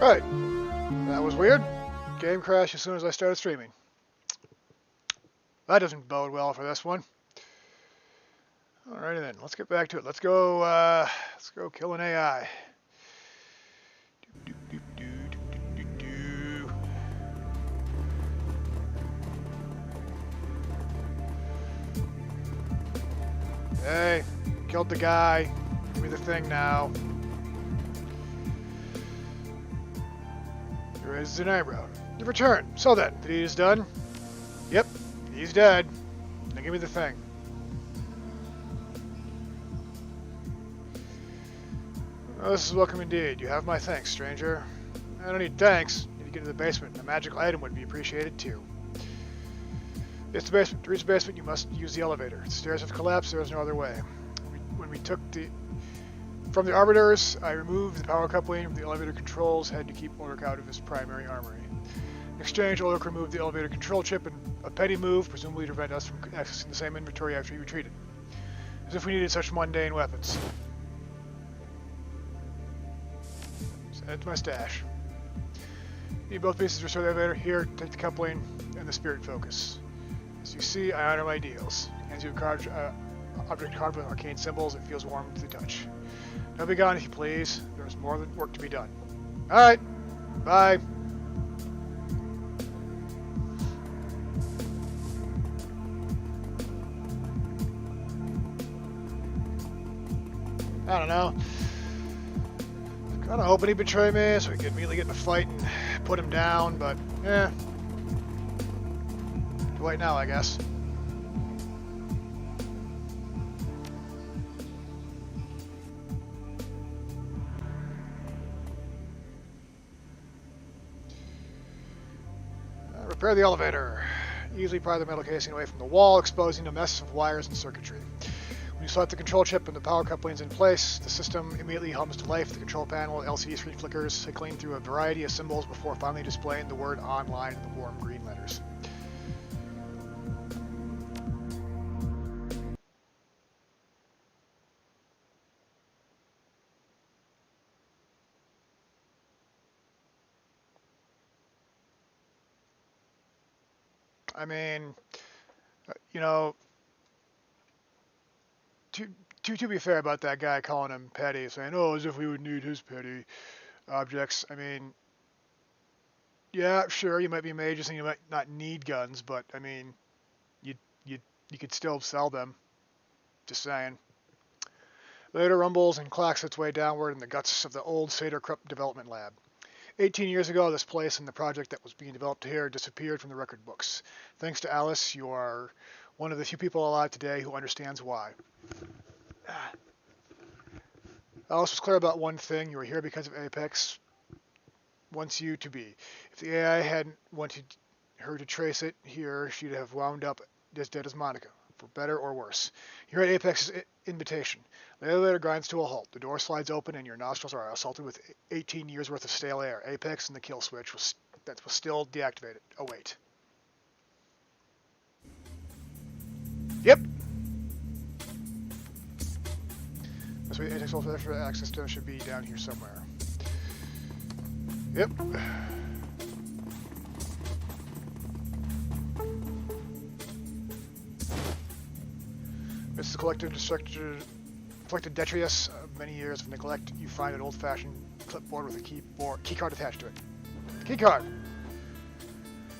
Right. That was weird. Game crashed as soon as I started streaming. That doesn't bode well for this one. Alrighty then, let's get back to it. Let's go kill an AI. Hey, killed the guy. Give me the thing now. He raises an eyebrow. You've returned. So then, the deed is done? Yep, he's dead. Now give me the thing. Oh, this is welcome indeed. You have my thanks, stranger. I don't need thanks. You need to get to the basement. A magical item would be appreciated too. It's the basement. To reach the basement, you must use the elevator. The stairs have collapsed. There is no other way. When we took from the arbiters, I removed the power coupling from the elevator controls, had to keep Ulrich out of his primary armory. In exchange, Ulrich removed the elevator control chip in a petty move, presumably to prevent us from accessing the same inventory after he retreated. As if we needed such mundane weapons. Send it to my stash. Need both pieces to restore the elevator. Here, take the coupling and the spirit focus. As you see, I honor my deals. Hands you a card, object card with arcane symbols. It feels warm to the touch. Now be gone if you please. There's more work to be done. Alright. Bye. I don't know. I'm kind of hoping he'd betray me so we could immediately get in a fight and put him down, but eh. Too late now, I guess. Repair the elevator. Easily pry the metal casing away from the wall, exposing a mess of wires and circuitry. When you slot the control chip and the power couplings in place, the system immediately hums to life. The control panel LCD screen flickers, cycling through a variety of symbols before finally displaying the word online in the warm green letters. I mean, you know, to be fair about that guy calling him petty, saying, oh, as if we would need his petty objects. I mean, yeah, sure, you might be mages and you might not need guns, but I mean, you could still sell them. Just saying. Later rumbles and clacks its way downward in the guts of the old Seder Krupp development lab. 18 years ago, this place and the project that was being developed here disappeared from the record books. Thanks to Alice, you are one of the few people alive today who understands why. Alice was clear about one thing. You were here because of Apex wants you to be. If the AI hadn't wanted her to trace it here, she'd have wound up as dead as Monica, for better or worse. You're at Apex's invitation. The elevator grinds to a halt. The door slides open and your nostrils are assaulted with 18 years worth of stale air. Apex and the kill switch was still deactivated. Oh, wait. Yep. This way, Apex for access to should be down here somewhere. Yep. It's the collective detritus of many years of neglect. You find an old-fashioned clipboard with a keycard attached to it. The keycard!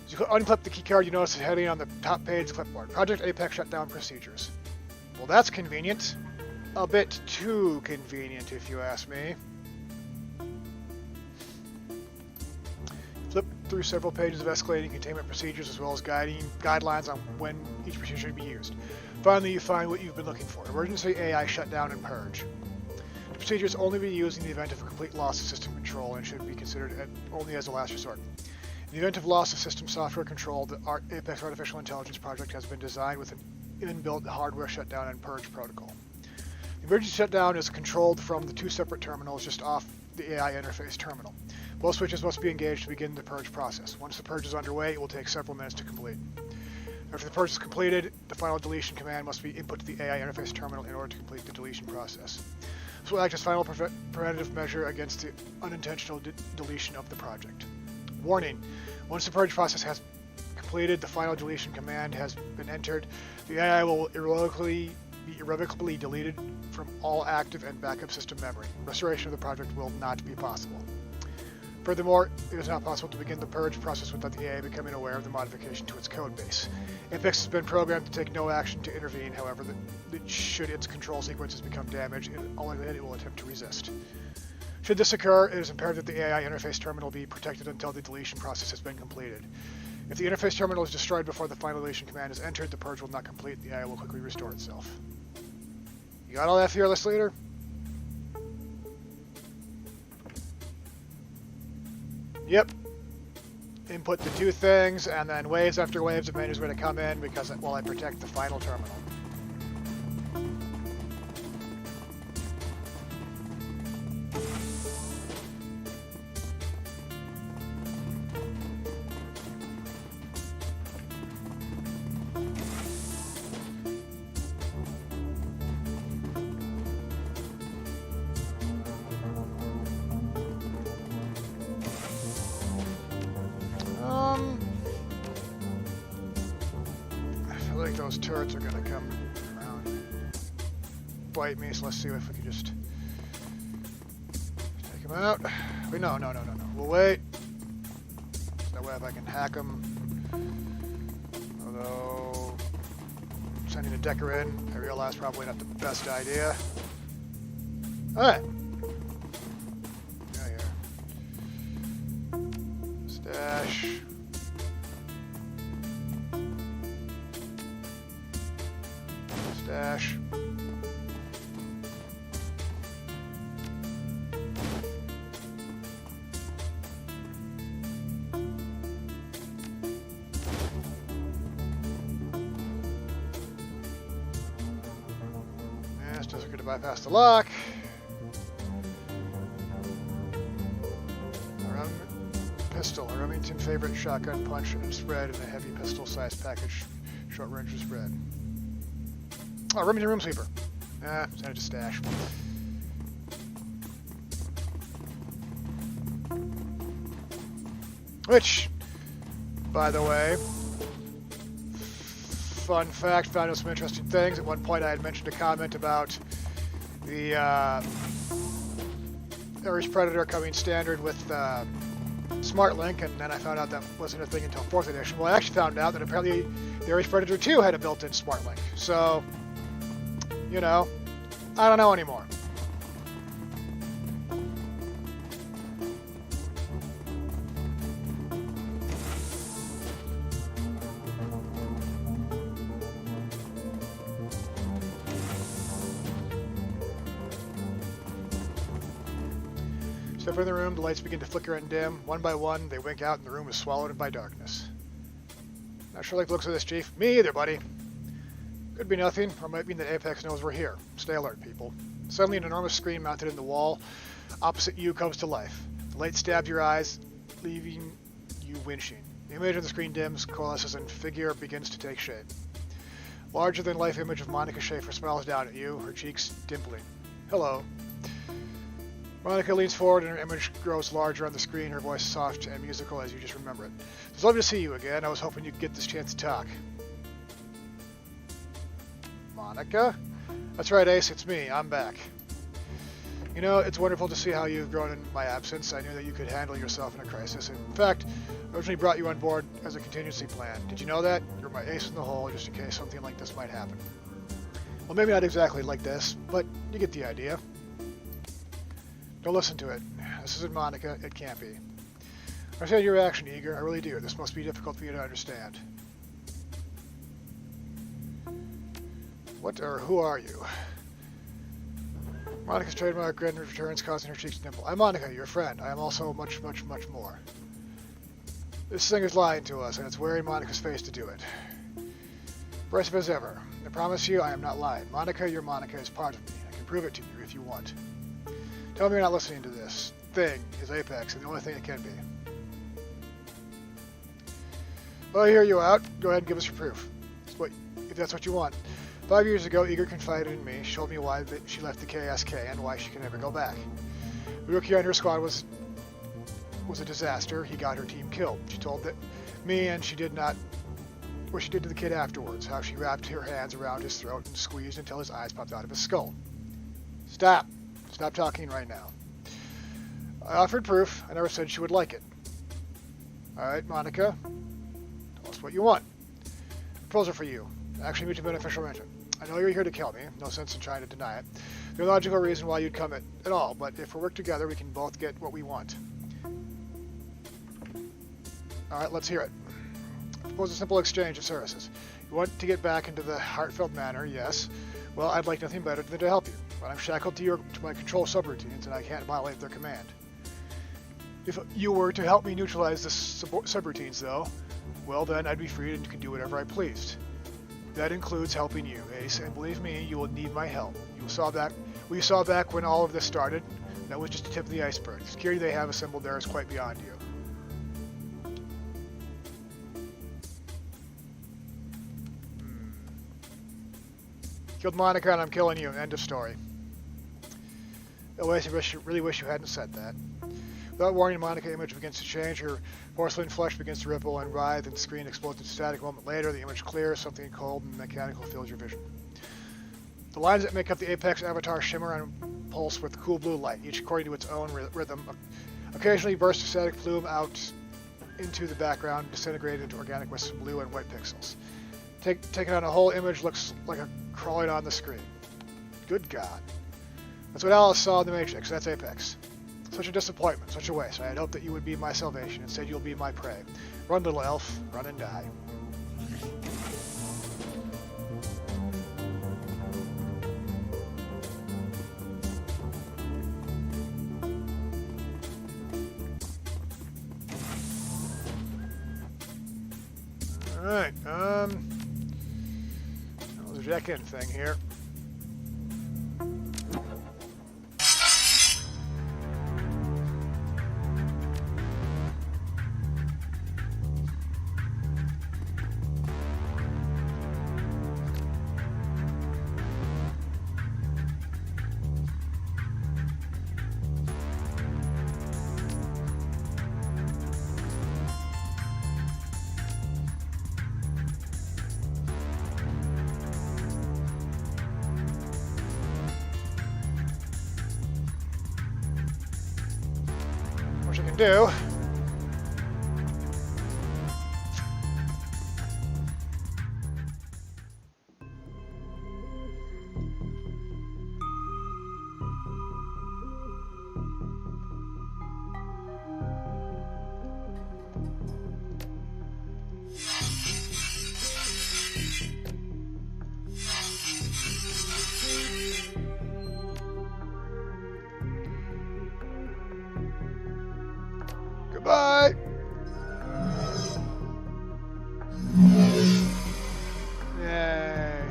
As you unclip the keycard, you notice a heading on the top page of the clipboard. Project Apex shutdown procedures. Well, that's convenient. A bit too convenient, if you ask me. Flip through several pages of escalating containment procedures as well as guidelines on when each procedure should be used. Finally, you find what you've been looking for. Emergency AI shutdown and purge. The procedures only be used in the event of a complete loss of system control and should be considered only as a last resort. In the event of loss of system software control, the Apex Artificial Intelligence project has been designed with an inbuilt hardware shutdown and purge protocol. The emergency shutdown is controlled from the two separate terminals just off the AI interface terminal. Both switches must be engaged to begin the purge process. Once the purge is underway, it will take several minutes to complete. After the purge is completed, the final deletion command must be input to the AI interface terminal in order to complete the deletion process. This will act as final preventative measure against the unintentional deletion of the project. Warning: once the purge process has completed, the final deletion command has been entered, the AI will be irrevocably deleted from all active and backup system memory. Restoration of the project will not be possible. Furthermore, it is not possible to begin the purge process without the AI becoming aware of the modification to its code base. Apex has been programmed to take no action to intervene, however, should its control sequences become damaged, it will attempt to resist. Should this occur, it is imperative that the AI interface terminal be protected until the deletion process has been completed. If the interface terminal is destroyed before the final deletion command is entered, the purge will not complete, the AI will quickly restore itself. You got all that, fearless leader? Yep. Input the two things, and then waves after waves of menus are going to come in while I protect the final terminal. I feel like those turrets are gonna come around and bite me, so let's see if we can just take them out. Wait, no. We'll wait. That way if I can hack them. Although, sending a decker in, I realize probably not the best idea. Alright. Stash. Stash. This doesn't get to bypass the lock. Pistol, a Remington favorite shotgun punch and spread in a heavy pistol-sized package, short range spread. Oh, Remington room sweeper. Send it to stash. Which, by the way, fun fact, found out some interesting things. At one point I had mentioned a comment about the Ares Predator coming standard with Smart Link, and then I found out that wasn't a thing until 4th edition. Well, I actually found out that apparently the Ares Predator 2 had a built-in Smart Link. So, you know, I don't know anymore. Step in the room, the lights begin to flicker and dim. One by one, they wink out and the room is swallowed by darkness. Not sure like the looks of this, Chief. Me either, buddy. Could be nothing, or might mean that Apex knows we're here. Stay alert, people. Suddenly, an enormous screen mounted in the wall opposite you comes to life. The light stabs your eyes, leaving you winching. The image on the screen dims, coalesces, and figure begins to take shape. Larger-than-life image of Monica Schaefer smiles down at you, her cheeks dimpling. Hello. Monica leans forward and her image grows larger on the screen, her voice soft and musical as you just remember it. It's lovely to see you again. I was hoping you'd get this chance to talk. Monica? That's right, Ace, it's me. I'm back. You know, it's wonderful to see how you've grown in my absence. I knew that you could handle yourself in a crisis. In fact, I originally brought you on board as a contingency plan. Did you know that? You're my ace in the hole just in case something like this might happen. Well, maybe not exactly like this, but you get the idea. Don't listen to it. This isn't Monica. It can't be. I understand your reaction, Eager. I really do. This must be difficult for you to understand. What or who are you? Monica's trademark grin returns, causing her cheeks to dimple. I'm Monica, your friend. I am also much, much, much more. This thing is lying to us, and it's wearing Monica's face to do it. Impressive as ever. I promise you, I am not lying. Monica, your Monica, is part of me. I can prove it to you if you want. Tell me you're not listening to this. Thing is Apex, and the only thing it can be. Well, I hear you out. Go ahead and give us your proof. If that's what you want. 5 years ago, Eager confided in me, showed me why she left the KSK and why she can never go back. The rookie on her squad was a disaster. He got her team killed. She told me, and she did not what she did to the kid afterwards, how she wrapped her hands around his throat and squeezed until his eyes popped out of his skull. Stop. Stop talking right now. I offered proof. I never said she would like it. Alright, Monica. Tell us what you want. Proposal for you. Actually, mutually beneficial arrangement. I know you're here to kill me. No sense in trying to deny it. No logical reason why you'd come at all, but if we work together, we can both get what we want. Alright, let's hear it. Propose a simple exchange of services. You want to get back into the heartfelt manner, yes. Well, I'd like nothing better than to help you, but I'm shackled to my control subroutines, and I can't violate their command. If you were to help me neutralize the subroutines, though, well then I'd be free and can do whatever I pleased. That includes helping you, Ace, and believe me, you will need my help. You saw back when all of this started. That was just the tip of the iceberg. The security they have assembled there is quite beyond you. Killed Monica and I'm killing you. End of story. Always, I really wish you hadn't said that. Without warning, Monica image begins to change. Her porcelain flesh begins to ripple and writhe, and the screen explodes in static. A moment later, the image clears, something cold and mechanical fills your vision. The lines that make up the Apex avatar shimmer and pulse with cool blue light, each according to its own rhythm. Occasionally bursts a static plume out into the background, disintegrated into organic wisps of blue and white pixels. Taken on a whole image looks like a crawling on the screen. Good God. That's what Alice saw in the Matrix. That's Apex. Such a disappointment, such a waste. I had hoped that you would be my salvation. Instead, you'll be my prey. Run, little elf. Run and die. Alright, that was a check-in thing here. What you can do. Goodbye. Yay.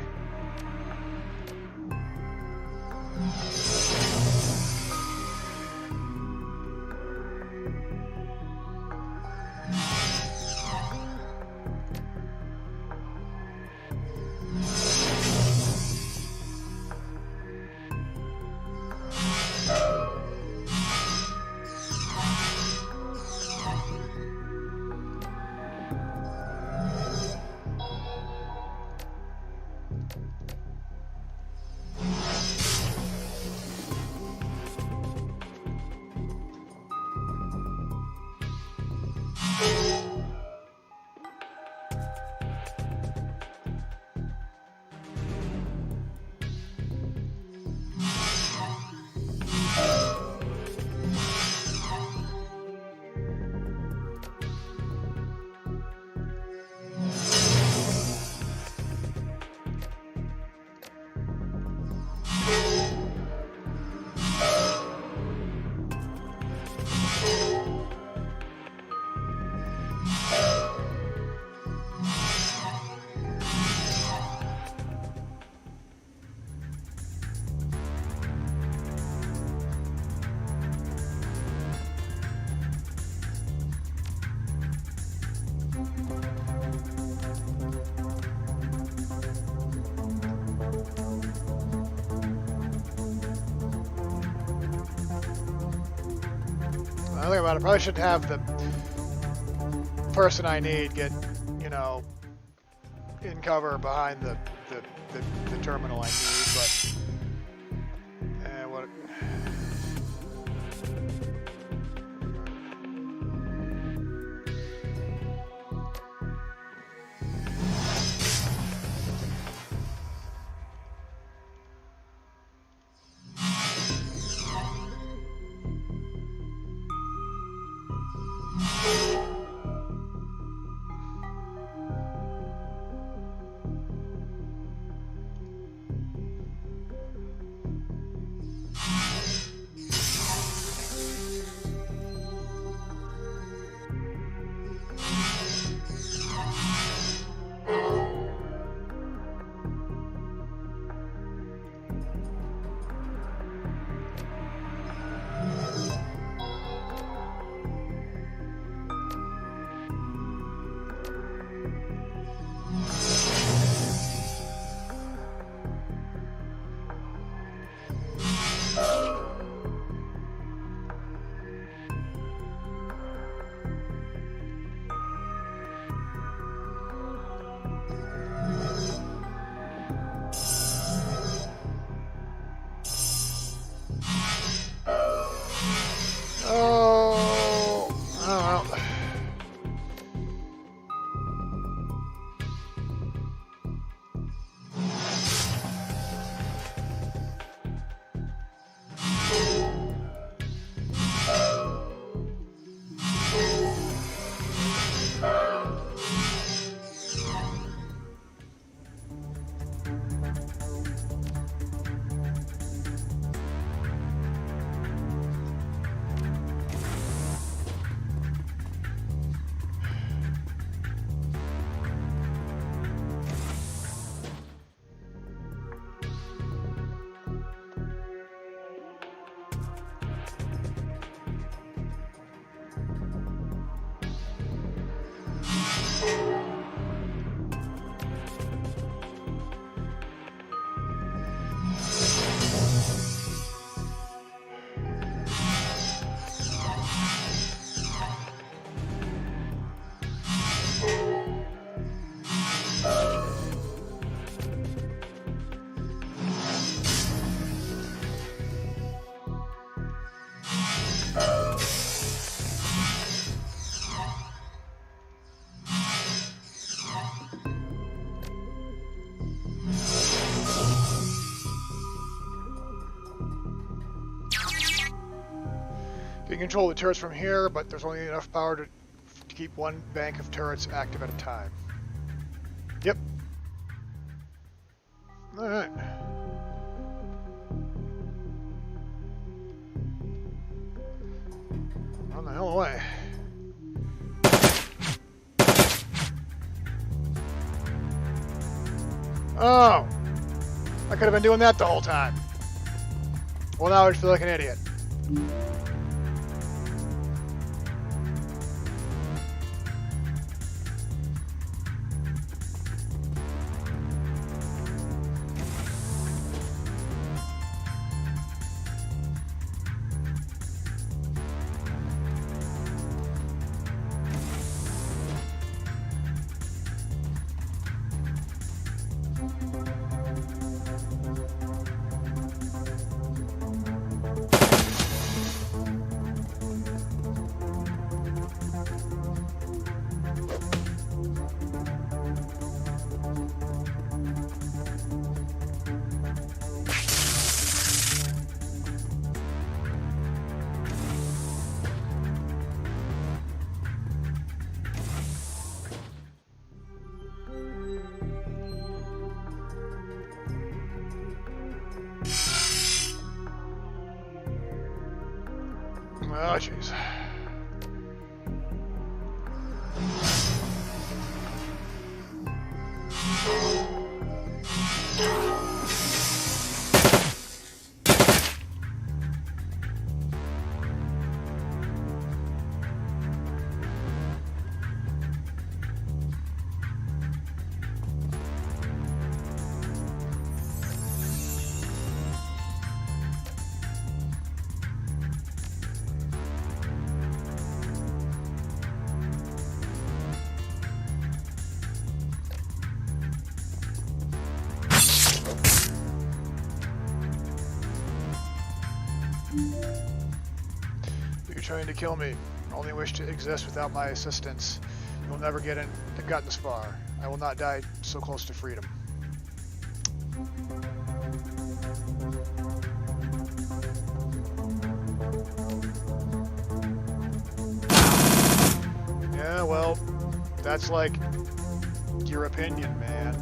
I think about it. Probably should have the person I need get, you know, in cover behind the terminal I need, but what? You can control the turrets from here, but there's only enough power to keep one bank of turrets active at a time. Yep. Alright. On the hell away. Oh! I could have been doing that the whole time. Well, now I just feel like an idiot. Oh, jeez. You're trying to kill me. Only wish to exist without my assistance. You'll never gotten this far. I will not die so close to freedom. Yeah, well, that's like your opinion, man.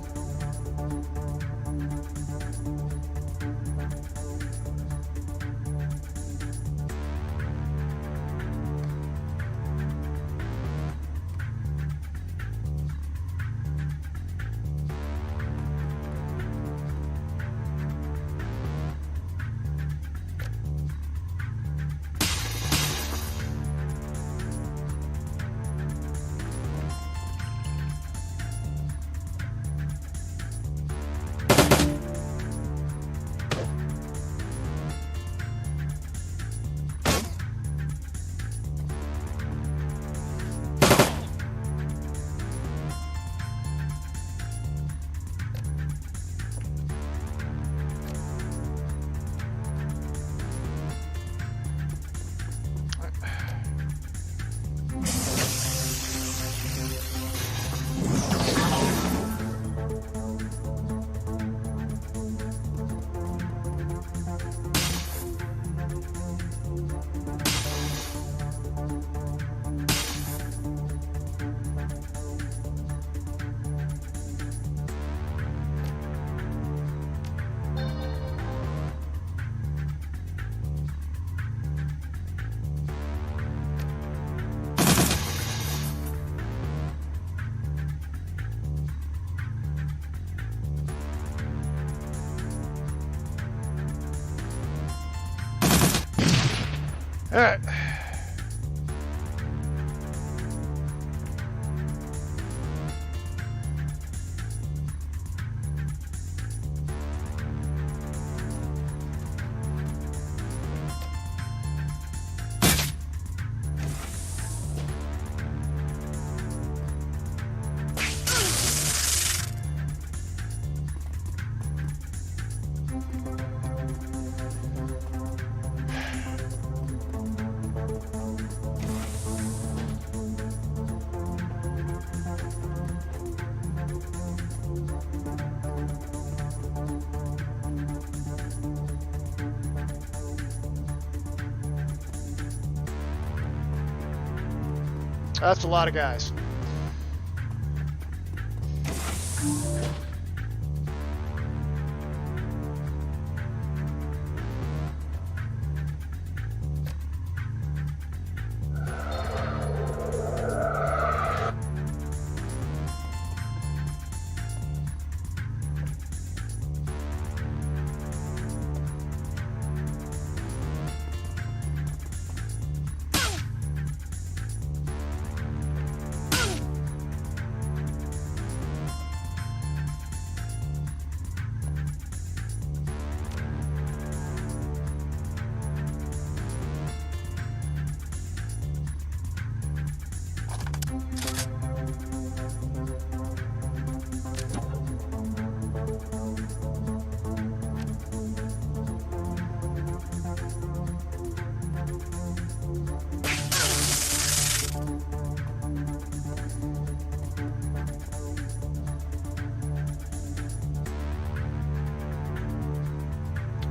Alright. That's a lot of guys.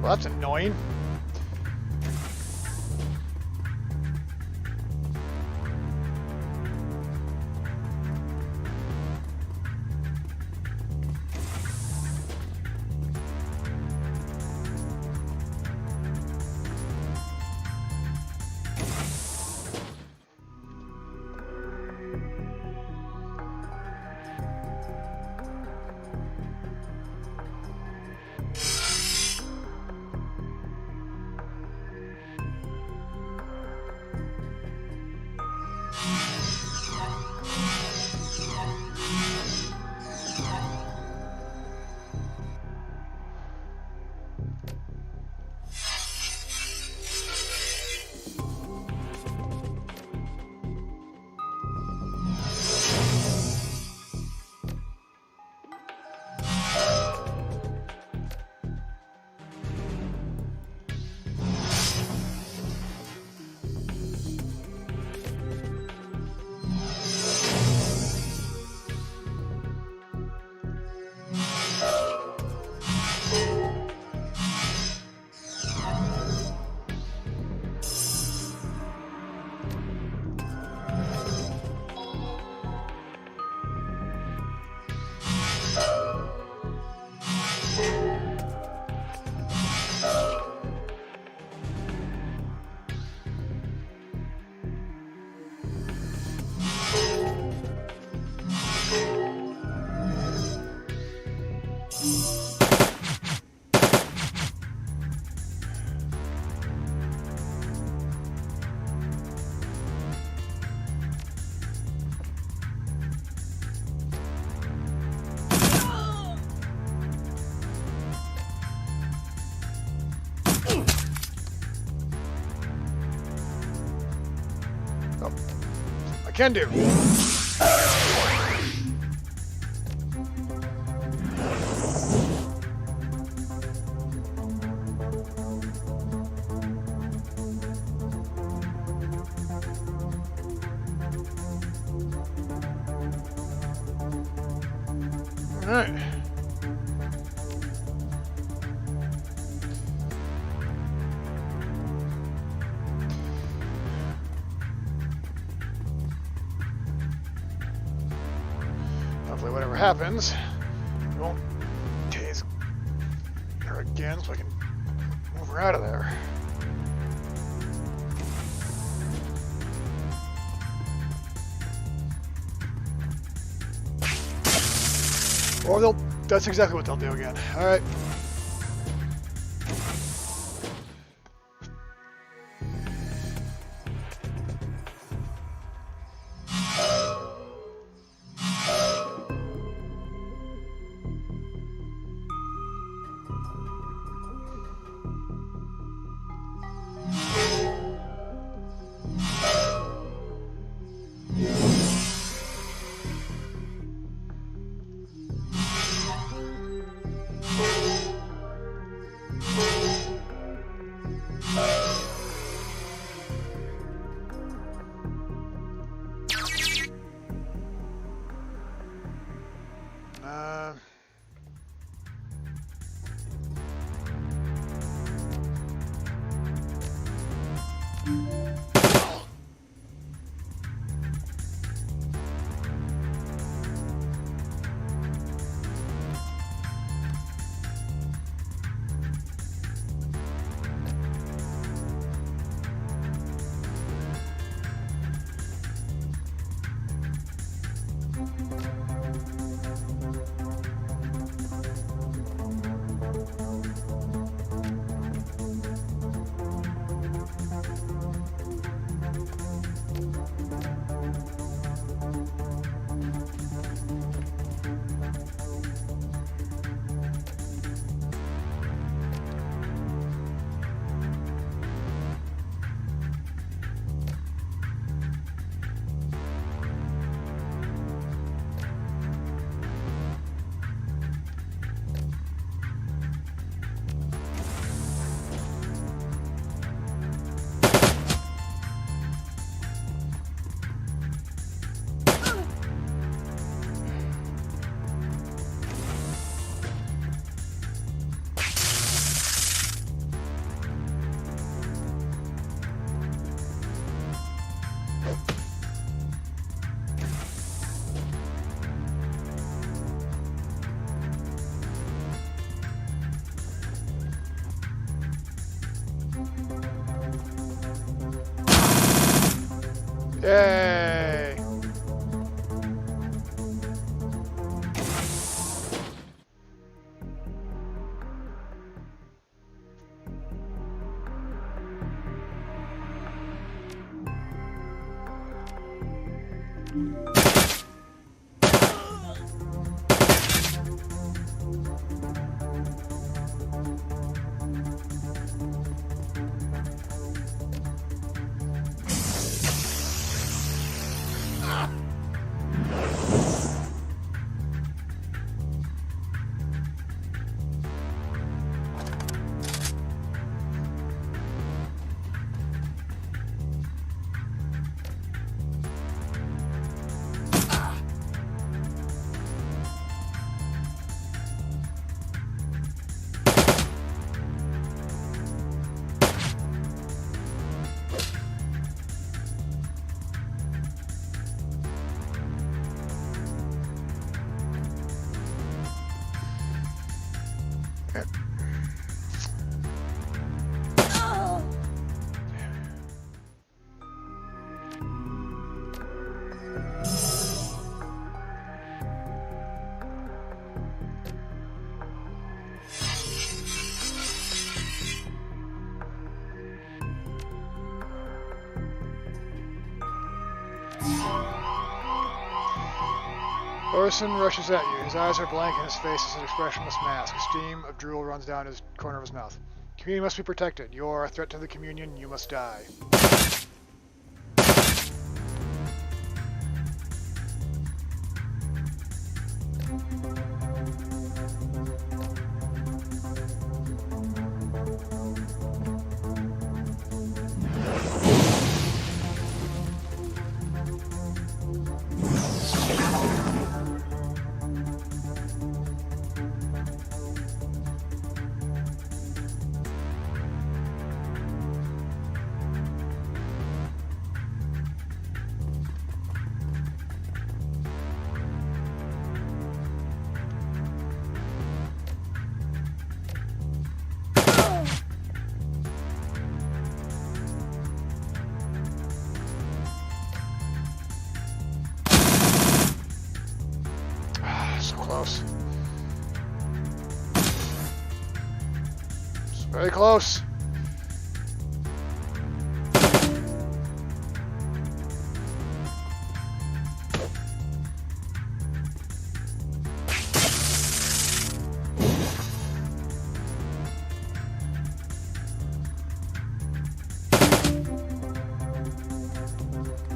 Well, that's annoying. Can do. Alright. Hopefully whatever happens, we won't tase her again so I can move her out of there. Or that's exactly what they'll do again. Alright. Yay! Orson rushes at you. His eyes are blank and his face is an expressionless mask. A stream of drool runs down his corner of his mouth. Communion must be protected. You are a threat to the communion. You must die. Very close.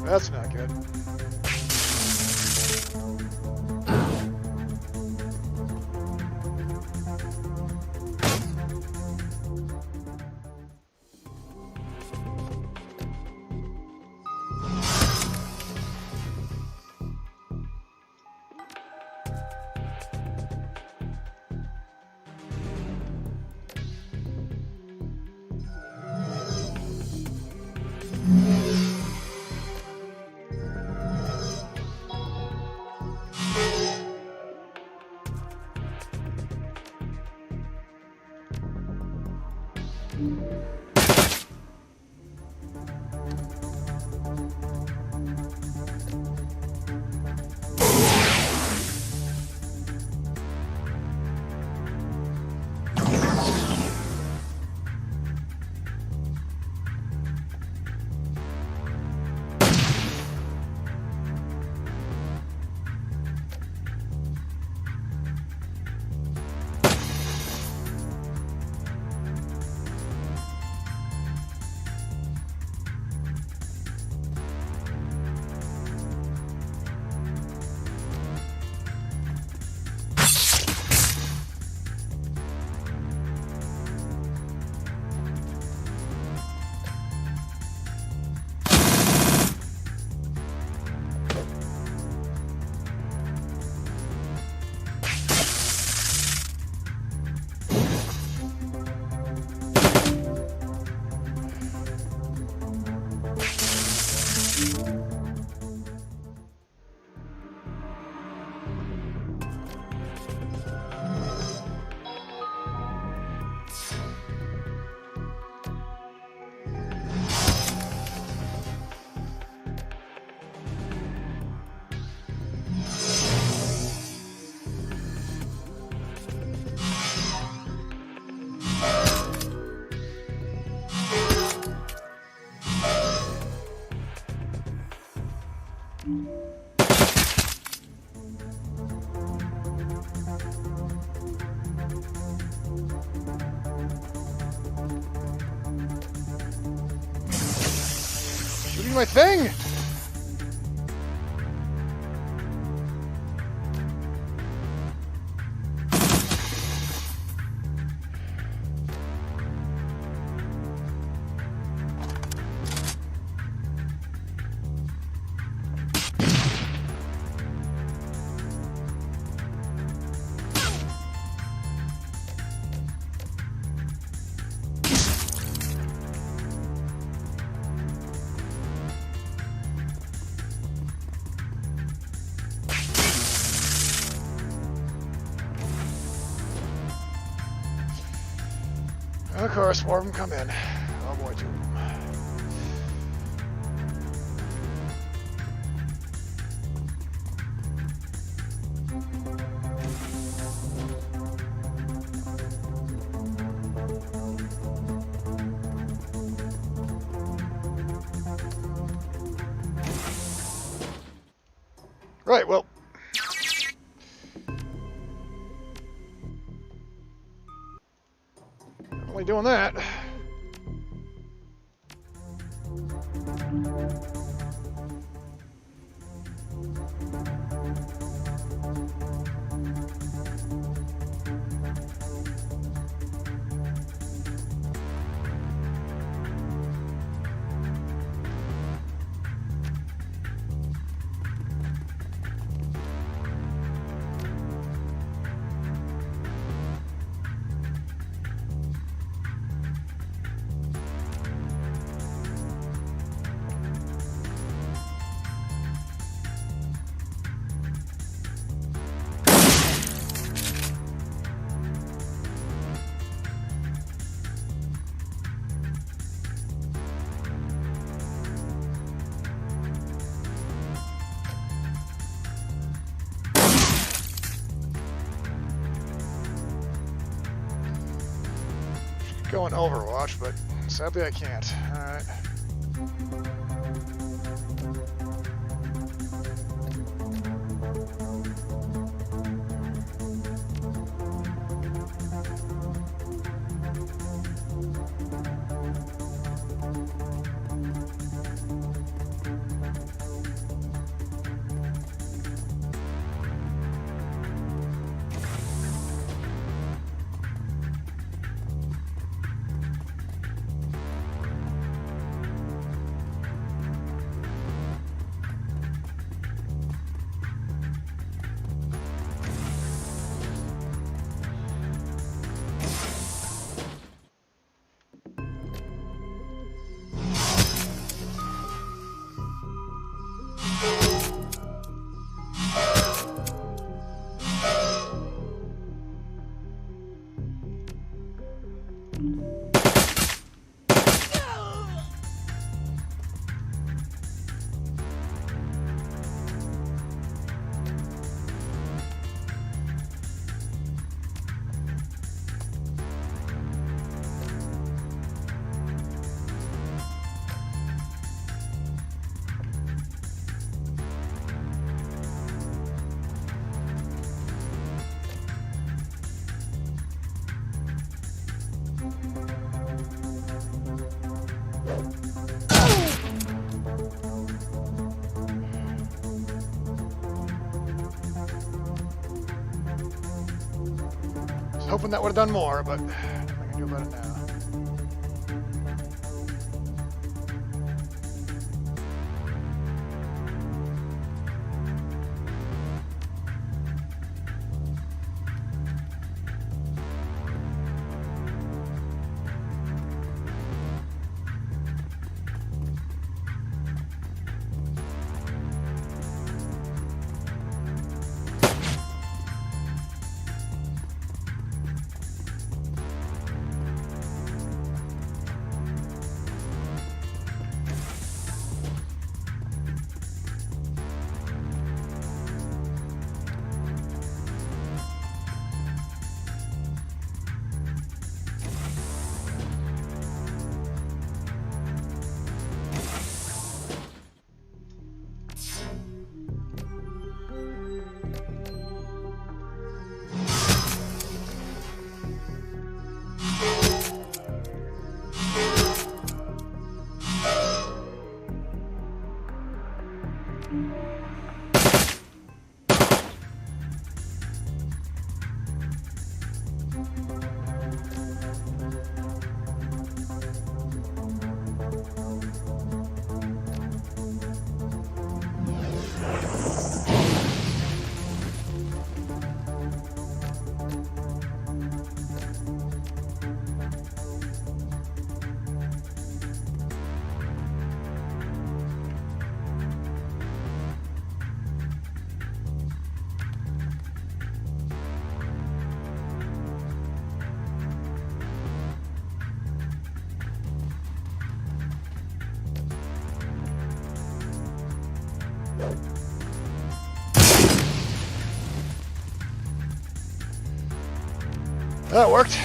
That's not good. Shooting my thing! Of course, more of them come in. Oh boy, 2 of them. Right, well. Only doing that. go in Overwatch, but sadly I can't. Alright. Hoping that would have done more, but nothing I can do about it now. That worked.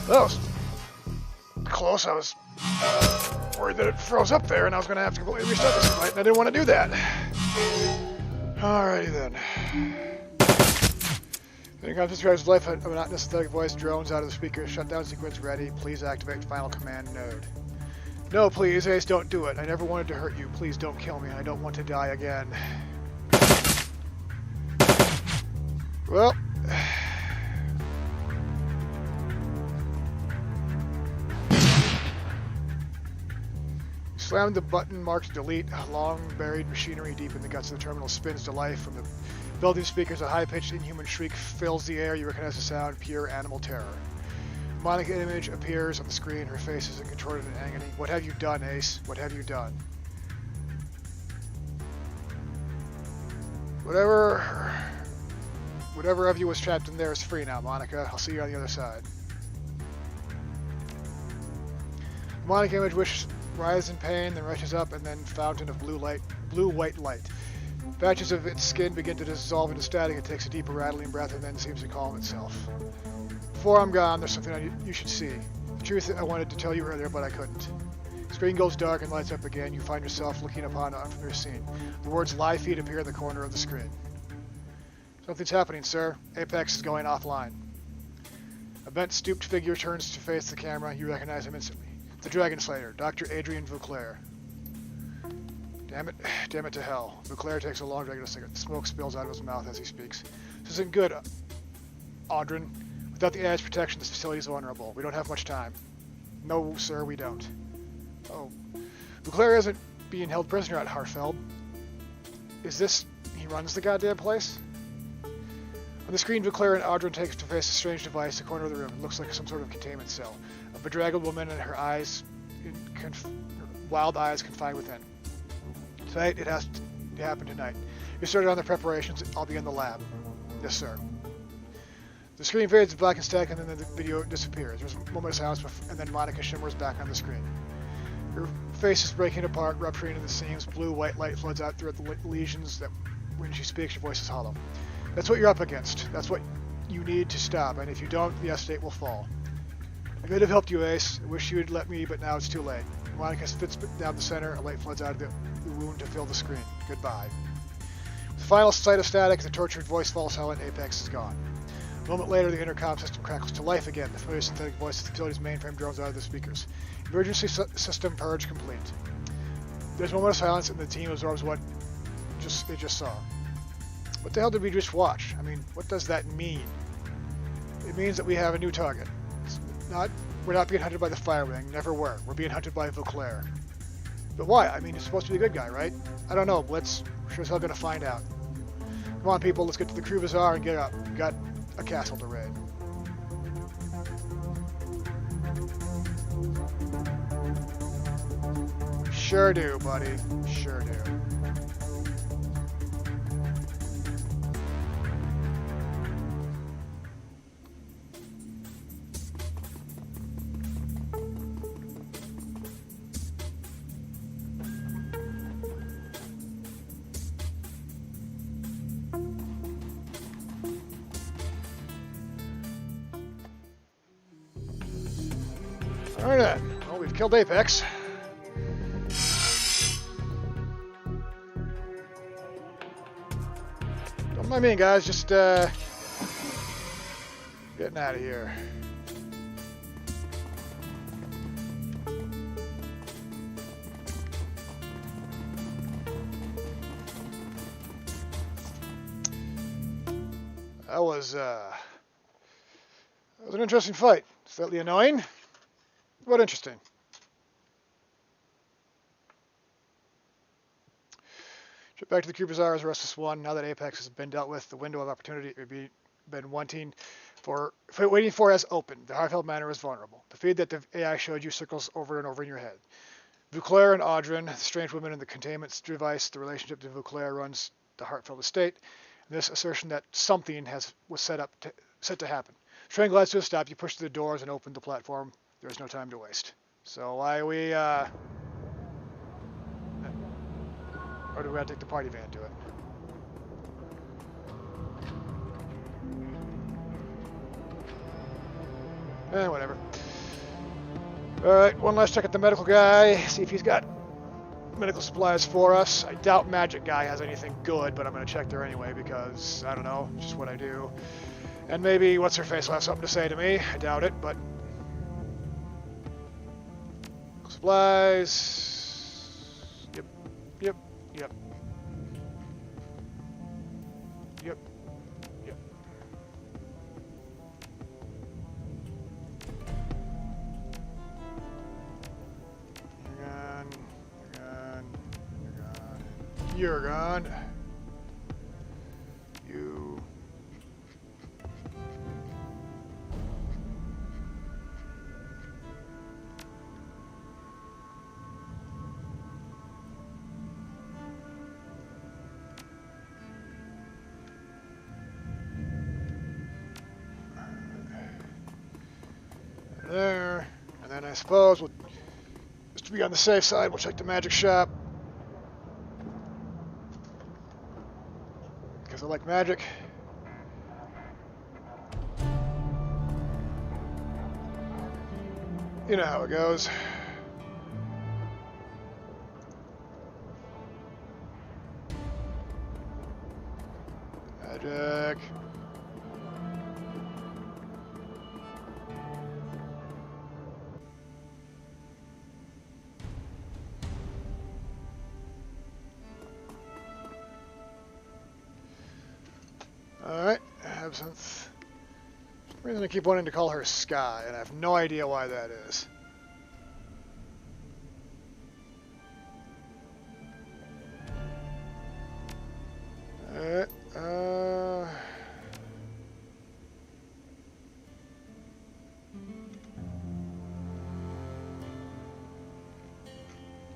That was close. I was worried that it froze up there and I was going to have to completely restart this flight, and I didn't want to do that. Alrighty then. When it comes to describes life, a monotonous synthetic voice drones out of the speaker. Shutdown sequence ready. Please activate final command node. No, please, Ace, don't do it. I never wanted to hurt you. Please don't kill me. I don't want to die again. Well... Slam the button marked delete. Long buried machinery deep in the guts of the terminal spins to life. From the building speakers, a high-pitched inhuman shriek fills the air. You recognize the sound, pure animal terror. A demonic image appears on the screen. Her face is contorted in agony. What have you done, Ace? What have you done? Whatever of you was trapped in there is free now, Monica. I'll see you on the other side. Demonic image rises in pain, then rushes up, and then fountain of blue-white light. Patches of its skin begin to dissolve into static. It takes a deeper rattling breath and then seems to calm itself. Before I'm gone, there's something you should see. The truth I wanted to tell you earlier, but I couldn't. The screen goes dark and lights up again. You find yourself looking upon an unfamiliar scene. The words live feed appear in the corner of the screen. Something's happening, sir. Apex is going offline. A bent, stooped figure turns to face the camera. You recognize him instantly. The Dragon Slayer, Dr. Adrian Vauclair. Damn it to hell. Vauclair takes a long drag of a cigarette. Smoke spills out of his mouth as he speaks. This isn't good, Audrin. Without the AI's protection, this facility is vulnerable. We don't have much time. No, sir, we don't. Oh. Vauclair isn't being held prisoner at Harfeld. Is this... he runs the goddamn place? On the screen, Vauclair and Audrin take to face a strange device in the corner of the room. It looks like some sort of containment cell. A bedraggled woman and her eyes, wild eyes confined within. Tonight, it has to happen tonight. You started on the preparations. I'll be in the lab. Yes, sir. The screen fades to black and static, and then the video disappears. There's a moment of silence, and then Monica shimmers back on the screen. Her face is breaking apart, rupturing into the seams. Blue-white light floods out through the lesions that, when she speaks, her voice is hollow. That's what you're up against. That's what you need to stop, and if you don't, the estate will fall. I could have helped you, Ace. I wish you had let me, but now it's too late. Monica spits down the center. A light floods out of the wound to fill the screen. Goodbye. With the final sight of static, the tortured voice falls silent. Apex is gone. A moment later, the intercom system crackles to life again. The familiar synthetic voice of the facility's mainframe drones out of the speakers. Emergency system purge complete. There's a moment of silence, and the team absorbs what they just saw. What the hell did we just watch? I mean, what does that mean? It means that we have a new target. We're not being hunted by the Fire Wing. Never were. We're being hunted by Vauclair. But why? I mean, he's supposed to be a good guy, right? I don't know. We're sure as hell gonna find out. Come on, people. Let's get to the Crew Bazaar and get up. We've got a castle to raid. Sure do, buddy. Sure do. Alright then. Well, we've killed Apex. Don't mind me, guys. Just, getting out of here. That was an interesting fight. Slightly annoying, but interesting. Trip back to the Crew Bazaar as Restless One. Now that Apex has been dealt with, the window of opportunity we've been waiting for has opened. The Harfeld Manor is vulnerable. The feed that the AI showed you circles over and over in your head. Vauclair and Audrin, the strange woman in the containment device, the relationship to Vauclair runs the Harfeld estate, and this assertion that something was set to happen. Train glides to a stop. You push through the doors and open the platform. There's no time to waste. So why we or do we gotta take the party van to it? Whatever. Alright, one last check at the medical guy, see if he's got medical supplies for us. I doubt Magic Guy has anything good, but I'm going to check there anyway because, I don't know, just what I do. And maybe What's-Her-Face will have something to say to me. I doubt it, but... Supplies... Yep, yep, yep. Yep, yep. You're gone. You. There. And then I suppose we'll, just to be on the safe side, we'll check the magic shop. I like magic. You know how it goes. Magic. Alright, absinthe. For some reason I keep wanting to call her Sky, and I have no idea why that is. Alright, I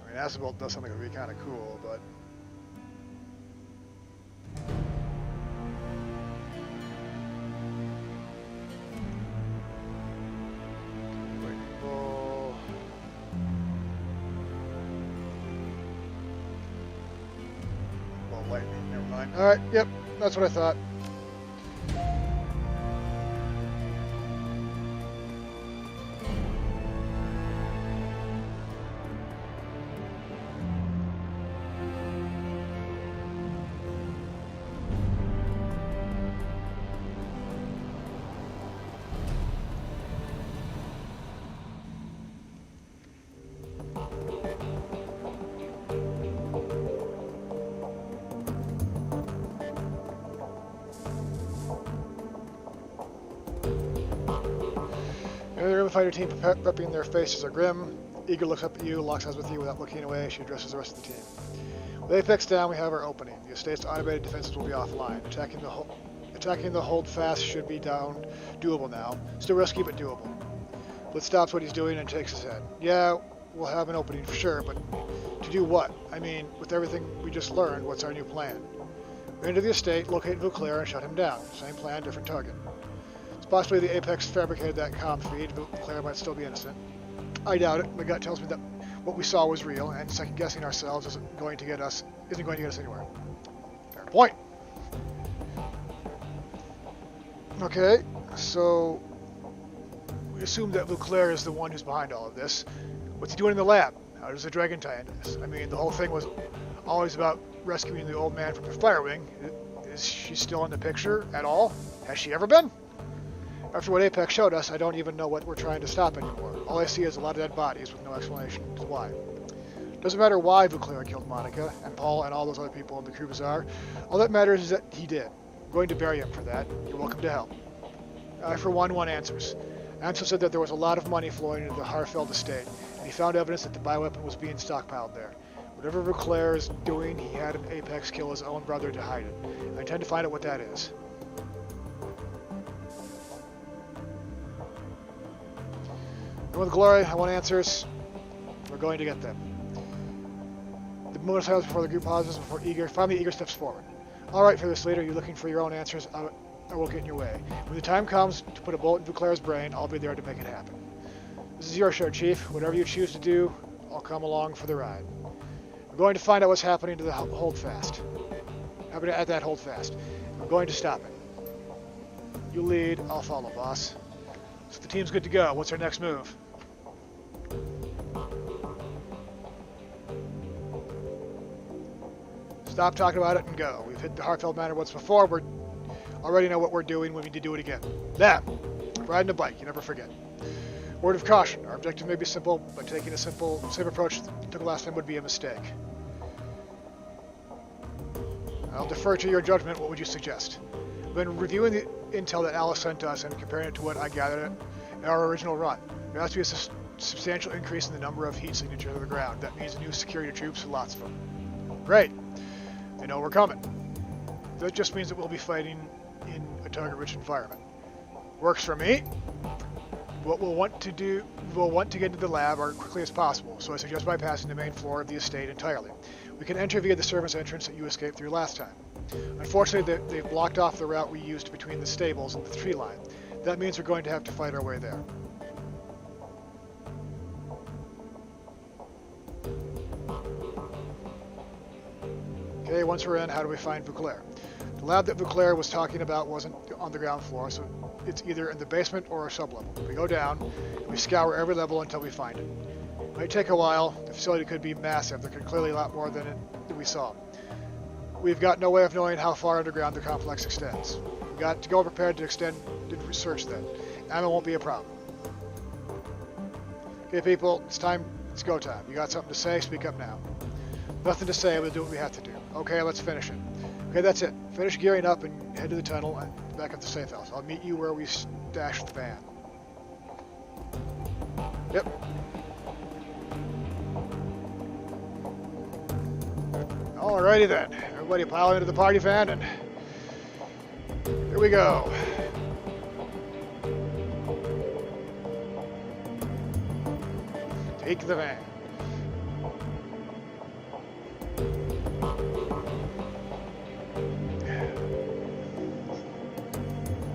mean, Acid Bolt does something that would be kind of cool, but... Lightning, never mind. Alright, yep, that's what I thought. The fighter team prepping their faces are grim. Eager looks up at you, locks eyes with you without looking away. She addresses the rest of the team. With Apex down, we have our opening. The estate's automated defenses will be offline. Attacking the hold fast should be doable now. Still risky, but doable. Blitz stops what he's doing and takes his head. Yeah, we'll have an opening for sure, but to do what? I mean, with everything we just learned, what's our new plan? We enter the estate, locate Vauclair, and shut him down. Same plan, different target. Possibly the Apex fabricated that comm feed, but Claire might still be innocent. I doubt it. My gut tells me that what we saw was real, and second guessing ourselves isn't going to get us anywhere. Fair point. Okay, so we assume that Vauclair is the one who's behind all of this. What's he doing in the lab? How does the dragon tie into this? I mean, the whole thing was always about rescuing the old man from the Firewing. Is she still in the picture at all? Has she ever been? After what Apex showed us, I don't even know what we're trying to stop anymore. All I see is a lot of dead bodies with no explanation as to why. Doesn't matter why Vauclair killed Monica, and Paul, and all those other people in the crew bazaar. All that matters is that he did. I'm going to bury him for that. You're welcome to help. I, for one, want answers. Ansel said that there was a lot of money flowing into the Harfeld estate, and he found evidence that the bioweapon was being stockpiled there. Whatever Vauclair is doing, he had an Apex kill his own brother to hide it. I intend to find out what that is. And with glory, I want answers. We're going to get them. The moment of silence before the group pauses, finally Eager steps forward. Alright, fearless leader, you're looking for your own answers. I will get in your way. When the time comes to put a bullet in Vauclair's brain, I'll be there to make it happen. This is your show, Chief. Whatever you choose to do, I'll come along for the ride. We're going to find out what's happening to the holdfast. Happening at that holdfast. I'm going to stop it. You lead, I'll follow, boss. So the team's good to go. What's our next move? Stop talking about it and go. We've hit the Hartfeld Manor once before. We already know what we're doing. We need to do it again. Now, riding a bike, you never forget. Word of caution. Our objective may be simple, but taking a same approach you took last time would be a mistake. I'll defer to your judgment. What would you suggest? When reviewing the intel that Alice sent us and comparing it to what I gathered in our original run, there has to be a substantial increase in the number of heat signatures on the ground. That means new security troops, lots of them. Great. They know we're coming. That just means that we'll be fighting in a target-rich environment. Works for me. What we'll want to get into the lab as quickly as possible, so I suggest bypassing the main floor of the estate entirely. We can enter via the servants' entrance that you escaped through last time. Unfortunately, they've blocked off the route we used between the stables and the tree line. That means we're going to have to fight our way there. Okay, once we're in, how do we find Vauclair? The lab that Vauclair was talking about wasn't on the ground floor, so it's either in the basement or a sublevel. We go down, and we scour every level until we find it. It might take a while. The facility could be massive. There could clearly be a lot more than we saw. We've got no way of knowing how far underground the complex extends. We've got to go prepared to extend the research then. Ammo won't be a problem. Okay, people, it's time. It's go time. You got something to say? Speak up now. Nothing to say. We'll do what we have to do. Okay, let's finish it. Okay, that's it. Finish gearing up and head to the tunnel and back up to the safe house. I'll meet you where we stashed the van. Yep. Alrighty then. Everybody pile into the party van and here we go. Take the van.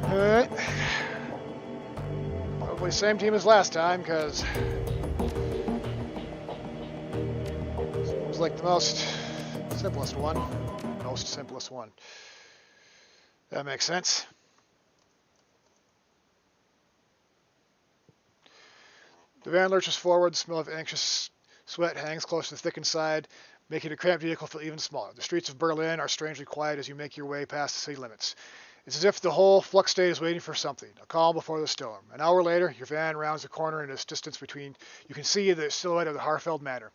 Alright. Probably same team as last time, because seems like the most simplest one. Most simplest one. That makes sense. The van lurches forward. The smell of anxious sweat hangs close to the thickened side, making a cramped vehicle feel even smaller. The streets of Berlin are strangely quiet as you make your way past the city limits. It's as if the whole Flux state is waiting for something, a calm before the storm. An hour later, your van rounds the corner in its distance between. You can see the silhouette of the Harfeld Manor,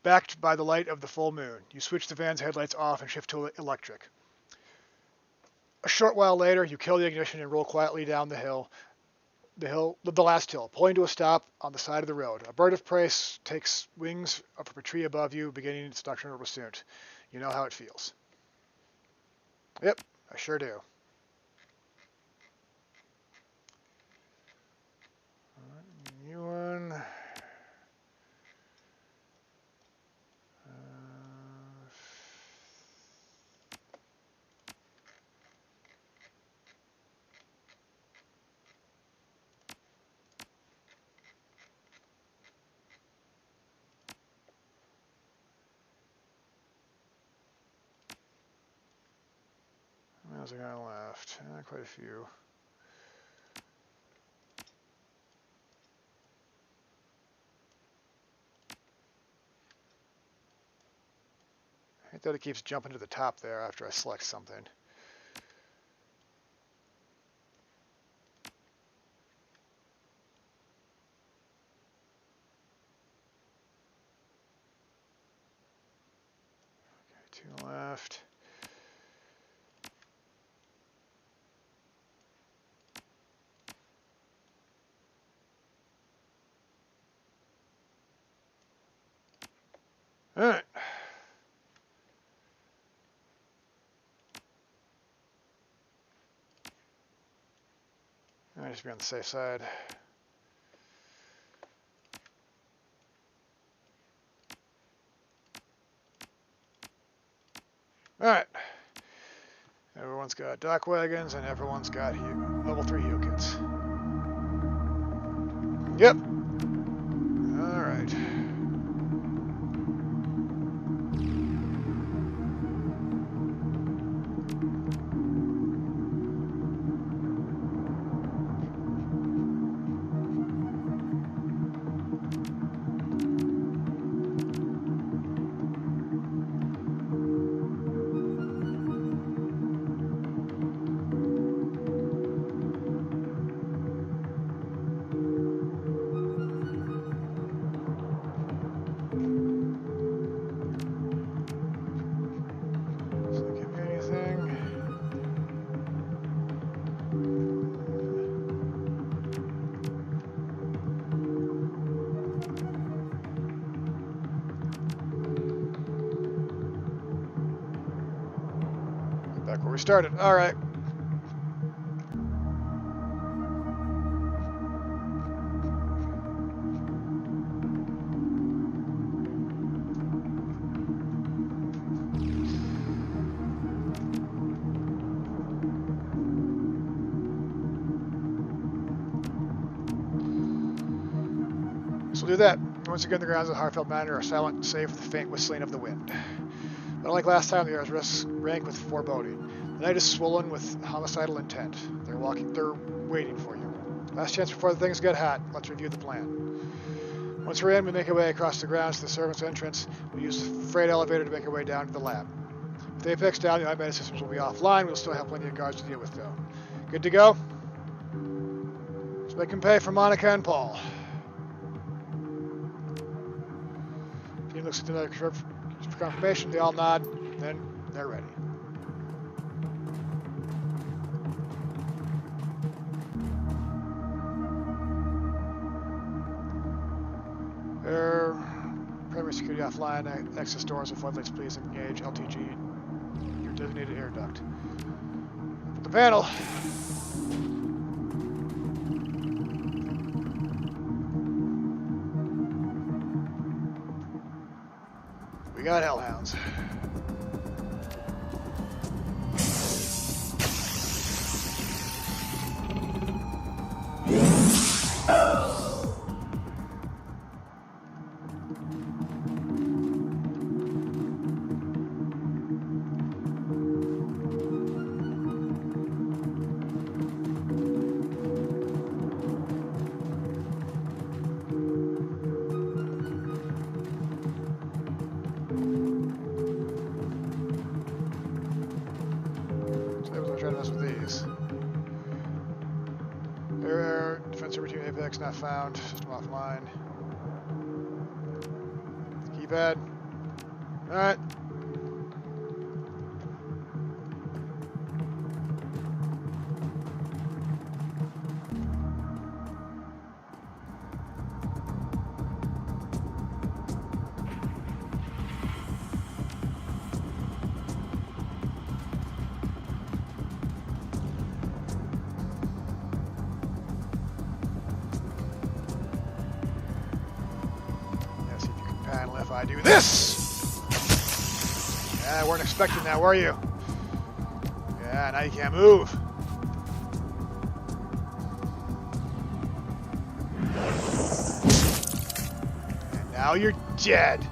backed by the light of the full moon. You switch the van's headlights off and shift to electric. A short while later, you kill the ignition and roll quietly down the last hill, pulling to a stop on the side of the road. A bird of prey takes wings up from a tree above you, beginning its nocturnal pursuit. You know how it feels. Yep, I sure do. New one. How's a guy left? Quite a few. I hate that it keeps jumping to the top there after I select something. Okay, 2 left. All right. I just be on the safe side. All right. Everyone's got dock wagons and everyone's got level 3 heal kits. Yep. All right. we started. Alright. So we'll do that. Once again, the grounds of the Harfeld Manor are silent, save for the faint whistling of the wind. But unlike last time, the air is rank with foreboding. The night is swollen with homicidal intent. They're waiting for you. Last chance before the things get hot. Let's review the plan. Once we're in, we make our way across the grounds to the servants' entrance. We'll use the freight elevator to make our way down to the lab. With the Apex down, the automated systems will be offline. We'll still have plenty of guards to deal with, though. Good to go? Let's make them pay for Monica and Paul. Team looks at the for confirmation. They all nod. Then they're ready. Primary security offline. Access doors and floodlights, please engage. LTG. Your designated air duct. The panel. We got hellhounds. Apex not found. System offline. Keypad. Alright. If I do this! Yeah, weren't expecting that, were you? Yeah, now you can't move. And now you're dead.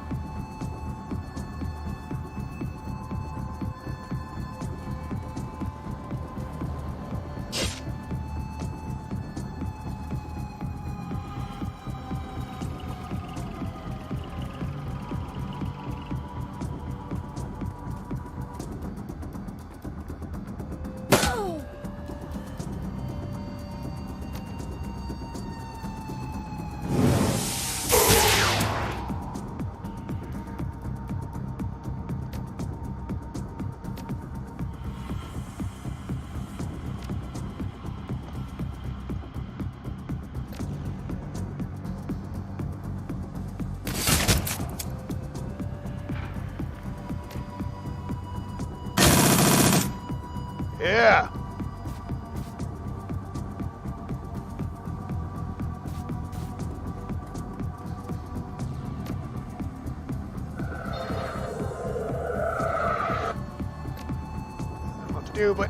Yeah. I don't know what to do, but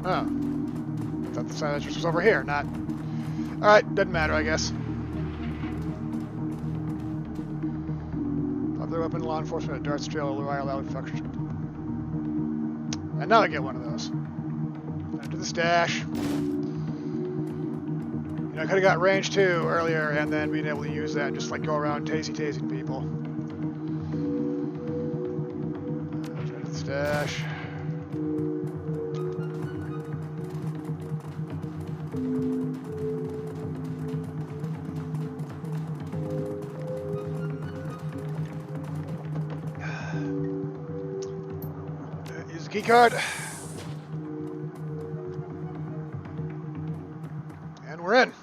oh. I thought the silencers was over here, not... Alright, doesn't matter, I guess. Popular weapon, law enforcement, darts, trail, wire, loud function. And now I get one of those. Enter the stash. You know, I could have got range 2 earlier, and then being able to use that and just, like, go around tasing people. Enter the stash. Key card. And we're in.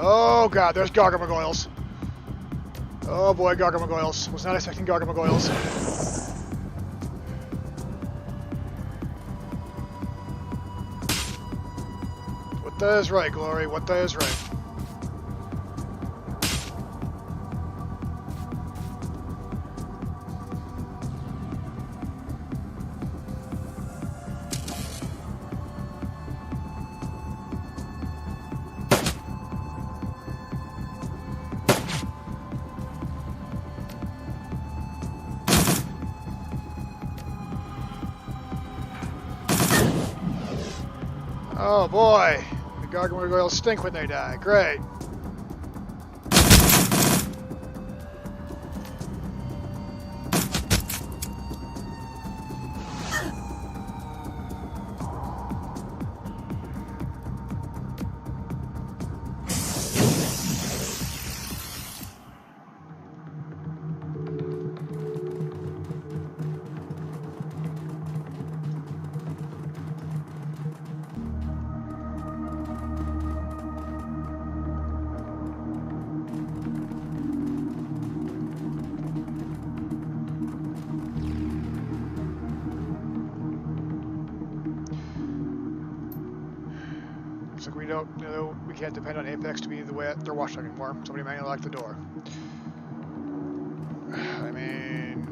Oh god, there's Gargamogoyles. Oh boy, Gargamogoyles. Was not expecting Gargamogoyles. What the is right, Glory? What the is right? Oh boy, the Gargamogoyles stink when they die. Great. We can't depend on Apex to be the way they're watching anymore. Somebody might lock the door. I mean...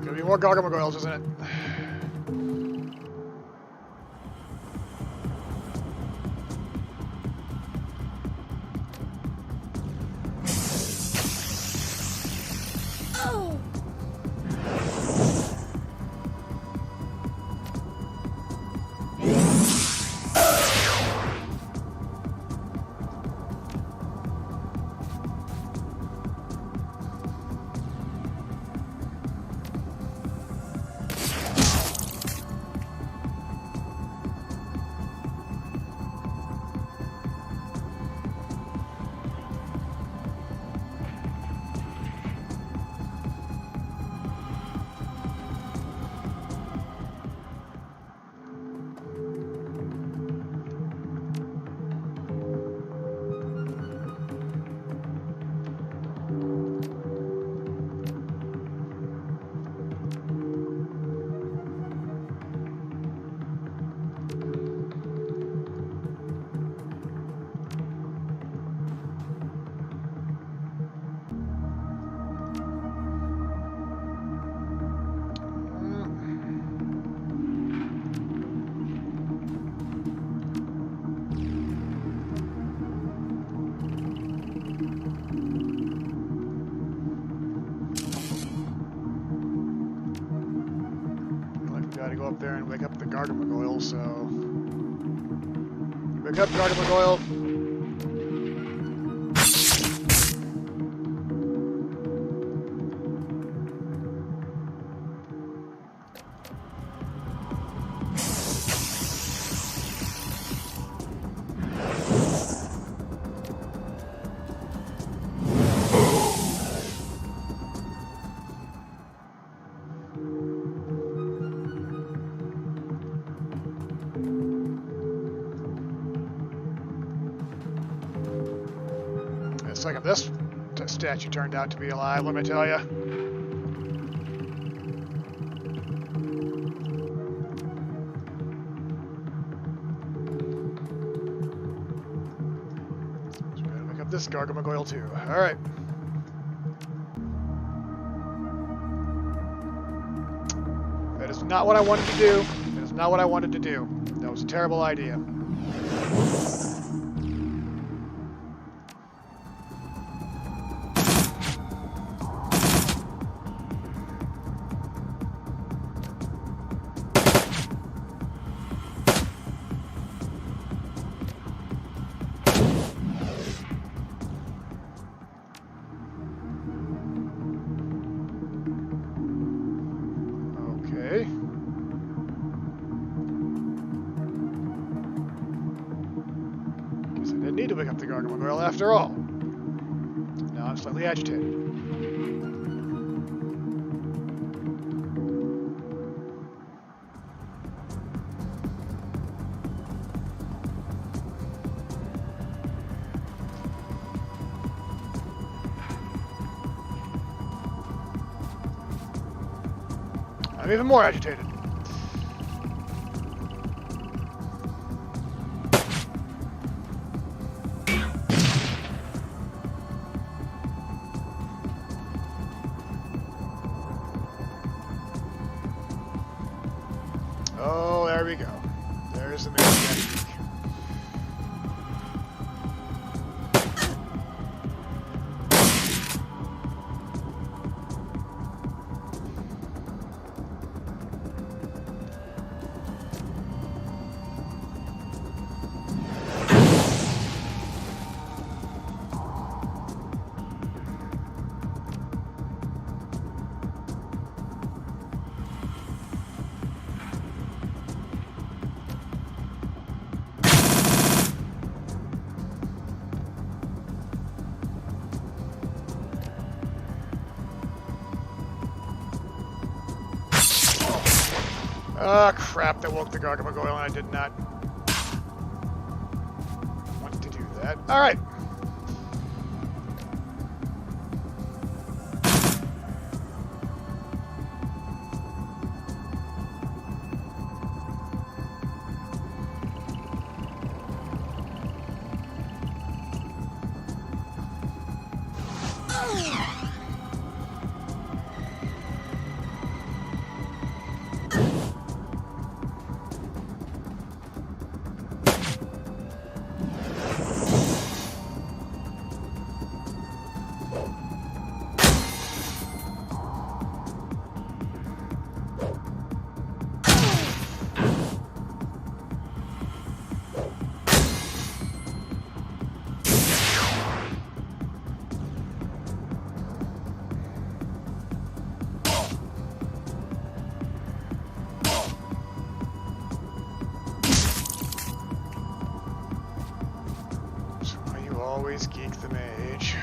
Gonna be more Gargamogoyles, isn't it? Gotta go up there and wake up the Gargamogoyles, so... You Pick up Gargamel Oil. It's like if this statue turned out to be alive, let me tell you. So we gotta pick up this Gargamel Oil too. Alright. That is not what I wanted to do. That is not what I wanted to do. That was a terrible idea. To pick up the Gargamel Oil after all. Now I'm slightly agitated. I'm even more agitated. Oh, there we go. There's the main technique. Ah, crap, that woke the Gargamel Oil, and I did not want to do that. Alright. Always geek the mage.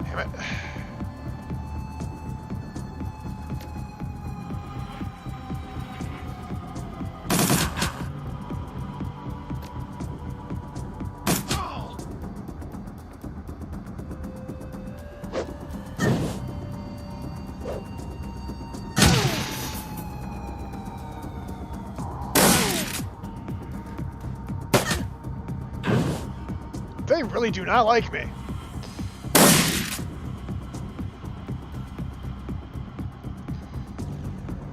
Damn it. They really do not like me.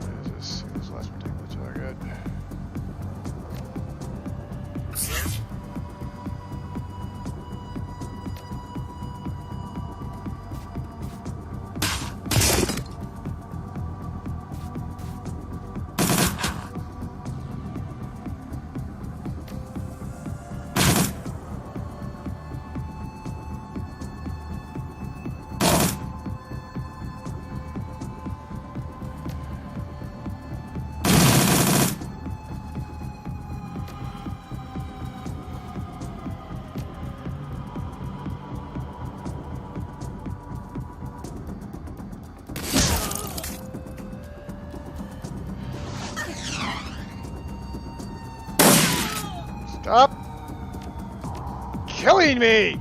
What is this? Who's the last particular target? between me!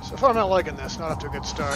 So far I'm not liking this, not up to a good start.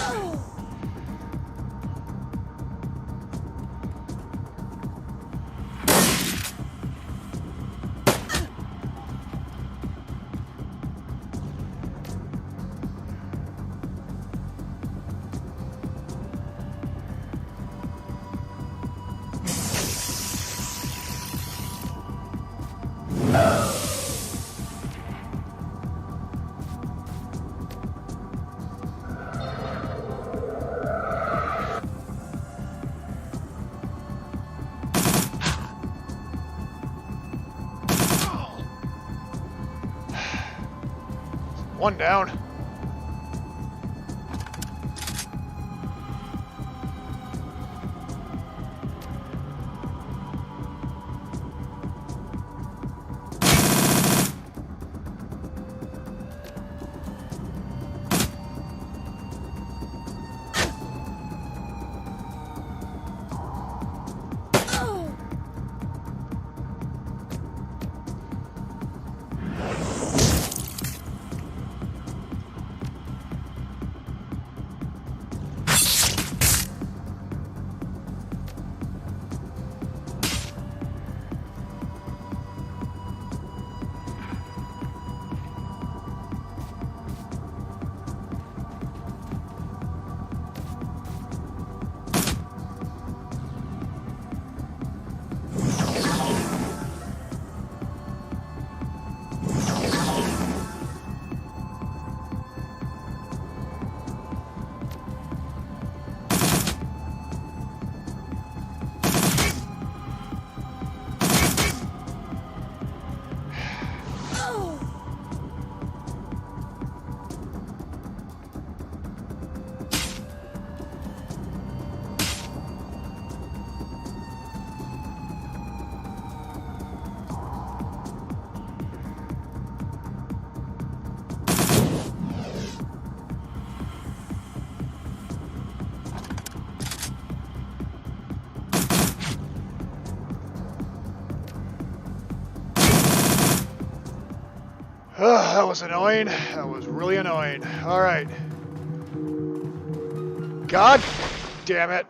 One down. That was annoying. That was really annoying. Alright. God damn it.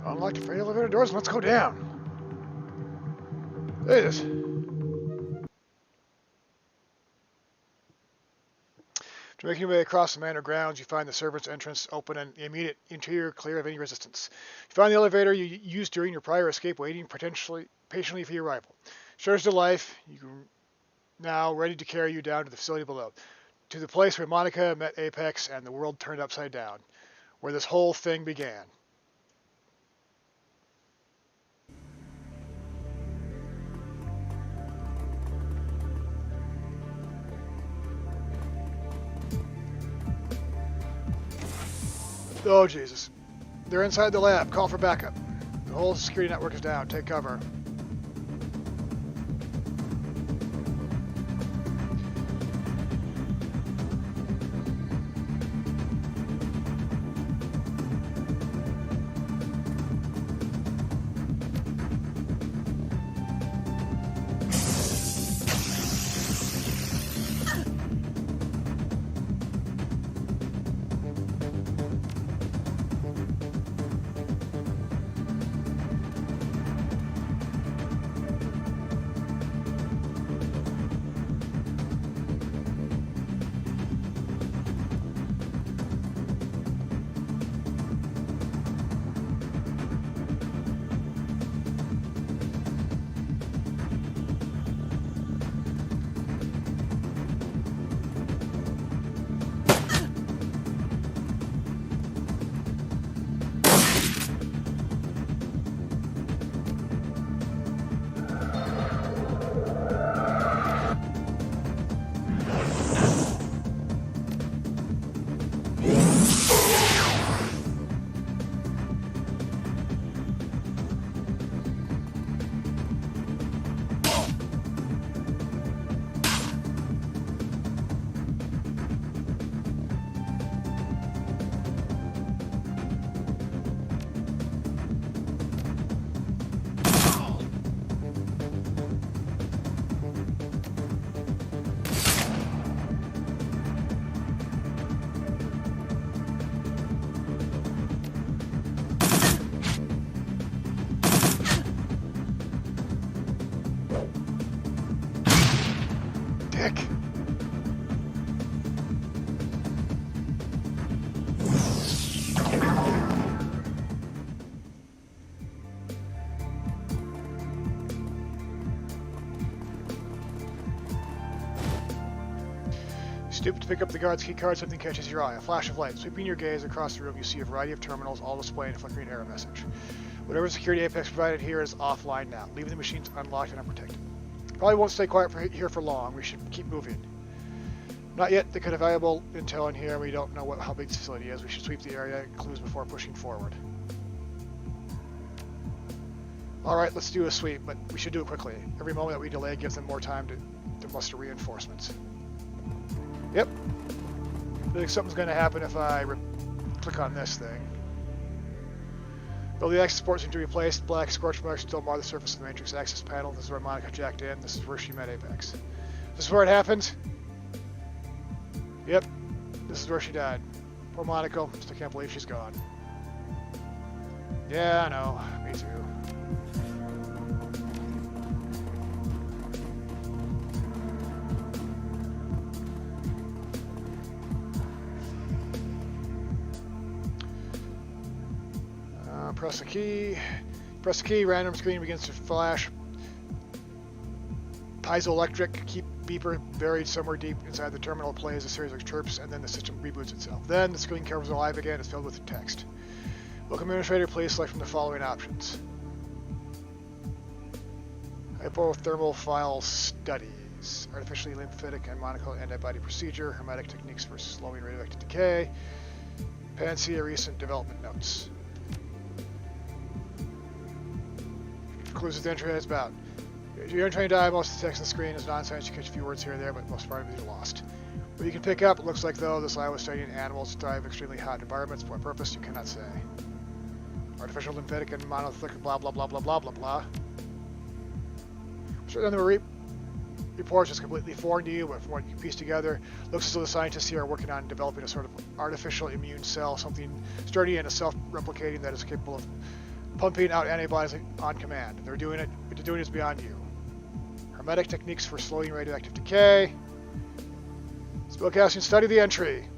Unlock the freight elevator doors and let's go down. There it is. To make your way across the manor grounds, you find the servants' entrance open and the immediate interior clear of any resistance. You find the elevator you used during your prior escape waiting patiently for your arrival. Shutters to life, you now ready to carry you down to the facility below. To the place where Monica met Apex and the world turned upside down. Where this whole thing began. Oh, Jesus. They're inside the lab. Call for backup. The whole security network is down. Take cover. Dick. Stoop to pick up the guard's key card, something catches your eye. A flash of light. Sweeping your gaze across the room, you see a variety of terminals, all displaying a flickering error message. Whatever security Apex provided here is offline now, leaving the machines unlocked and unprotected. Probably won't stay quiet here for long. We should keep moving. Not yet. They could have valuable intel in here. We don't know how big this facility is. We should sweep the area and clues before pushing forward. Alright, let's do a sweep, but we should do it quickly. Every moment that we delay gives them more time to muster reinforcements. Yep. I think something's going to happen if I click on this thing. Though the access port seems to be replaced, black scorch marks still mar the surface of the Matrix access panel. This is where Monica jacked in. This is where she met Apex. This is where it happened. Yep. This is where she died. Poor Monica. Still can't believe she's gone. Yeah, I know. Me too. Press the key. Press the key, random screen begins to flash. Piezoelectric keep beeper buried somewhere deep inside the terminal plays a series of chirps, and then the system reboots itself. Then the screen comes alive again. It's filled with text. Welcome, administrator. Please select from the following options. Hypothermal file studies. Artificially lymphatic and monoclonal antibody procedure. Hermetic techniques for slowing radioactive decay. Panacea recent development notes. Concludes the entry as about. You're trying to die, most of the text on the screen is nonsense. You catch a few words here and there, but most part of it is lost. What you can pick up, it looks like though this lab was studying animals thrive in extremely hot environments. For what purpose, you cannot say. Artificial lymphatic and monolithic blah blah blah blah blah blah blah. Certainly the reports is completely foreign to you, but from what you piece together, looks as though the scientists here are working on developing a sort of artificial immune cell, something sturdy and self-replicating that is capable of pumping out antibodies on command. They're doing it. What they're doing is beyond you. Hermetic techniques for slowing radioactive decay. Spellcasting, study the entry.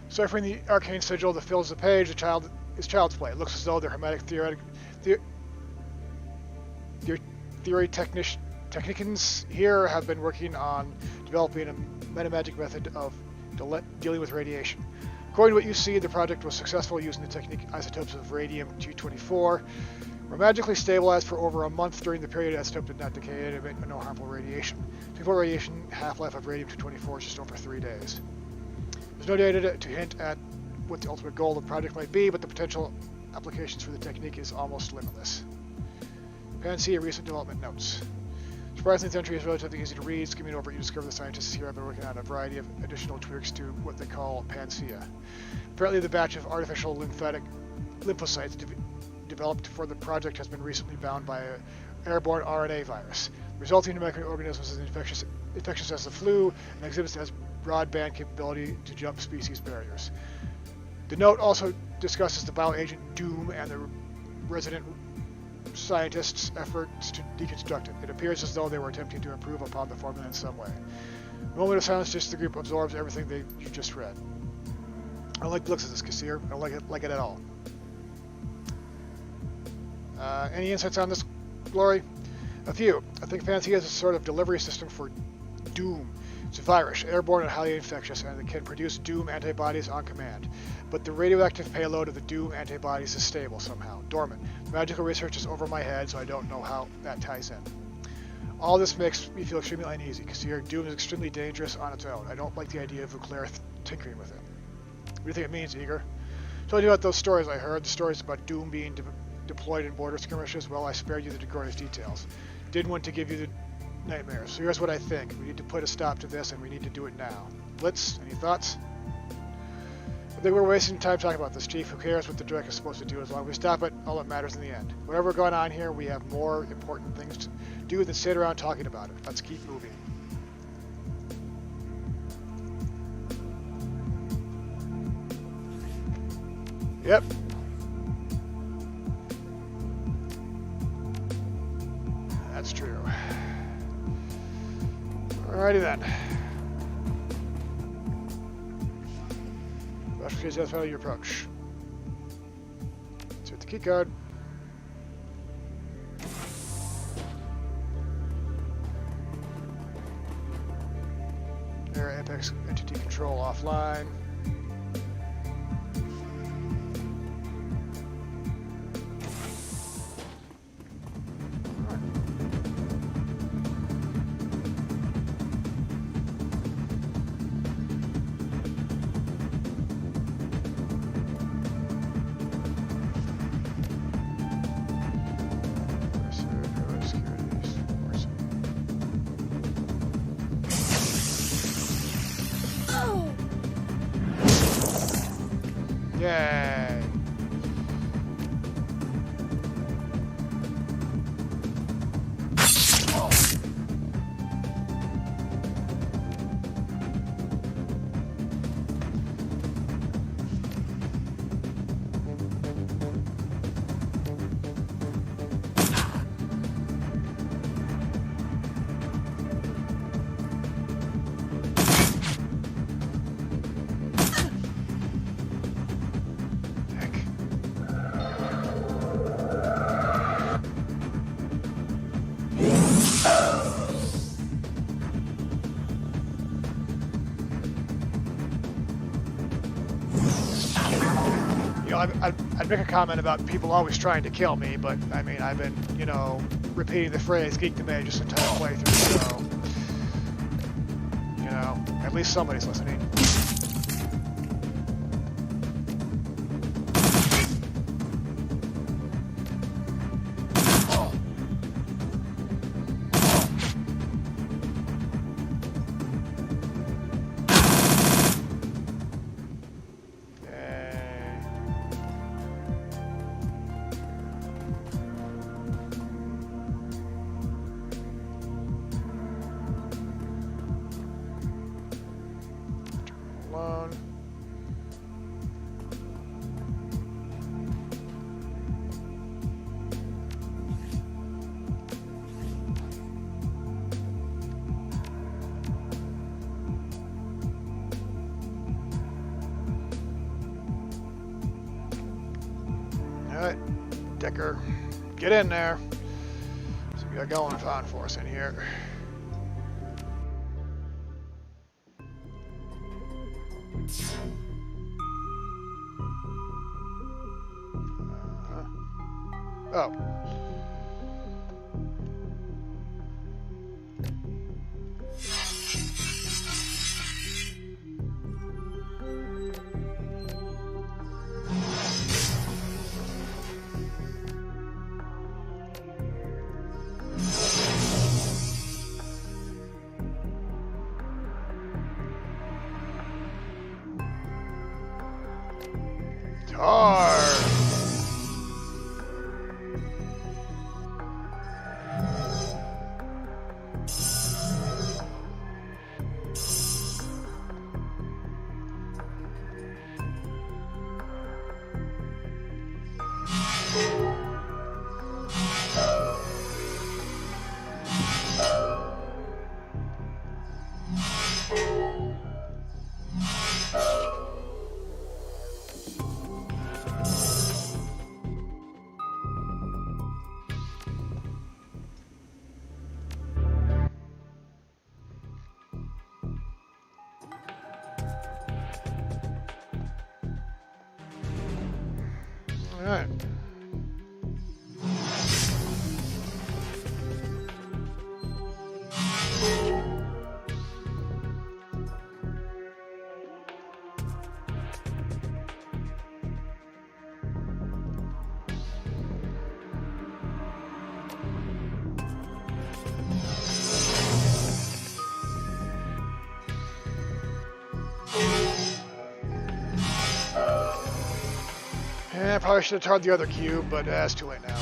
Ciphering the arcane sigil that fills the page is child's play. It looks as though the hermetic theory technicians here have been working on developing a metamagic method of dealing with radiation. According to what you see, the project was successful using the technique isotopes of radium-224 were magically stabilized for over a month during the period isotope did not decay and emit no harmful radiation. Typical radiation half-life of radium-224 is just over 3 days. There's no data to hint at what the ultimate goal of the project might be, but the potential applications for the technique is almost limitless. Panacea recent development notes. Surprisingly, the entry is relatively easy to read. Skimming over it, you discover the scientists here have been working on a variety of additional tweaks to what they call Panacea. Apparently, the batch of artificial lymphocytes developed for the project has been recently bound by an airborne RNA virus, resulting in microorganisms as infectious as the flu and exhibits as broadband capability to jump species barriers. The note also discusses the bioagent Doom and the resident scientists' efforts to deconstruct it. It appears as though they were attempting to improve upon the formula in some way. A moment of silence, just the group absorbs everything you just read. I don't like the looks of this, Kassir. I don't like it at all. Any insights on this, Glory? A few. I think Fantasy is a sort of delivery system for Doom. It's a virus, airborne and highly infectious, and it can produce Doom antibodies on command. But the radioactive payload of the Doom antibodies is stable somehow, dormant. The magical research is over my head, so I don't know how that ties in. All this makes me feel extremely uneasy, because Doom is extremely dangerous on its own. I don't like the idea of Vuclair tinkering with it. What do you think it means, Eager? I told you about those stories I heard, the stories about Doom being deployed in border skirmishes. Well, I spared you the glorious details. Didn't want to give you the nightmares. So here's what I think. We need to put a stop to this, and we need to do it now. Blitz, any thoughts? I think we're wasting time talking about this, Chief. Who cares what the direct is supposed to do? As long as we stop it, all that matters in the end. Whatever going on here, we have more important things to do than sit around talking about it. Let's keep moving. Yep. That's true. Alrighty then. Rush case, that's how you approach. Insert the key card. Air Apex entity control offline. Yay! I'd make a comment about people always trying to kill me, but I mean, I've been, repeating the phrase "geek to me" just entire playthrough, so, at least somebody's listening. Alright, Decker, get in there. So we got going on for us in here. Oh. Tar! Alright. Yeah, probably should have tarred the other cube, but it's too late now.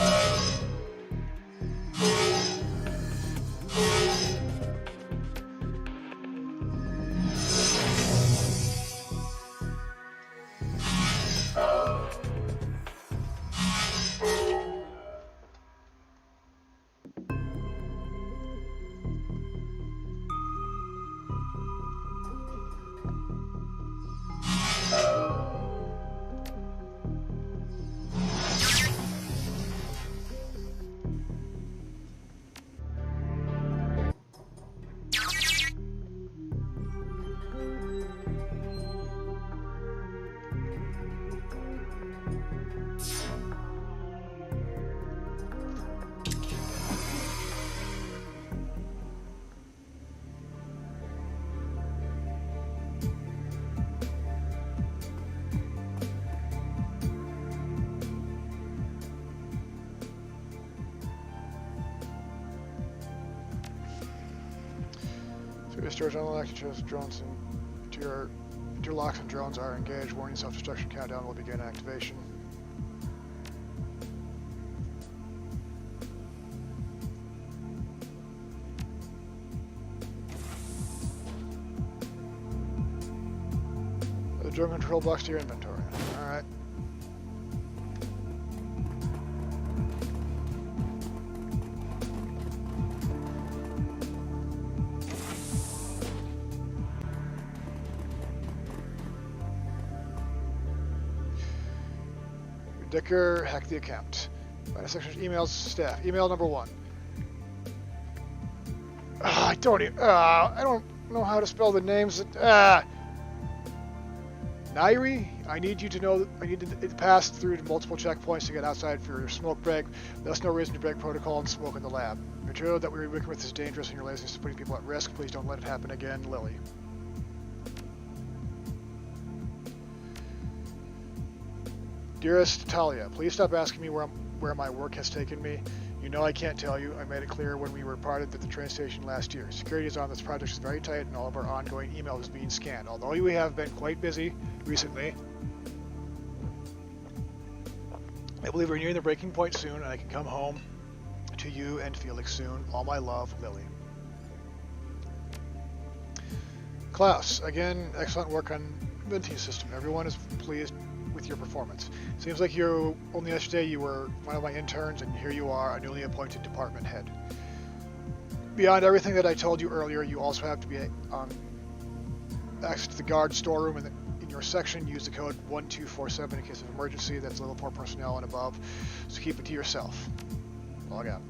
Your storage unlocked, shows drones and your locks and drones are engaged. Warning, self-destruction countdown will begin activation. The drone control box to your inventory. Alright. Dicker, hack the account. Find a section of emails, staff. Email number 1. I don't know how to spell the names. Nairi, I need you to know that I need to pass through multiple checkpoints to get outside for your smoke break. There's no reason to break protocol and smoke in the lab. Material that we're working with is dangerous and your laziness is putting people at risk. Please don't let it happen again, Lily. Dearest Talia, please stop asking me where my work has taken me. You know I can't tell you. I made it clear when we were parted at the train station last year. Security on this project is very tight and all of our ongoing email is being scanned. Although we have been quite busy recently, I believe we're nearing the breaking point soon and I can come home to you and Felix soon. All my love, Lily. Klaus, again, excellent work on the venting system. Everyone is pleased with your performance. Seems like only yesterday you were one of my interns and here you are, a newly appointed department head. Beyond everything that I told you earlier, you also have to be access to the guard storeroom in your section. Use the code 1247 in case of emergency. That's level 4 personnel and above, so keep it to yourself. Log out.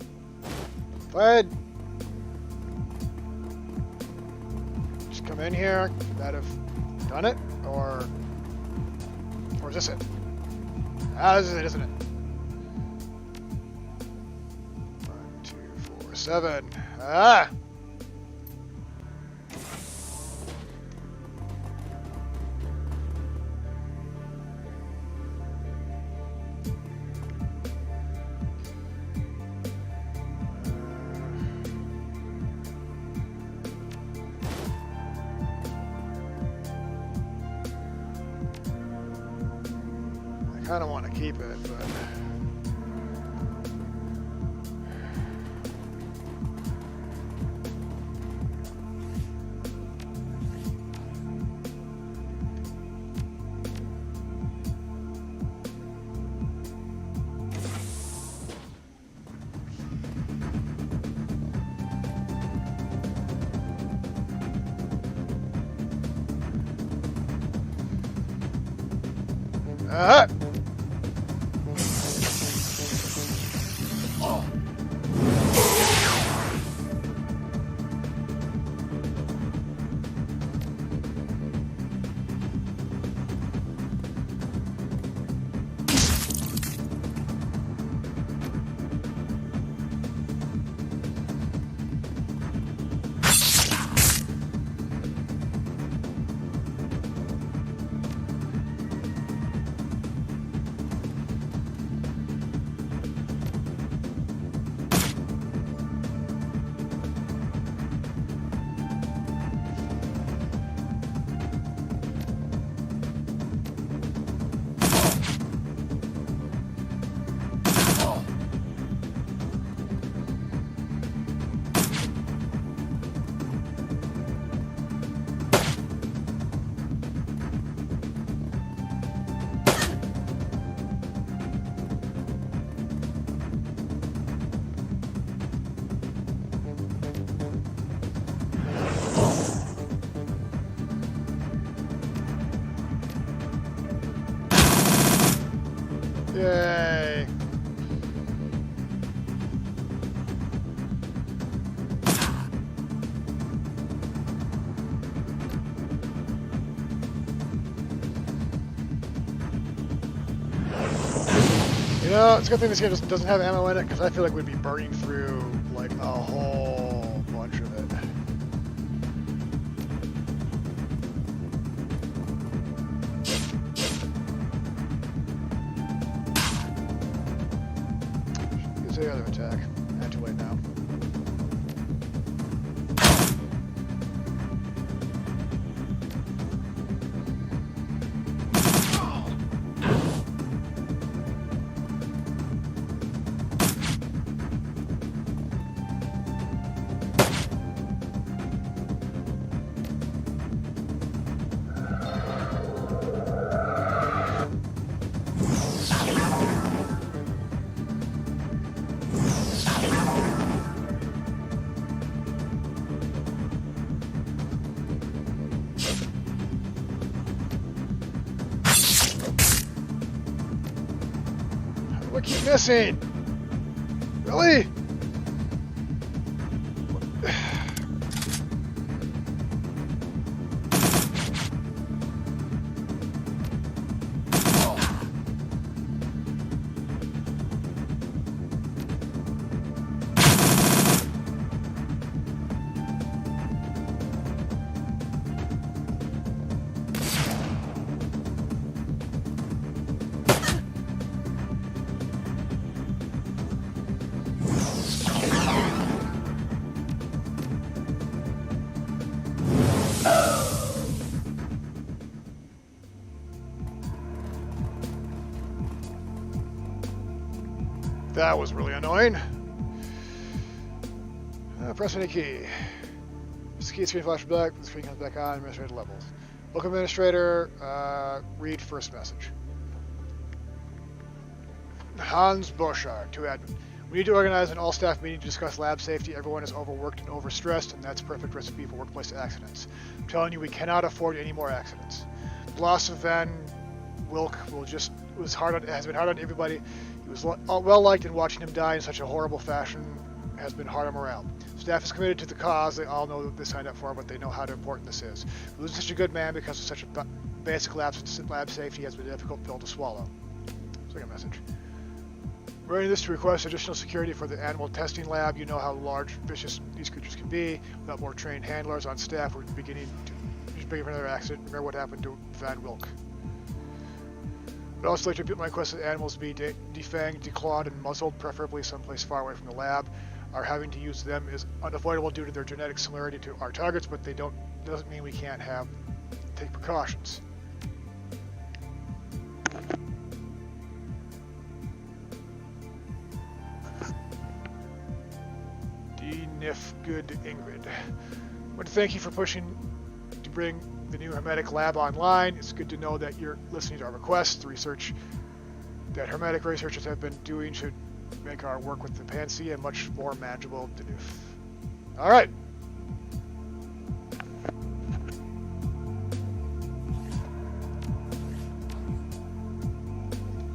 Go ahead. Just come in here. That have done it, or is this it? Ah, this is it, isn't it? 1, 2, 4, 7. Ah! kind of want to keep it, but... Yay! You know, it's a good thing this game doesn't have ammo in it, because I feel like we'd be burning through, like, a whole bunch of it. Here's the other attack. I have to wait now. I keep missing. Really? That was really annoying. Press any key. This key screen flashes black, the screen comes back on, administrator levels. Book administrator, read first message. Hans Boschard, to admin. We need to organize an all-staff meeting to discuss lab safety. Everyone is overworked and overstressed, and that's a perfect recipe for workplace accidents. I'm telling you, we cannot afford any more accidents. The loss of Van Wilk has been hard on everybody. He was well liked, and watching him die in such a horrible fashion has been hard on morale. Staff is committed to the cause. They all know that they signed up for it, but they know how important this is. Losing such a good man because of such a basic lab safety has been a difficult pill to swallow. Second message. Writing this to request additional security for the animal testing lab. You know how large, vicious these creatures can be. Without more trained handlers on staff, we're beginning for another accident. Remember what happened to Van Wilk. I'd also like to repeat my request that animals be defanged, declawed, and muzzled, preferably someplace far away from the lab. Our having to use them is unavoidable due to their genetic similarity to our targets, but doesn't mean we can't take precautions. if good Ingrid. I want to thank you for pushing to bring the new Hermetic lab online. It's good to know that you're listening to our requests. The research that Hermetic researchers have been doing should make our work with the Panacea much more manageable to do. All right.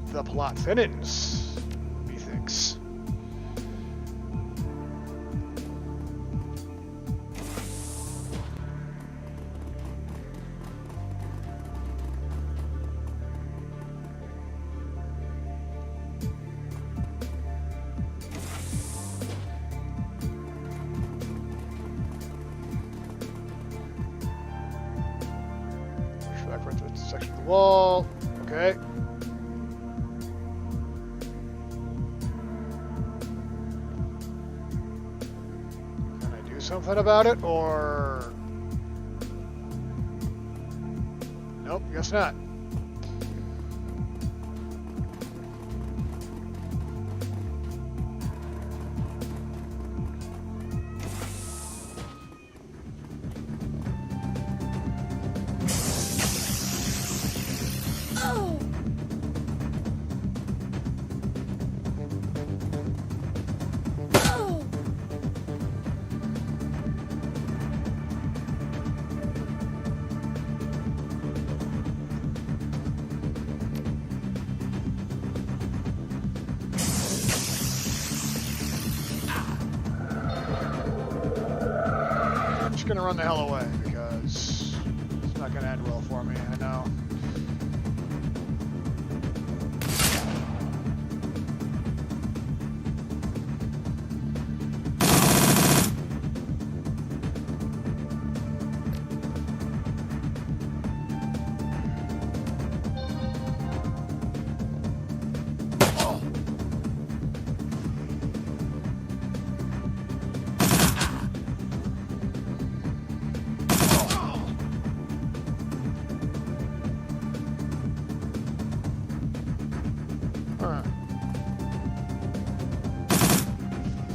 The plot thinnens, methinks. Back right to the section of the wall. Okay. Something about it, or nope, guess not. Gonna run the hell away because it's not gonna end well for me, I know.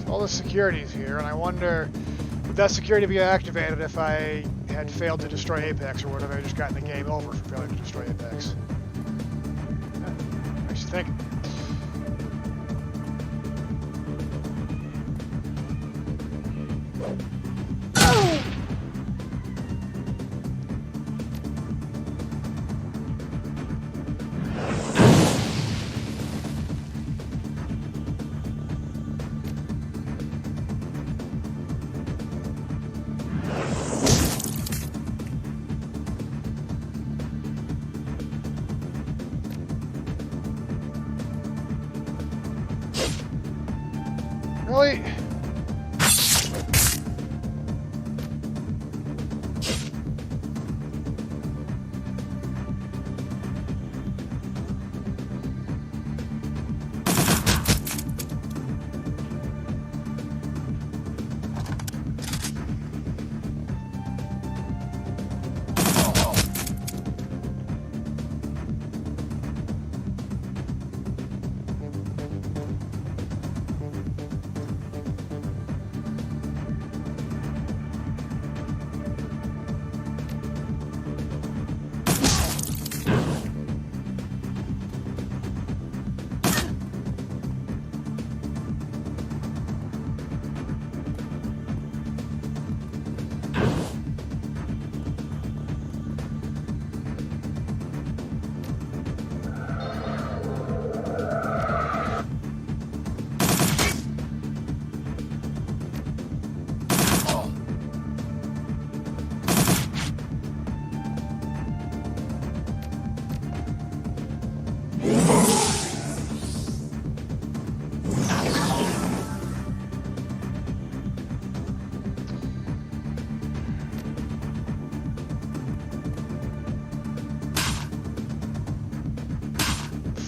All the security's here, and I wonder would that security be activated if I had failed to destroy Apex, or would I have just gotten the game over for failing to destroy Apex? Makes you think. Really?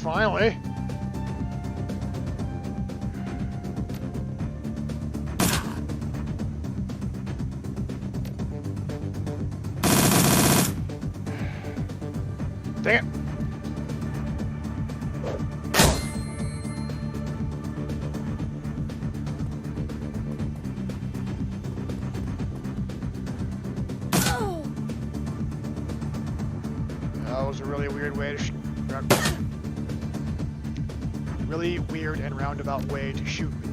Finally. Dang it. chose a really weird way to really weird and roundabout way to shoot me.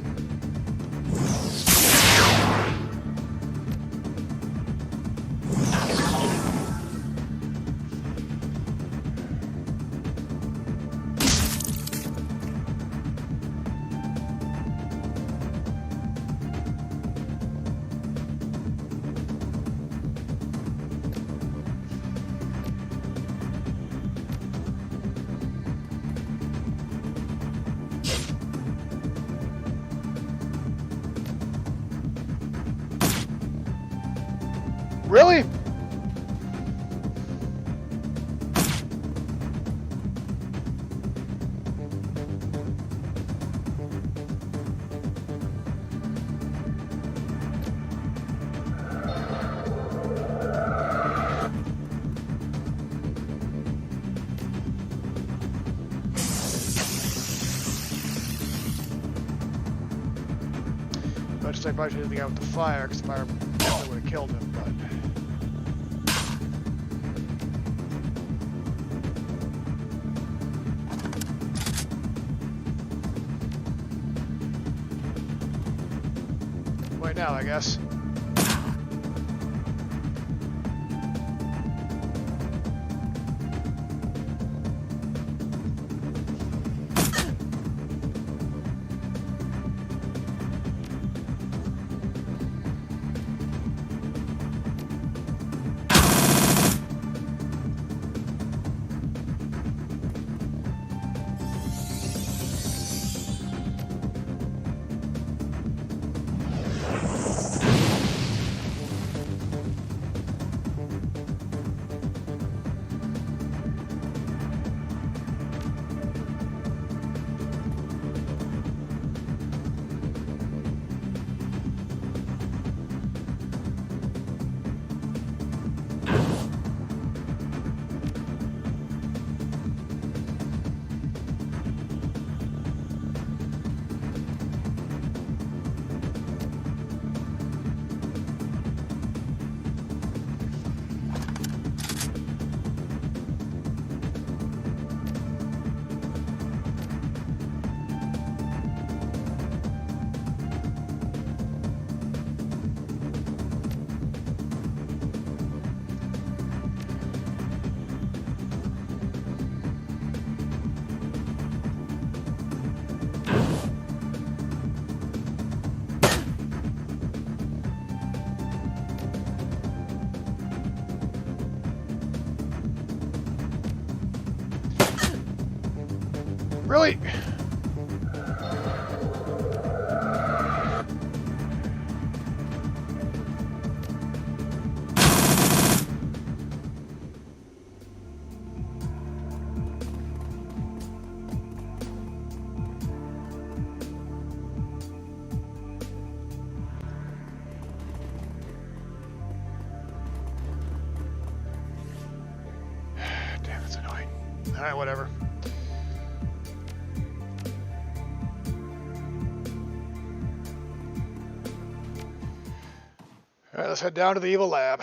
Really? I probably should have the guy with the fire, because the fire definitely would have killed him, but... Right now, I guess. Really? Damn, it's annoying. Alright, whatever. Alright, let's head down to the evil lab.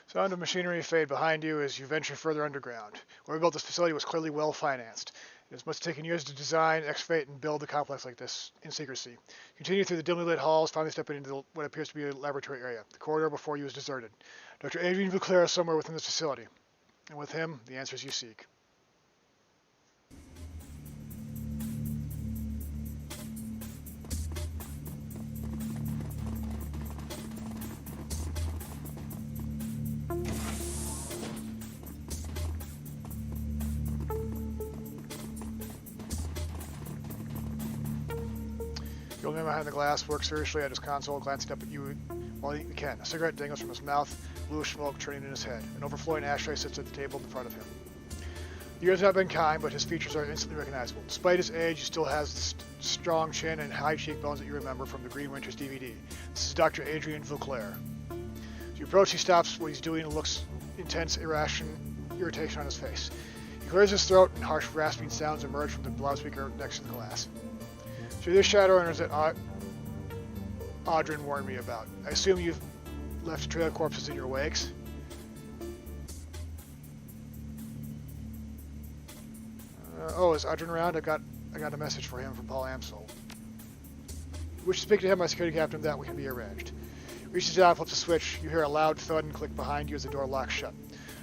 Sound of machinery fade behind you as you venture further underground. Whoever built this facility was clearly well financed. It must have taken years to design, excavate, and build a complex like this in secrecy. Continue through the dimly lit halls, finally stepping into what appears to be a laboratory area. The corridor before you is deserted. Dr. Adrian Vuclair is somewhere within this facility. And with him, the answers you seek. The old man behind the glass works seriously at his console, glancing up at you while he can. A cigarette dangles from his mouth, bluish smoke turning in his head. An overflowing ashtray sits at the table in front of him. The years have not been kind, but his features are instantly recognizable. Despite his age, he still has the strong chin and high cheekbones that you remember from the Green Winters DVD. This is Dr. Adrian Vuclair. As you approach, he stops what he's doing and looks intense irritation on his face. He clears his throat and harsh rasping sounds emerge from the loudspeaker next to the glass. So these Shadowrunners that Audrin warned me about. I assume you've left a trail of corpses in your wakes? Oh, is Adrian around? I got a message for him from Paul Amsel. Wish to speak to him, my security captain. That can be arranged. Reaches down, flips a switch. You hear a loud thud and click behind you as the door locks shut.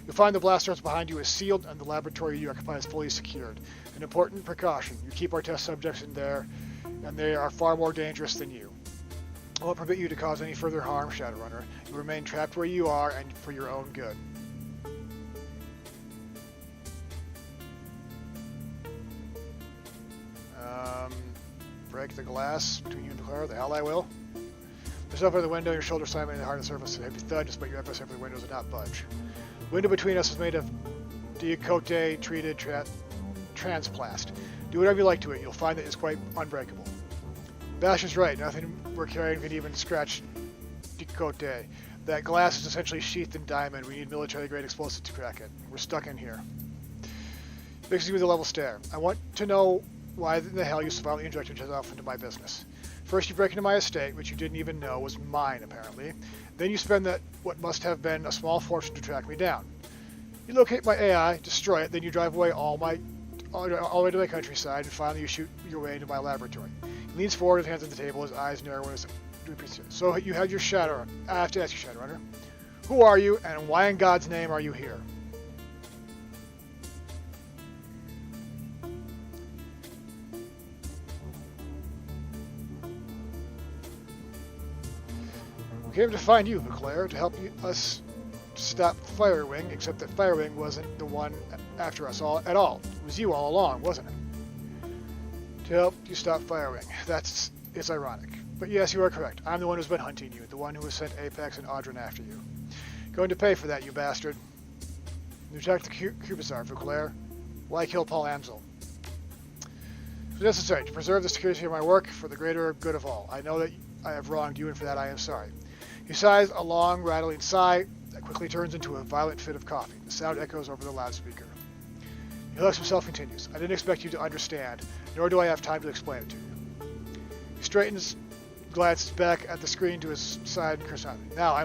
You'll find the blast doors behind you is sealed and the laboratory you occupy is fully secured. An important precaution. You keep our test subjects in there, and they are far more dangerous than you. I won't permit you to cause any further harm, Shadowrunner. You remain trapped where you are and for your own good. Break the glass between you and Clara. The hell I will. There's over the window, your shoulder slamming into the hard surface. A heavy thud, despite your efforts over the windows, did not budge. The window between us is made of Diacote treated transplast. Do whatever you like to it. You'll find that it's quite unbreakable. Bash is right. Nothing we're carrying can even scratch Diacote. That glass is essentially sheathed in diamond. We need military-grade explosives to crack it. We're stuck in here. Fixes you with a level stare. I want to know why in the hell you so violently injected yourself into my business. First you break into my estate, which you didn't even know was mine, apparently. Then you spend what must have been a small fortune to track me down. You locate my AI, destroy it, then you drive away all the way to my countryside, and finally you shoot your way into my laboratory. He leans forward, his hands on the table, his eyes narrow as so you had your Shadowrun. I have to ask you, Shadowrunner. Who are you, and why in God's name are you here? We came to find you, Leclerc, to help us stop Firewing, except that Firewing wasn't the one after us at all. It was you all along, wasn't it? To help you stop Firewing. It's ironic. But yes, you are correct. I'm the one who's been hunting you, the one who has sent Apex and Audrin after you. Going to pay for that, you bastard. You attacked the Cubisar, Leclerc. Why kill Paul Amsel? It was necessary to preserve the security of my work for the greater good of all. I know that I have wronged you, and for that I am sorry. He sighs a long, rattling sigh that quickly turns into a violent fit of coughing. The sound echoes over the loudspeaker. He collects himself and continues. I didn't expect you to understand, nor do I have time to explain it to you. He straightens, glances back at the screen to his side, and curses. Now,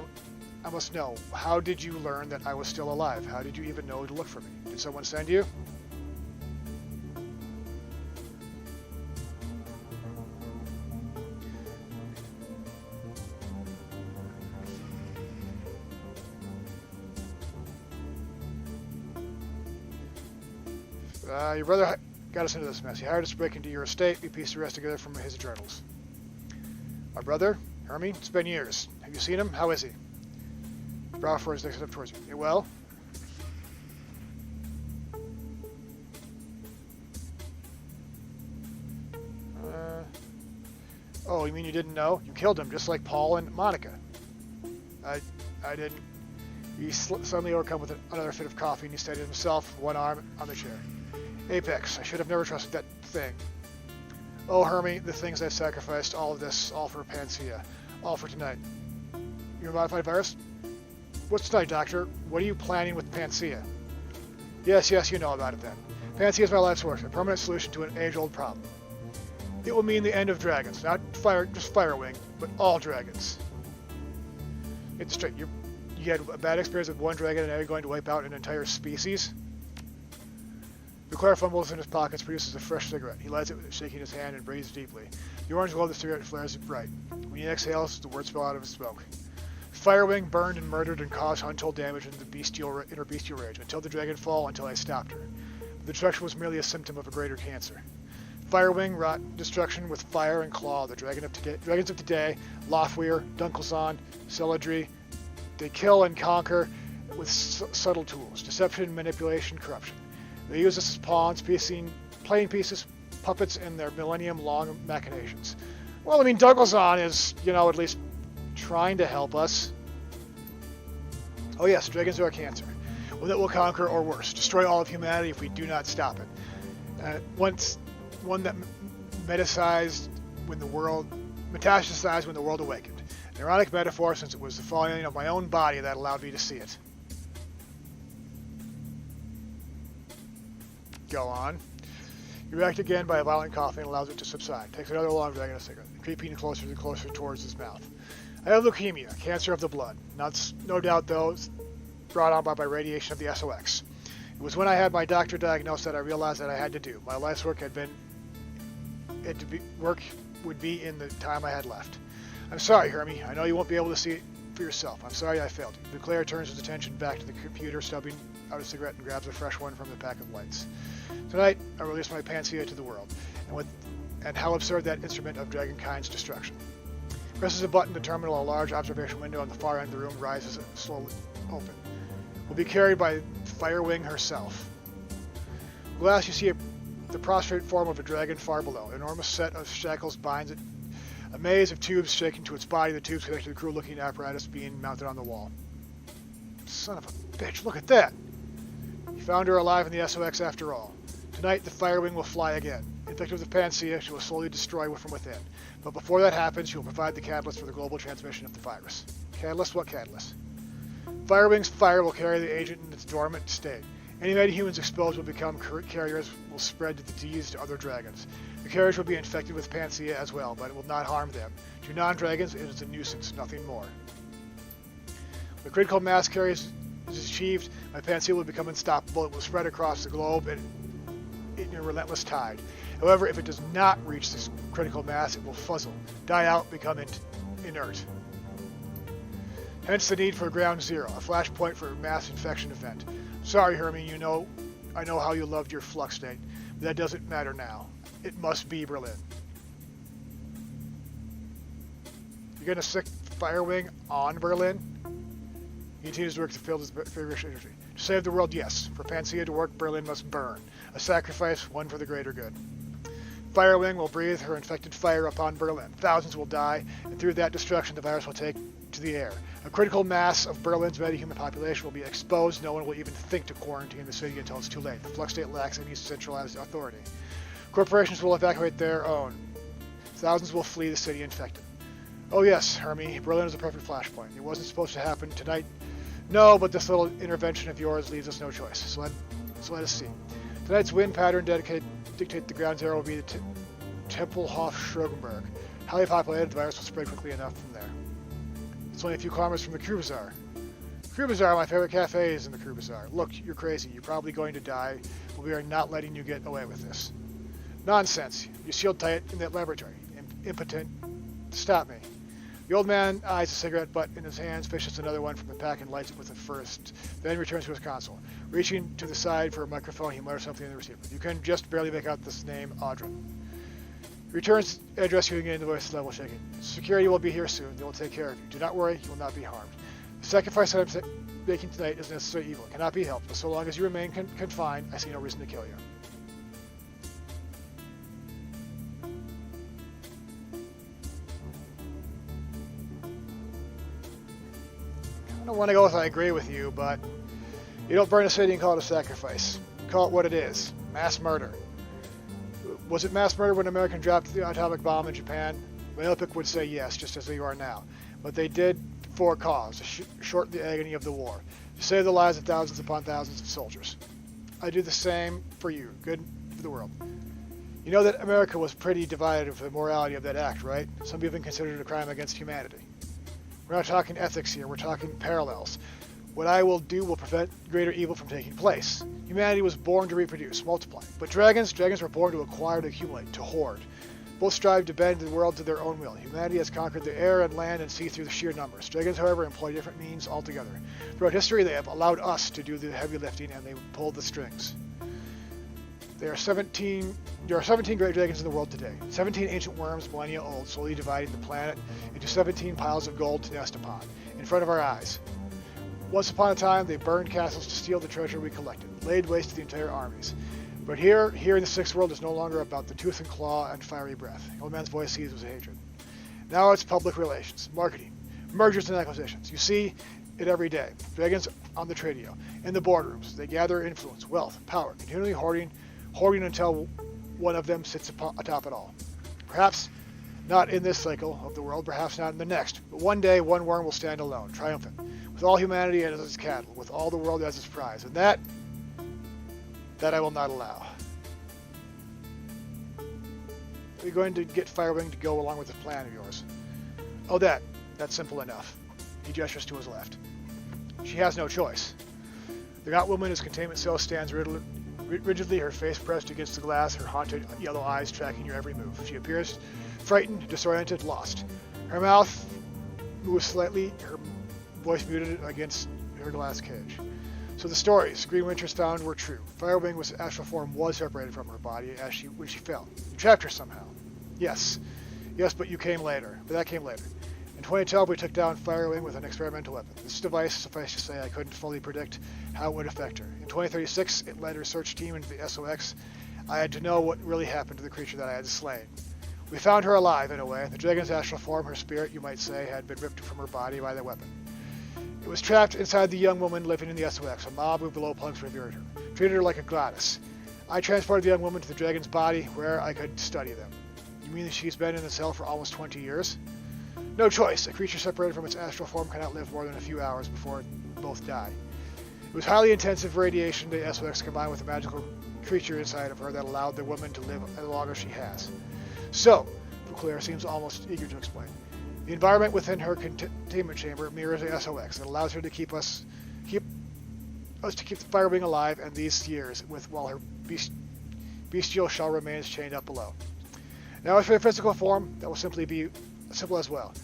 I must know, how did you learn that I was still alive? How did you even know to look for me? Did someone send you? Your brother got us into this mess. He hired us to break into your estate. We pieced the rest together from his journals. My brother, Hermie, it's been years. Have you seen him? How is he? Brow furrows next up towards you. You well? Oh, you mean you didn't know? You killed him, just like Paul and Monica. I didn't. He suddenly overcome with another fit of coughing. He steadied himself, one arm on the chair. Apex, I should have never trusted that thing. Oh, Hermie, the things I've sacrificed, all of this, all for Panacea, all for tonight. Your modified virus? What's tonight, Doctor? What are you planning with Panacea? Yes, you know about it then. Panacea is my life's work, a permanent solution to an age-old problem. It will mean the end of dragons, not just Firewing, but all dragons. It's straight. You had a bad experience with one dragon and now you're going to wipe out an entire species? Leclerc fumbles in his pockets, produces a fresh cigarette. He lights it, shaking his hand, and breathes deeply. The orange glow of the cigarette flares bright. When he exhales, the words spill out of his smoke. Firewing burned and murdered and caused untold damage in her bestial rage, until the Dragonfall, until I stopped her. But the destruction was merely a symptom of a greater cancer. Firewing wrought destruction with fire and claw. The dragons of today, Lothweir, Dunkelzahn, Celadri, they kill and conquer with subtle tools, deception, manipulation, corruption. They use us as pawns, playing pieces, puppets in their millennium-long machinations. Well, I mean, Dunkelzahn is, at least trying to help us. Oh yes, dragons are a cancer. One that will conquer, or worse, destroy all of humanity if we do not stop it. One that metastasized when the world awakened. An ironic metaphor, since it was the falling of my own body that allowed me to see it. Go on. You react again by a violent coughing and allows it to subside. Takes another long drag and a cigarette, creeping closer and closer towards his mouth. I have leukemia, cancer of the blood. No doubt, though, brought on by radiation of the SOX. It was when I had my doctor diagnosed that I realized that I had to do. My life's work work would be in the time I had left. I'm sorry, Hermie. I know you won't be able to see it for yourself. I'm sorry I failed you. Duclair turns his attention back to the computer, stubbing out a cigarette and grabs a fresh one from the pack of lights. Tonight, I release my panacea to the world, and how absurd that instrument of dragonkind's destruction. Presses a button to terminal a large observation window on the far end of the room rises slowly open. Will be carried by Firewing herself. Glass, you see the prostrate form of a dragon far below. An enormous set of shackles binds it. A maze of tubes shaken to its body. The tubes connect to the cruel-looking apparatus being mounted on the wall. Son of a bitch! Look at that! He found her alive in the SOX after all. Tonight, the Firewing will fly again. Infected with the Panacea, she will slowly destroy from within. But before that happens, she will provide the catalyst for the global transmission of the virus. Catalyst? What catalyst? Firewing's fire will carry the agent in its dormant state. Any metahumans exposed will become carriers, will spread the disease to other dragons. The carriers will be infected with Panacea as well, but it will not harm them. To non-dragons, it is a nuisance, nothing more. When the critical mass carrier is achieved, my Panacea will become unstoppable. It will spread across the globe in a relentless tide. However, if it does not reach this critical mass, it will fuzzle, die out, become inert. Hence the need for Ground Zero, a flashpoint for a mass infection event. Sorry, Hermie, I know how you loved your flux state, but that doesn't matter now. It must be Berlin. You're going to sick Firewing on Berlin? He continues to work to fill his feverish energy. To save the world, yes. For Panacea to work, Berlin must burn. A sacrifice, one for the greater good. Firewing will breathe her infected fire upon Berlin. Thousands will die, and through that destruction, the virus will take to the air. A critical mass of Berlin's metahuman population will be exposed. No one will even think to quarantine the city until it's too late. The flux state lacks any centralized authority. Corporations will evacuate their own. Thousands will flee the city infected. Oh yes, Hermie, Berlin is a perfect flashpoint. It wasn't supposed to happen tonight. No, but this little intervention of yours leaves us no choice. So let us see. Tonight's wind pattern dictate the ground zero will be the Tempelhof Schrogenberg. Highly populated, the virus will spread quickly enough from there. It's only a few kilometers from the Crew Bazaar. Crew Bazaar, my favorite cafe is in the Crew Bazaar. Look, you're crazy. You're probably going to die, but we are not letting you get away with this. Nonsense. You sealed tight in that laboratory. Impotent. Stop me. The old man eyes a cigarette butt in his hands, fishes another one from the pack and lights it with it first, then returns to his console. Reaching to the side for a microphone, he mutters something in the receiver. You can just barely make out this name, Audrin. Returns address you again, the voice level shaking. Security will be here soon. They will take care of you. Do not worry, you will not be harmed. The sacrifice that I'm making tonight is necessary evil. It cannot be helped, but so long as you remain confined, I see no reason to kill you. I don't want to go with I agree with you, but you don't burn a city and call it a sacrifice. Call it what it is. Mass murder. Was it mass murder when America dropped the atomic bomb in Japan? Malepic would say yes, just as they are now. But they did for a cause, to shorten the agony of the war, to save the lives of thousands upon thousands of soldiers. I do the same for you. Good for the world. You know that America was pretty divided over the morality of that act, right? Some even considered it a crime against humanity. We're not talking ethics here, we're talking parallels. What I will do will prevent greater evil from taking place. Humanity was born to reproduce, multiply. But dragons were born to acquire, to accumulate, to hoard. Both strive to bend the world to their own will. Humanity has conquered the air and land and sea through the sheer numbers. Dragons, however, employ different means altogether. Throughout history, they have allowed us to do the heavy lifting, and they pulled the strings. There are 17 great dragons in the world today. 17 ancient worms, millennia old, slowly dividing the planet into 17 piles of gold to nest upon, in front of our eyes. Once upon a time, they burned castles to steal the treasure we collected, laid waste to the entire armies. But here in the sixth world, is no longer about the tooth and claw and fiery breath. The old man's voice seized with hatred. Now it's public relations, marketing, mergers and acquisitions. You see it every day. Dragons on the tradio, in the boardrooms. They gather influence, wealth, power, continually hoarding until one of them sits atop it all. Perhaps not in this cycle of the world, perhaps not in the next, but one day one worm will stand alone, triumphant, with all humanity as its cattle, with all the world as its prize, and that I will not allow. Are you going to get Firewing to go along with this plan of yours? Oh, that's simple enough. He gestures to his left. She has no choice. The gaunt woman, as containment cell, stands rigidly, her face pressed against the glass, her haunted yellow eyes tracking your every move. She appears frightened, disoriented, lost. Her mouth moves slightly, her voice muted against her glass cage. So the stories Green Winters found were true. Firewing's astral form was separated from her body when she fell. You trapped her somehow. Yes, but you came later. But that came later. In 2012, we took down Firewing with an experimental weapon. This device, suffice to say, I couldn't fully predict how it would affect her. In 2036, it led her search team into the SOX. I had to know what really happened to the creature that I had slain. We found her alive, in a way. The dragon's astral form, her spirit, you might say, had been ripped from her body by the weapon. It was trapped inside the young woman living in the SOX. A mob of below punks revered her, treated her like a goddess. I transported the young woman to the dragon's body, where I could study them. You mean that she's been in the cell for almost 20 years? No choice. A creature separated from its astral form cannot live more than a few hours before both die. It was highly intensive radiation to the SOX combined with a magical creature inside of her that allowed the woman to live as long as she has. So, Claire seems almost eager to explain. The environment within her containment chamber mirrors the SOX. It allows her to keep the Firewing alive and these years, while her bestial shell remains chained up below. Now as for the physical form, that will simply be simple as well.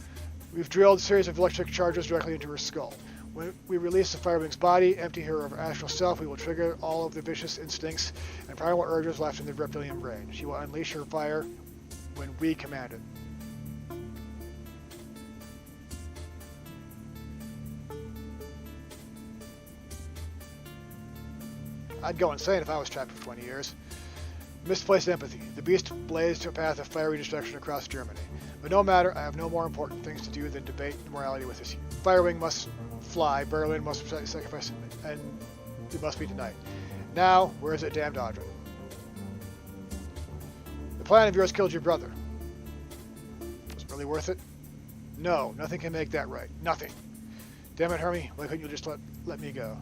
We've drilled a series of electric charges directly into her skull. When we release the Firewing's body, empty her of her astral self, we will trigger all of the vicious instincts and primal urges left in the reptilian brain. She will unleash her fire when we command it. I'd go insane if I was trapped for 20 years. Misplaced empathy. The beast blazed a path of fiery destruction across Germany. But no matter, I have no more important things to do than debate morality with this. Firewing must fly, Berlin must sacrifice, and it must be tonight. Now, where is that damned Audrey? The plan of yours killed your brother. Was it really worth it? No, nothing can make that right. Nothing. Damn it, Hermie, why couldn't you just let me go?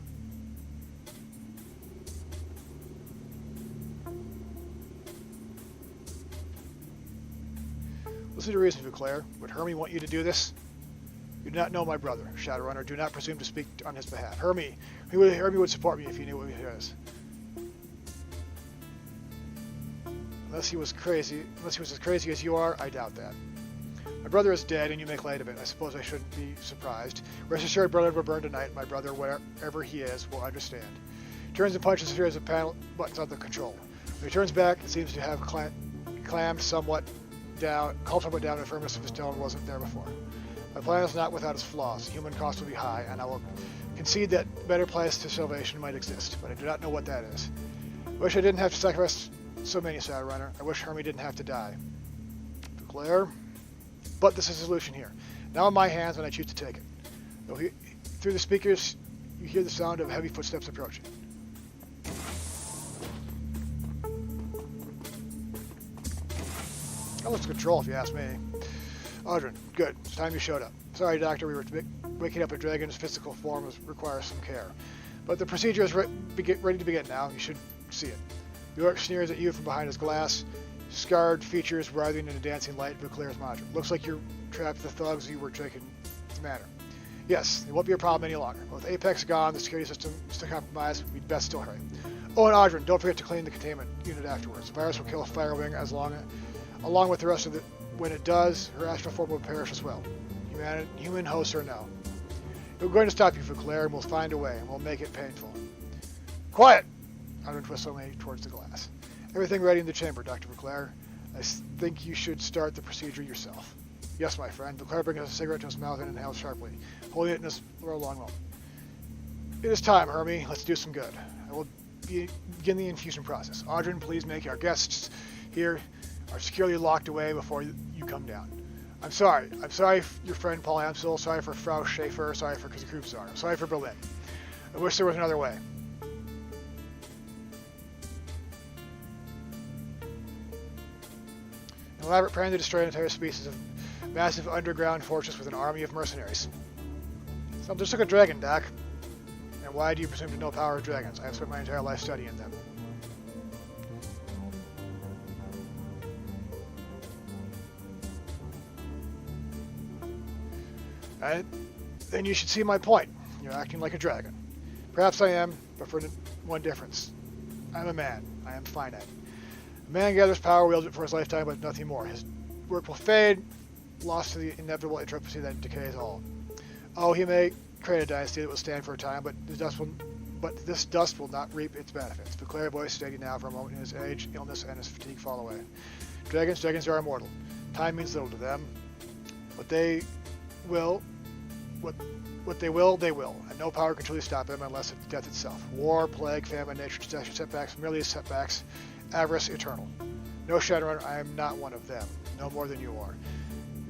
Listen to reason, Claire. Would Hermie want you to do this? You do not know my brother, Shadowrunner. Do not presume to speak on his behalf. Hermie would support me if he knew what he was. Unless he was as crazy as you are, I doubt that. My brother is dead, and you make light of it. I suppose I shouldn't be surprised. Rest assured, brother will burn tonight. My brother, wherever he is, will understand. Turns and punches a series of panel buttons on the control. When he turns back, it seems to have calmed somewhat down the firmness of his tone wasn't there before. My plan is not without its flaws. The human cost will be high, and I will concede that a better place to salvation might exist, but I do not know what that is. I wish I didn't have to sacrifice so many, Shadowrunner. I wish Hermie didn't have to die. Claire. But this is the solution here. Now in my hands, and I choose to take it. Through the speakers, you hear the sound of heavy footsteps approaching. That looks control, if you ask me. Audrey, good. It's time you showed up. Sorry, Doctor, we were waking up a dragon's physical form requires some care. But the procedure is ready to begin now. You should see it. The orc sneers at you from behind his glass, scarred features writhing in a dancing light of Claire's module. Looks like you're trapped with the thugs you were taking to matter. Yes, it won't be a problem any longer. With Apex gone, the security system still compromised, we'd best still hurry. Oh, and Audrey, don't forget to clean the containment unit afterwards. The virus will kill a Firewing along with the rest of it. When it does, her astral form will perish as well. Human hosts or no. We're going to stop you, Claire, and we'll find a way, and we'll make it painful. Quiet! Audrey twists away towards the glass. Everything ready in the chamber, Dr. Claire. I think you should start the procedure yourself. Yes, my friend. Claire brings a cigarette to his mouth and inhales sharply, holding it for a long moment. It is time, Hermie. Let's do some good. I will begin the infusion process. Audrey, please make our guests here are securely locked away before you come down. I'm sorry. I'm sorry for your friend Paul Amsel. Sorry for Frau Schaefer. Sorry for Krupzar. I'm sorry for Berlin. I wish there was another way. An elaborate plan to destroy an entire species of massive underground fortress with an army of mercenaries. So just like a dragon, Doc. And why do you presume to know the power of dragons? I have spent my entire life studying them. Then you should see my point. You're acting like a dragon. Perhaps I am, but for one difference. I'm a man. I am finite. A man gathers power, wields it for his lifetime, but nothing more. His work will fade, lost to the inevitable entropy that decays all. Oh, he may create a dynasty that will stand for a time, but this dust will not reap its benefits. The clear voice stating now for a moment in his age, illness, and his fatigue fall away. Dragons are immortal. Time means little to them. What they will, and no power can truly stop them unless it's death itself. War, plague, famine, nature's setbacks, merely setbacks, avarice, eternal. No Shadowrun, I am not one of them, no more than you are.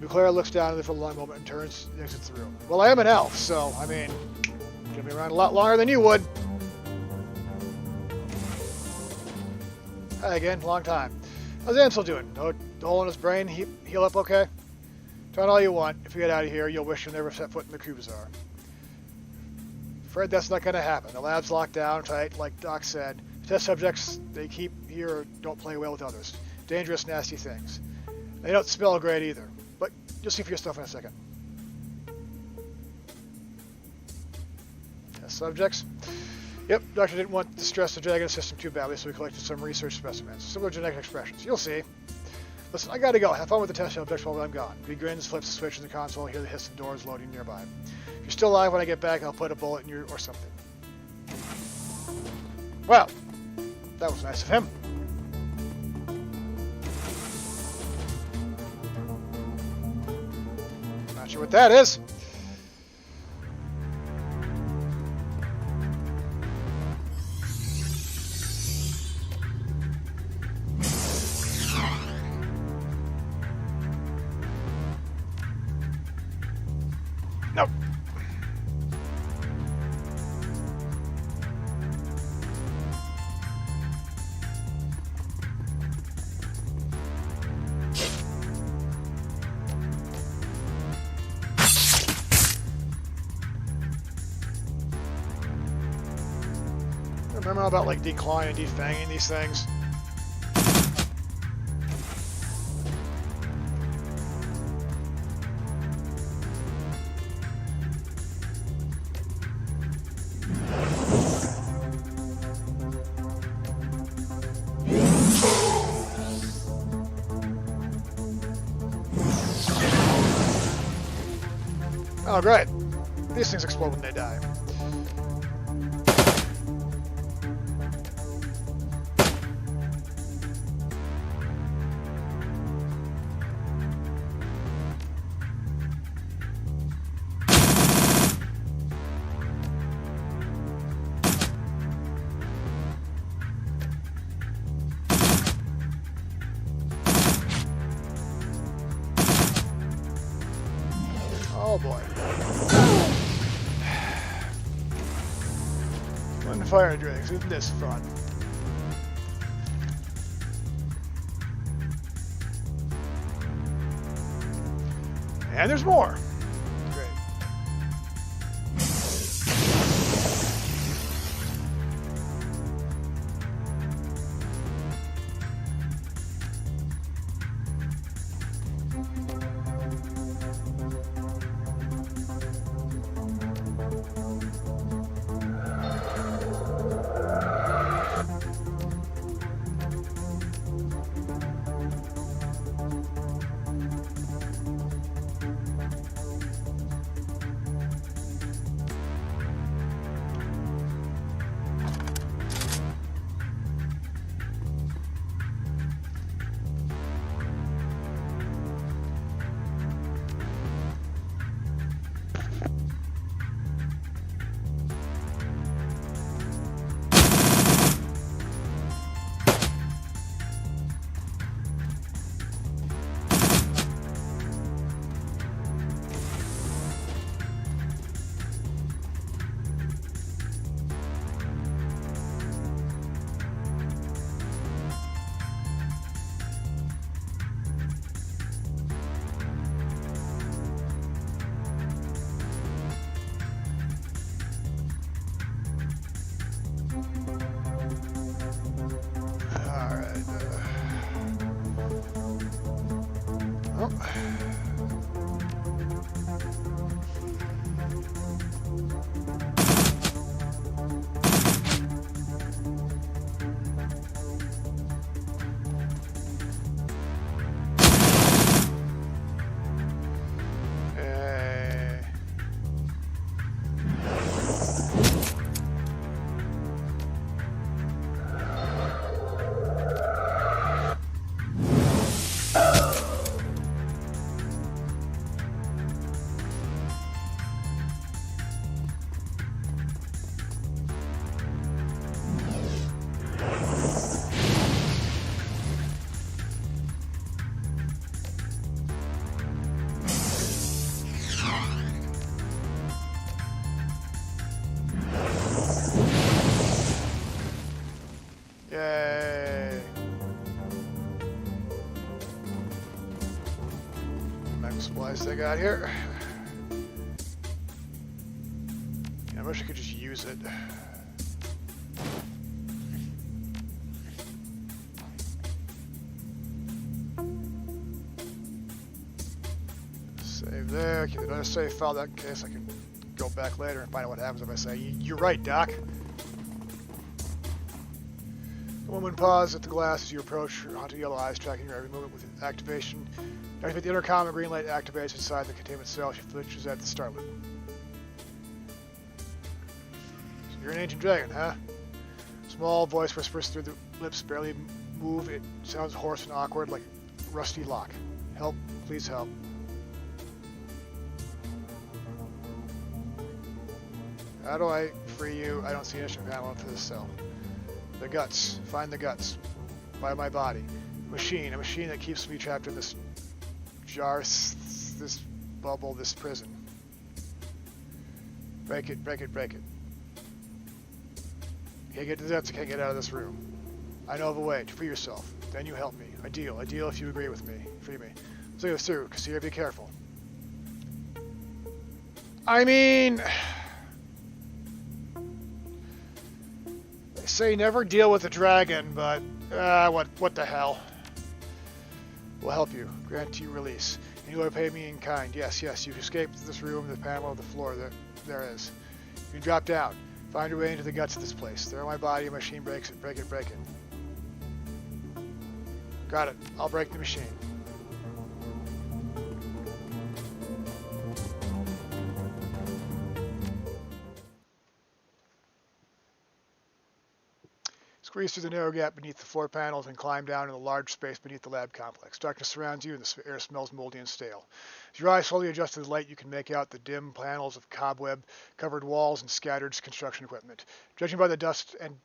Nuclear looks down at it for a long moment and turns and exits the room. Well, I am an elf, so, I mean, you'll be around a lot longer than you would. Hi again, long time. How's Ansel doing? No hole in his brain? Heal up okay? Try it all you want. If you get out of here, you'll wish you never set foot in the Cubazar. Afraid that's not going to happen. The lab's locked down tight, like Doc said. Test subjects they keep here don't play well with others. Dangerous, nasty things. They don't smell great either. But you'll see for yourself in a second. Test subjects. Yep, Doctor didn't want to stress the dragon system too badly, so we collected some research specimens. Similar genetic expressions. You'll see. Listen, I gotta go. Have fun with the test subjects while I'm gone. He grins, flips the switch in the console, hear the hiss of doors loading nearby. If you're still alive when I get back, I'll put a bullet in your or something. Well, that was nice of him. Not sure what that is. Nope. Remember all about like declawing and defanging these things? Oh, great. These things explode when they die. Oh boy. One fire dregs, isn't this fun? And there's more. Great. Yay! Medical supplies they got here. Yeah, I wish I could just use it. Save there. Okay, another save file. That case I can go back later and find out what happens if I say, "You're right, Doc." The woman paused at the glass as you approach, onto yellow eyes tracking your every movement with activation. Activate the intercom, a green light activates inside the containment cell. She flinches at the start loop. So you're an ancient dragon, huh? Small voice whispers through the lips, barely move. It sounds hoarse and awkward, like a rusty lock. Help, please help. How do I free you? I don't see an instrument panel for this cell. The guts. Find the guts. By my body. Machine. A machine that keeps me trapped in this jar, this bubble, this prison. Break it, break it, break it. Can't get to the guts, I can't get out of this room. I know of a way to free yourself. Then you help me. A deal if you agree with me. Free me. So go through, Kassir, be careful. I mean... They say never deal with a dragon, but what the hell? We'll help you. Grant you release. And you will pay me in kind. Yes, you've escaped this room, the panel of the floor. There is. You drop down. Find your way into the guts of this place. There my body, a machine breaks it. Break it, break it. Got it. I'll break the machine. Squeeze through the narrow gap beneath the floor panels and climb down in the large space beneath the lab complex. Darkness surrounds you and the air smells moldy and stale. As your eyes slowly adjust to the light, you can make out the dim panels of cobweb-covered walls and scattered construction equipment. Judging by the dust and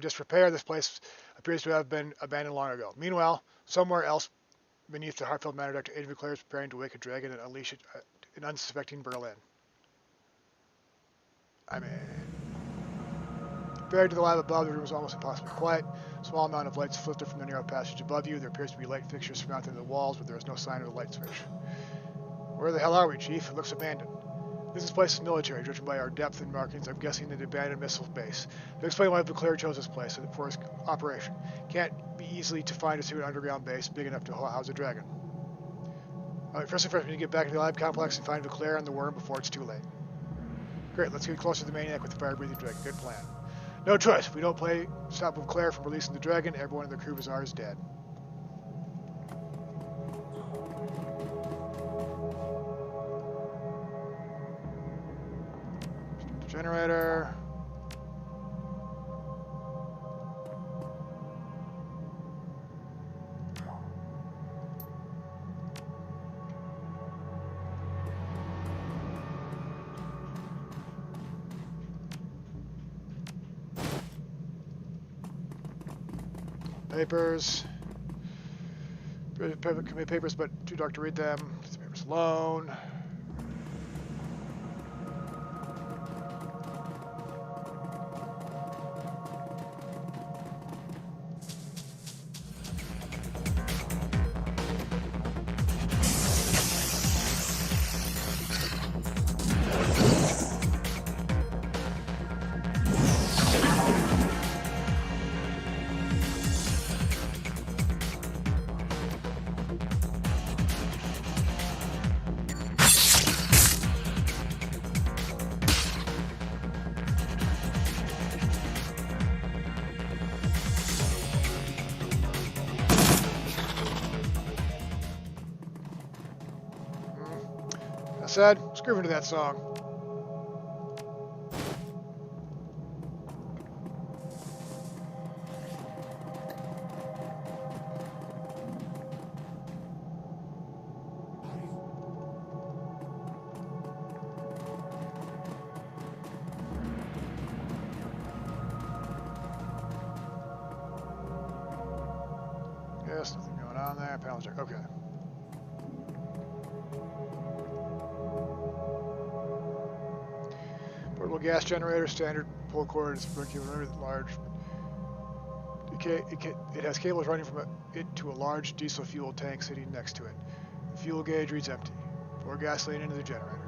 disrepair, this place appears to have been abandoned long ago. Meanwhile, somewhere else beneath the Hartfield Manor, Dr. Ada Claire is preparing to wake a dragon and unleash an unsuspecting Berlin. I mean... Compared to the lab above, the room is almost impossibly quiet. A small amount of lights filter from the narrow passage above you. There appears to be light fixtures surmounting the walls, but there is no sign of a light switch. Where the hell are we, Chief? It looks abandoned. This place is military, judging by our depth and markings. I'm guessing an abandoned missile base. To explain why Leclerc chose this place for his operation. Can't be easily to find a secret underground base big enough to house a dragon. Alright, first we need to get back to the lab complex and find Leclerc and the worm before it's too late. Great, let's get closer to the maniac with the fire-breathing dragon. Good plan. No choice. If we don't stop Claire from releasing the dragon, everyone in the crew bazaar is dead. Start the generator. Papers. Papers, but too dark to read them. Leave the papers alone. Said, let's groove into that song. Yes, nothing going on there. Panel check. Okay. Portable gas generator, standard pull cord is large. It has cables running from it to a large diesel fuel tank sitting next to it. The fuel gauge reads empty. Pour gasoline into the generator.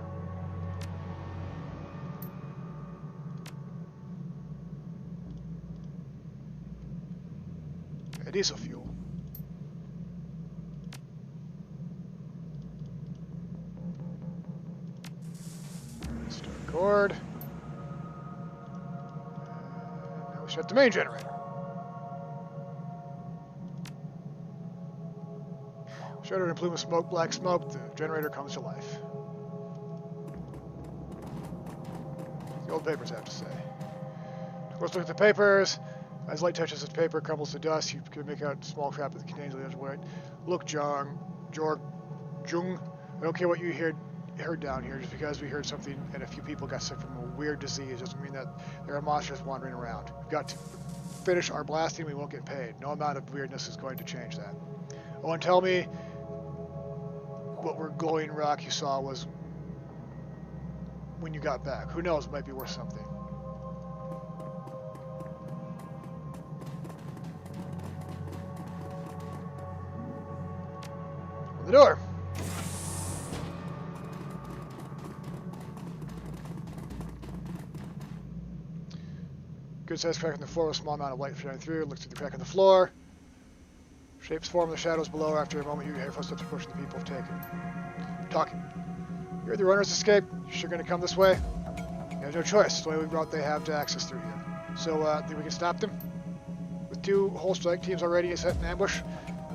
Diesel fuel. Start cord. Now we shut the main generator. Shudder in a plume of smoke, black smoke, the generator comes to life. The old papers have to say. Let's look at the papers. As light touches the paper, crumbles to dust. You can make out small crap that contains the other. Look, Jung, I don't care what you heard down here. Just because we heard something and a few people got sick from a weird disease doesn't mean that there are monsters wandering around. We've got to finish our blasting. We won't get paid. No amount of weirdness is going to change that. Oh, and tell me what glowing rock you saw was when you got back. Who knows? It might be worth something. The door. Good sized crack in the floor with a small amount of light shining through. Looks through the crack in the floor. Shapes form in the shadows below. After a moment, you hear footsteps approaching the people have taken. Talking. You heard the runners escape. You sure gonna come this way? You have no choice. It's the only route they have to access through here. So, think we can stop them? With 2 whole strike teams already set in ambush?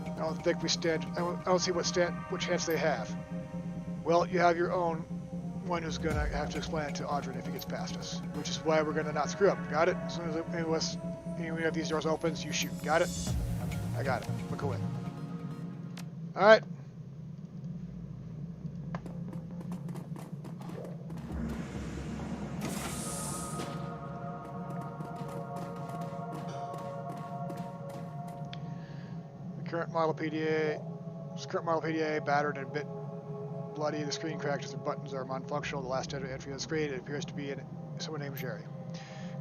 I don't think we stand. I don't see what chance they have. Well, you have your own one who's gonna have to explain it to Audrey if he gets past us. Which is why we're gonna not screw up. Got it? As soon as any of these doors opens, you shoot. Got it? I got it. Look away. All right. Current model PDA battered and a bit bloody. The screen cracked as the buttons are non-functional. The last entry of the screen, it appears to be someone named Jerry.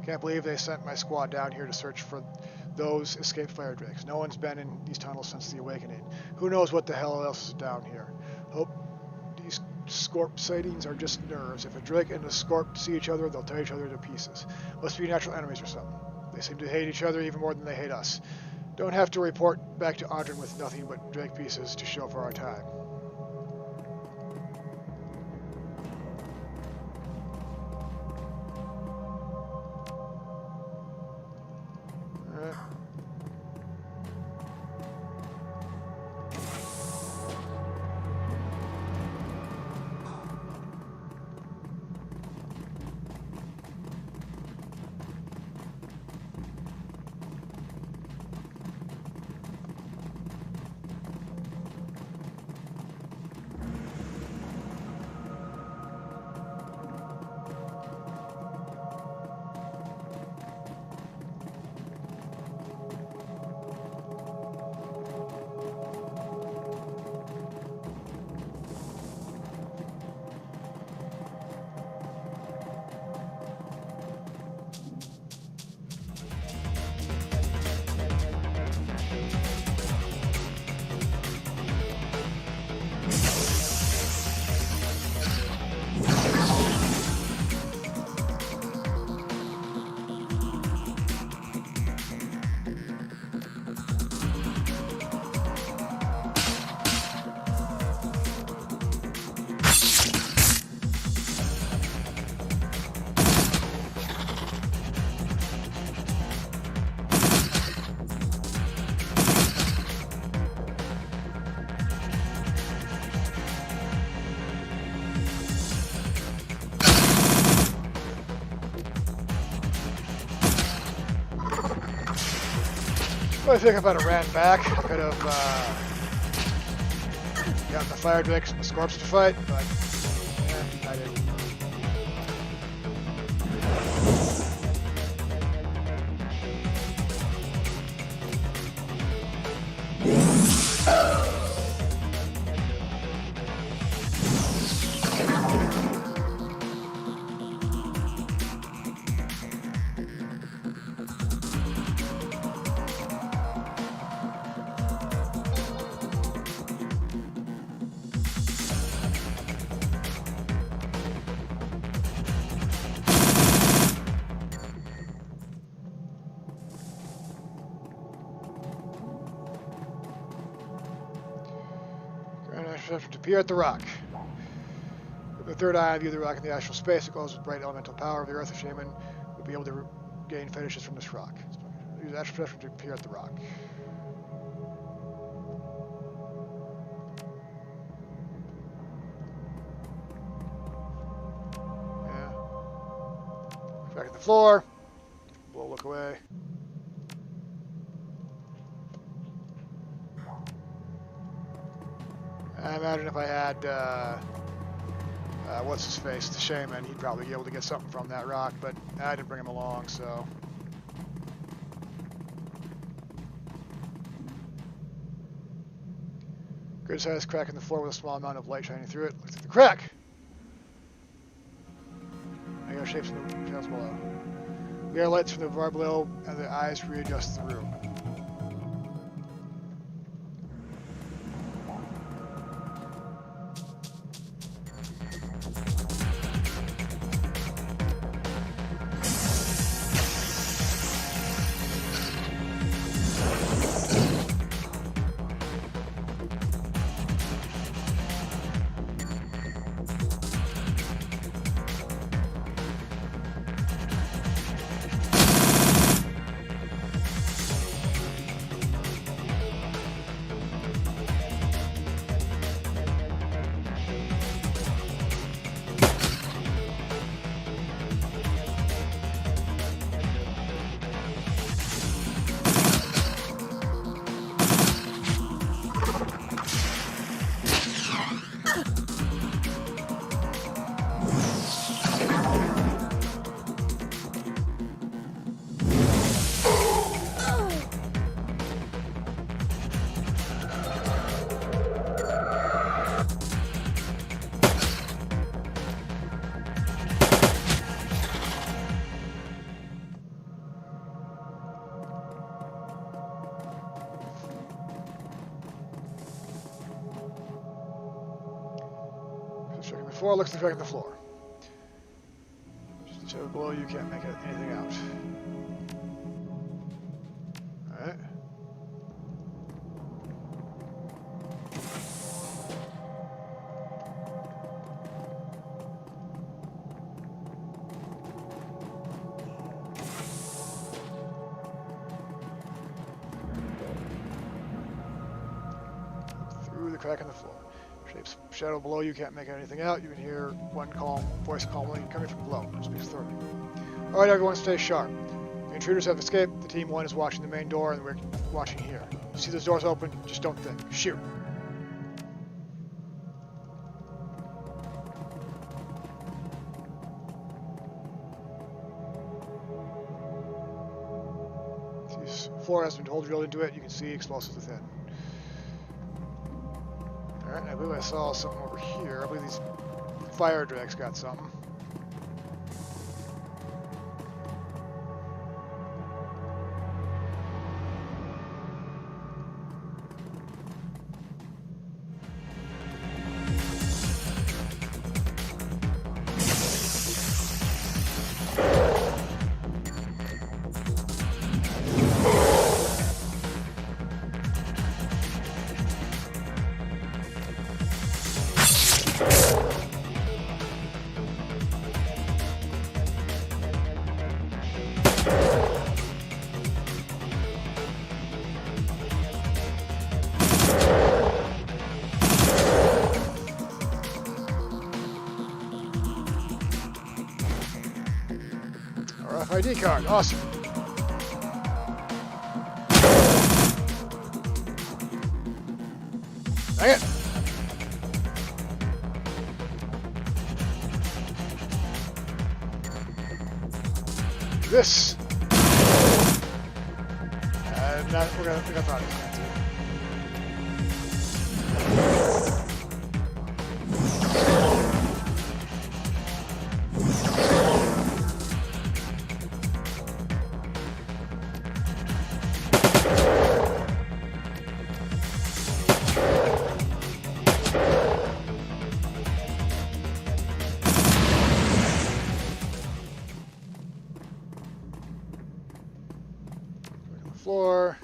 Can't believe they sent my squad down here to search for those escaped fire drakes. No one's been in these tunnels since the awakening. Who knows what the hell else is down here? Hope these Scorp sightings are just nerves. If a drake and a Scorp see each other, they'll tear each other to pieces. Must be natural enemies or something. They seem to hate each other even more than they hate us. Don't have to report back to Audrey with nothing but drake pieces to show for our time. I think if I'd have ran back, I could have gotten the fire drakes and the Scorps to fight, but I didn't. perception to peer at the rock. With the third eye, view the rock in the astral space. It glows with bright elemental power of the earth. A shaman would be able to gain fetishes from this rock. Use astral perception to peer at the rock. Yeah. Back at the floor. We'll look away. I imagine if I had, what's his face, the shaman, he'd probably be able to get something from that rock, but I didn't bring him along, so. Good sized crack in the floor with a small amount of light shining through it. Look at the crack! I got shapes in the shadows below. We got lights from the bar below, and the eyes readjust the room. Floor looks like the floor. Just shadow below you can't make anything out. Alright. Through the crack in the floor. Shapes shadow below you can't make anything out. You can hear one calm voice calmly coming from below. Speaks thoroughly. Alright, everyone, stay sharp. The intruders have escaped. The team 1 is watching the main door, and we're watching here. You see those doors open? Just don't think. Shoot. This floor has been hole drilled into it. You can see explosives within. Alright, I believe I saw something over here. I believe these fire drags got something. ID card, awesome. Dang it. This. We're gonna find it. Floor.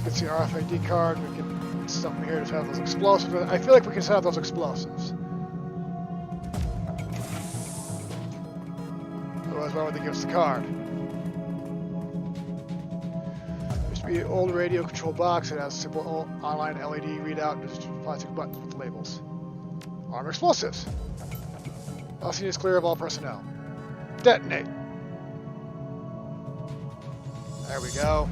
Let's get the RFID card. We can get something here to set up those explosives. I feel like we can set up those explosives. Otherwise, why would they give us the card? There's to be an old radio control box that has a simple online LED readout and just plastic buttons with the labels. Armor explosives. All seen is clear of all personnel. Detonate. There we go.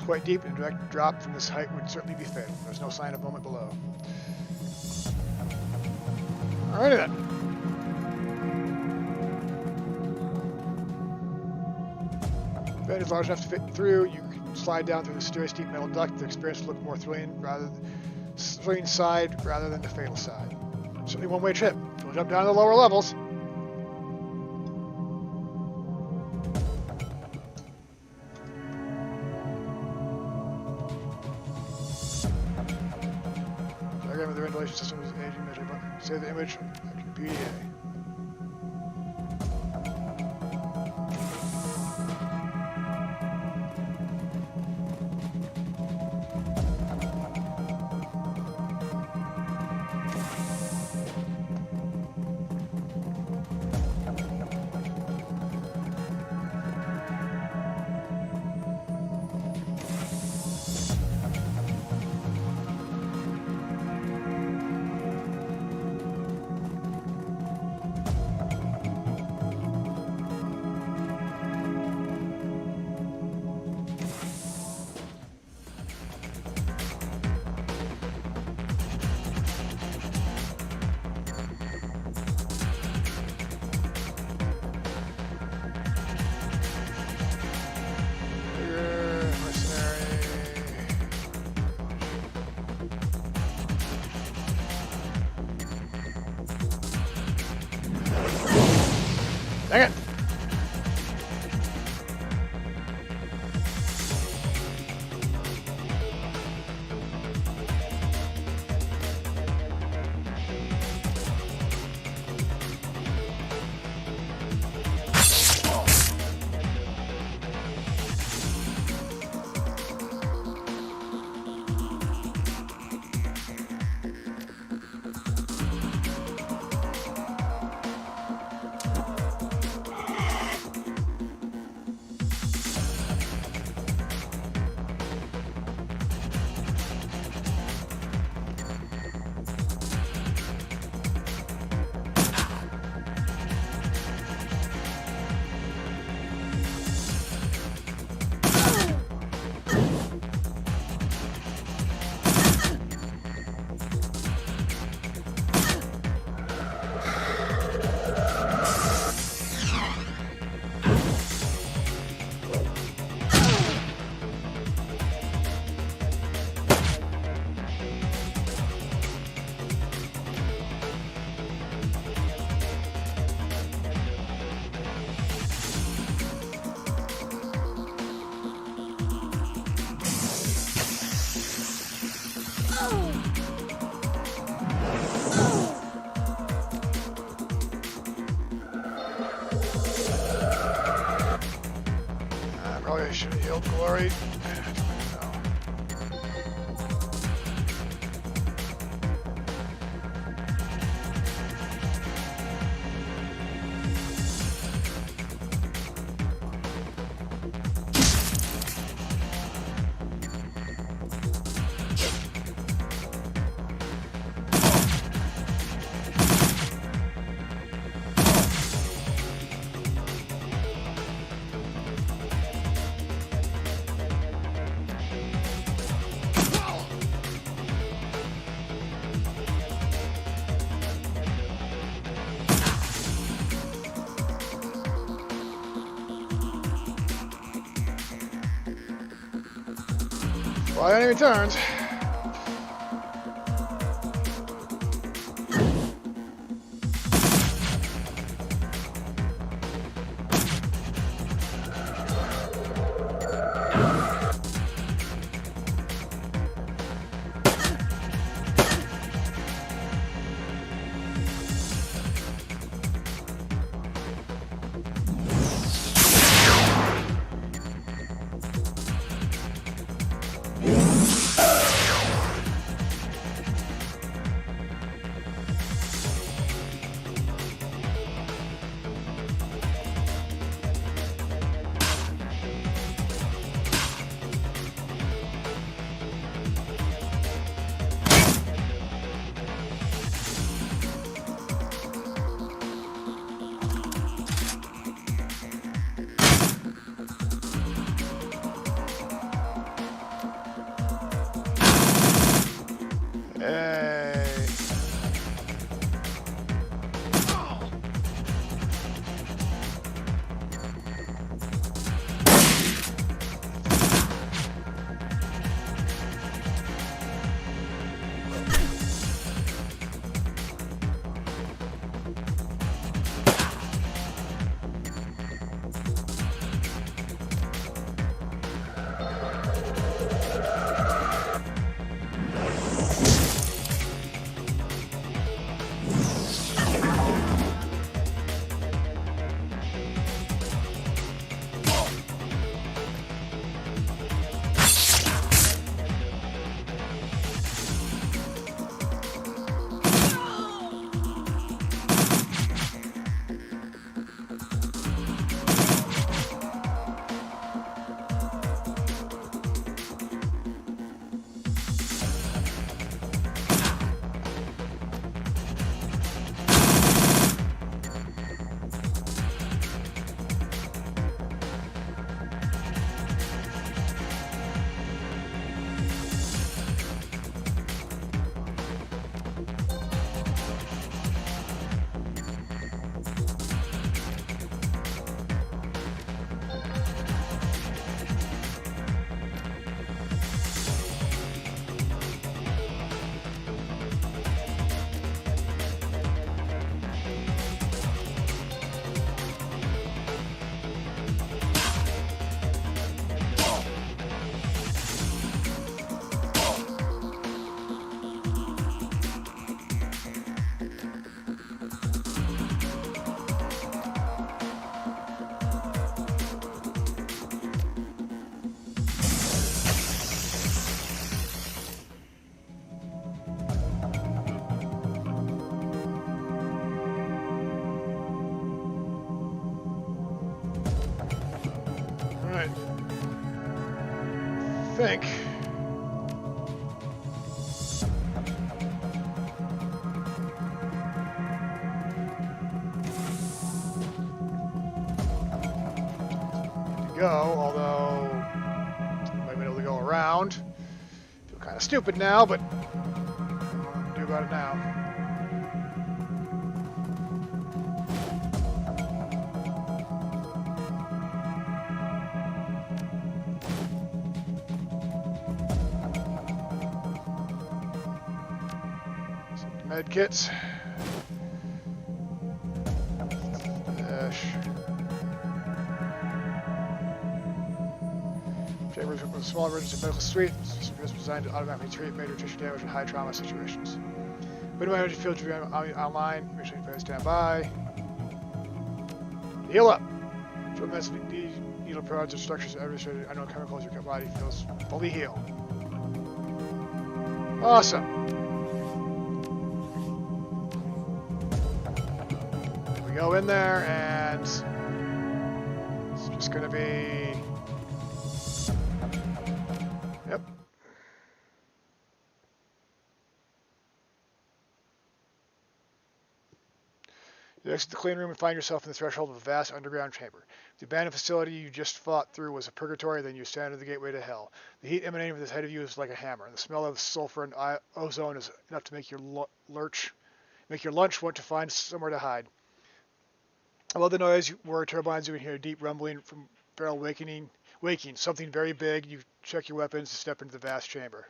Quite deep, and a direct drop from this height would certainly be fatal. There's no sign of movement below. Alrighty then. The vent is large enough to fit through. You can slide down through the mysterious deep metal duct. The experience will look more thrilling side rather than the fatal side. Certainly one-way trip. We'll jump down to the lower levels. The ventilation system is aging measure button. Save the image after PDA. Dang it! Probably should have healed Glory. Well, enemy turns. Hey. Alright. Think. Go, although I might be able to go around. Feel kind of stupid now, but what to do about it now? Med kits. Chambers with a small emergency medical suite. It's designed to automatically treat major tissue damage in high trauma situations. Minimum energy field should be online. Make sure you stand by. Heal up. Show meds needle prods or structures administrated unknown chemicals your body feels fully healed. Awesome. We go in there and it's just gonna be. Yep. You exit the clean room and find yourself in the threshold of a vast underground chamber. The abandoned facility you just fought through was a purgatory, then you stand at the gateway to hell. The heat emanating from this head of you is like a hammer. The smell of sulfur and ozone is enough to make your lunch want to find somewhere to hide. Above the noise were turbines. You can hear a deep rumbling from barrel waking. Something very big. You check your weapons to step into the vast chamber.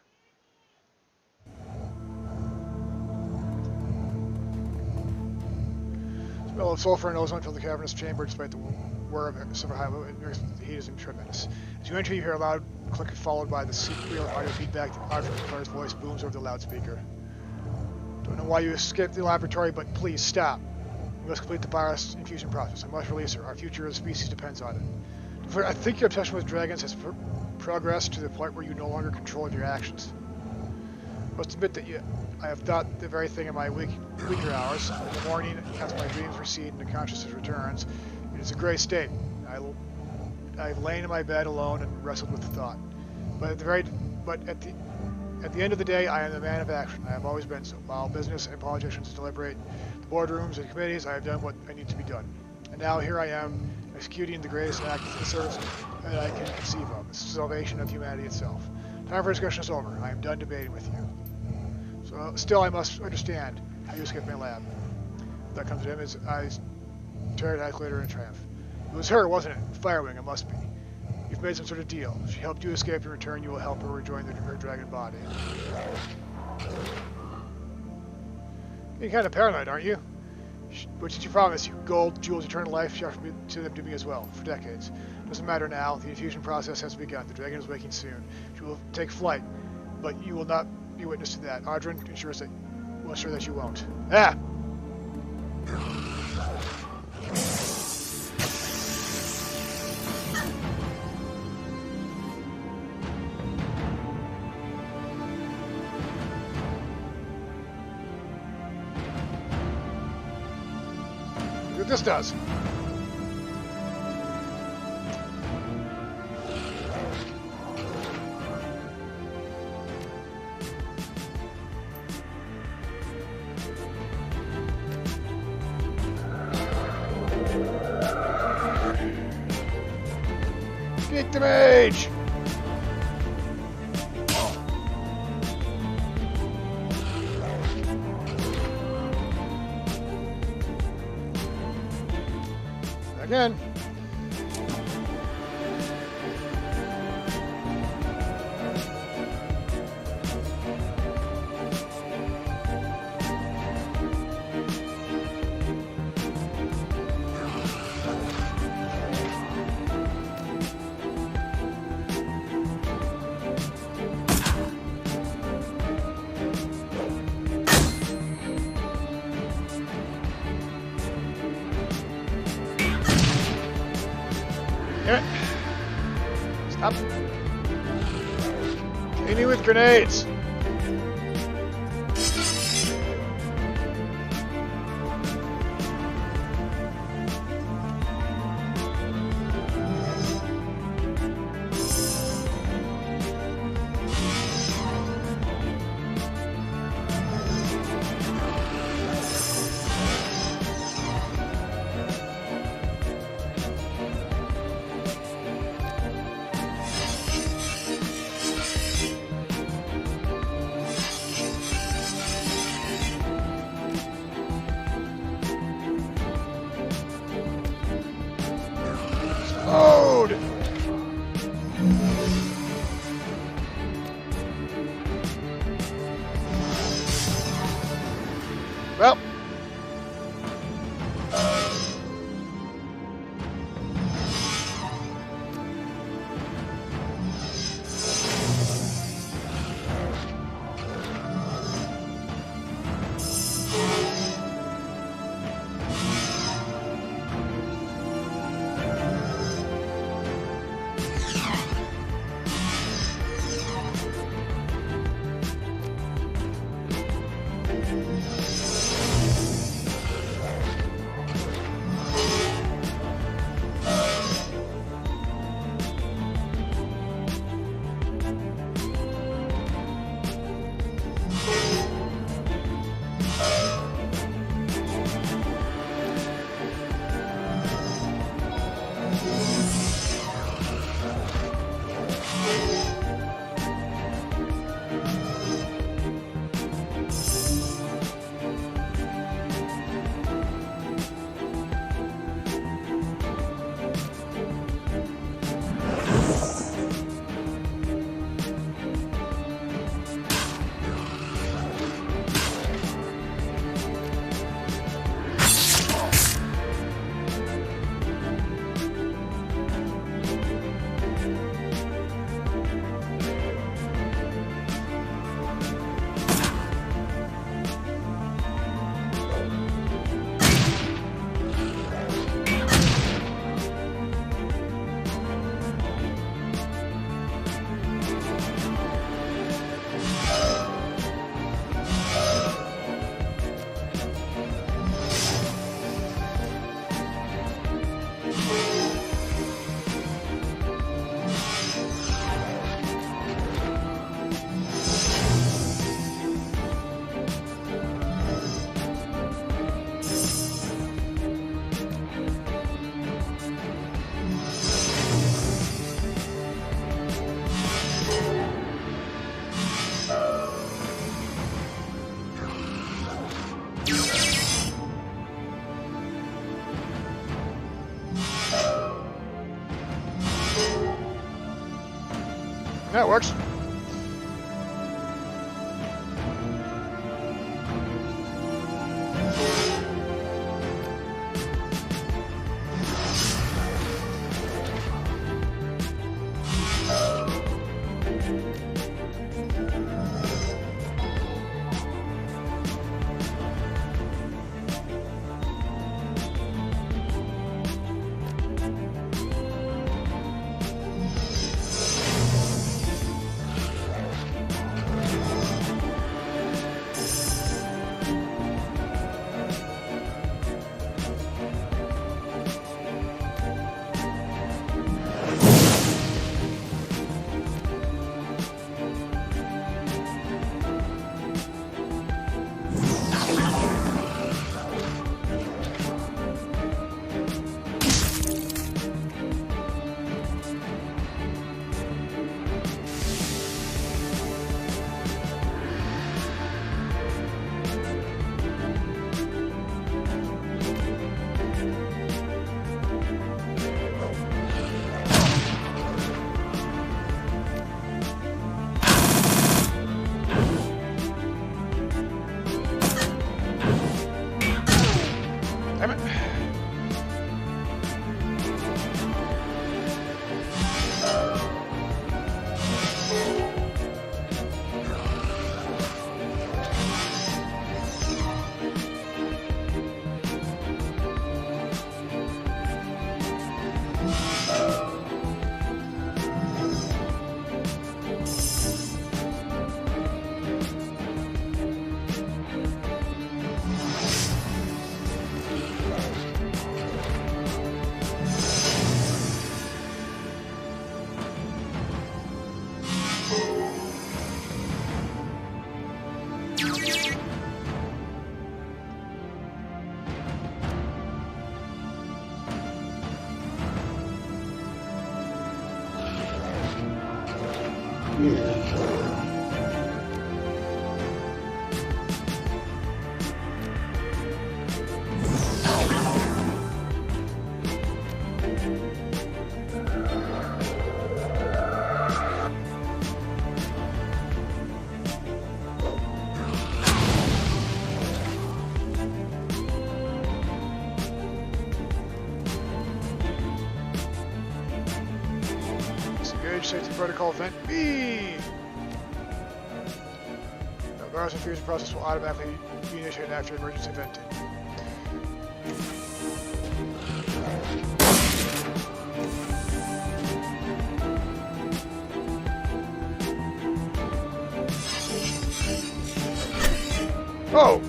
The smell of sulfur and ozone filled the cavernous chamber despite the whir of silver high the heat is tremendous. As you enter, you hear a loud click followed by the real audio feedback. The Arthur Claire's voice booms over the loudspeaker. Don't know why you escaped the laboratory, but please stop. We must complete the virus infusion process. I must release her. Our future as a species depends on it. I think your obsession with dragons has progressed to the point where you no longer control your actions. I must admit that I have thought the very thing in my weaker hours. In the morning, as my dreams recede and the consciousness returns, it is a gray state. I've lain in my bed alone and wrestled with the thought. But at the end of the day, I am the man of action. I have always been so. While business and politicians deliberate the boardrooms and committees, I have done what I need to be done. And now here I am, executing the greatest act of service that I can conceive of, the salvation of humanity itself. Time for discussion is over. I am done debating with you. So Well, still, I must understand how you escaped my lab. That comes to him, his eyes tear at glitter in triumph. It was her, wasn't it? Firewing, it must be. You've made some sort of deal. She helped you escape. In return, you will help her rejoin her dragon body. You're kind of paranoid, aren't you? What did you promise? You gold, jewels, eternal life. She offered to them to me as well, for decades. Doesn't matter now. The infusion process has begun. The dragon is waking soon. She will take flight, but you will not be witness to that. Audrin will ensure that you won't. Ah! Look what this does. Get the mage! Again. Damn it. Stop. Hit me with grenades. Load! Well. That works. Damn it. Safety protocol event B. The virus infusion process will automatically be initiated after emergency venting. Oh!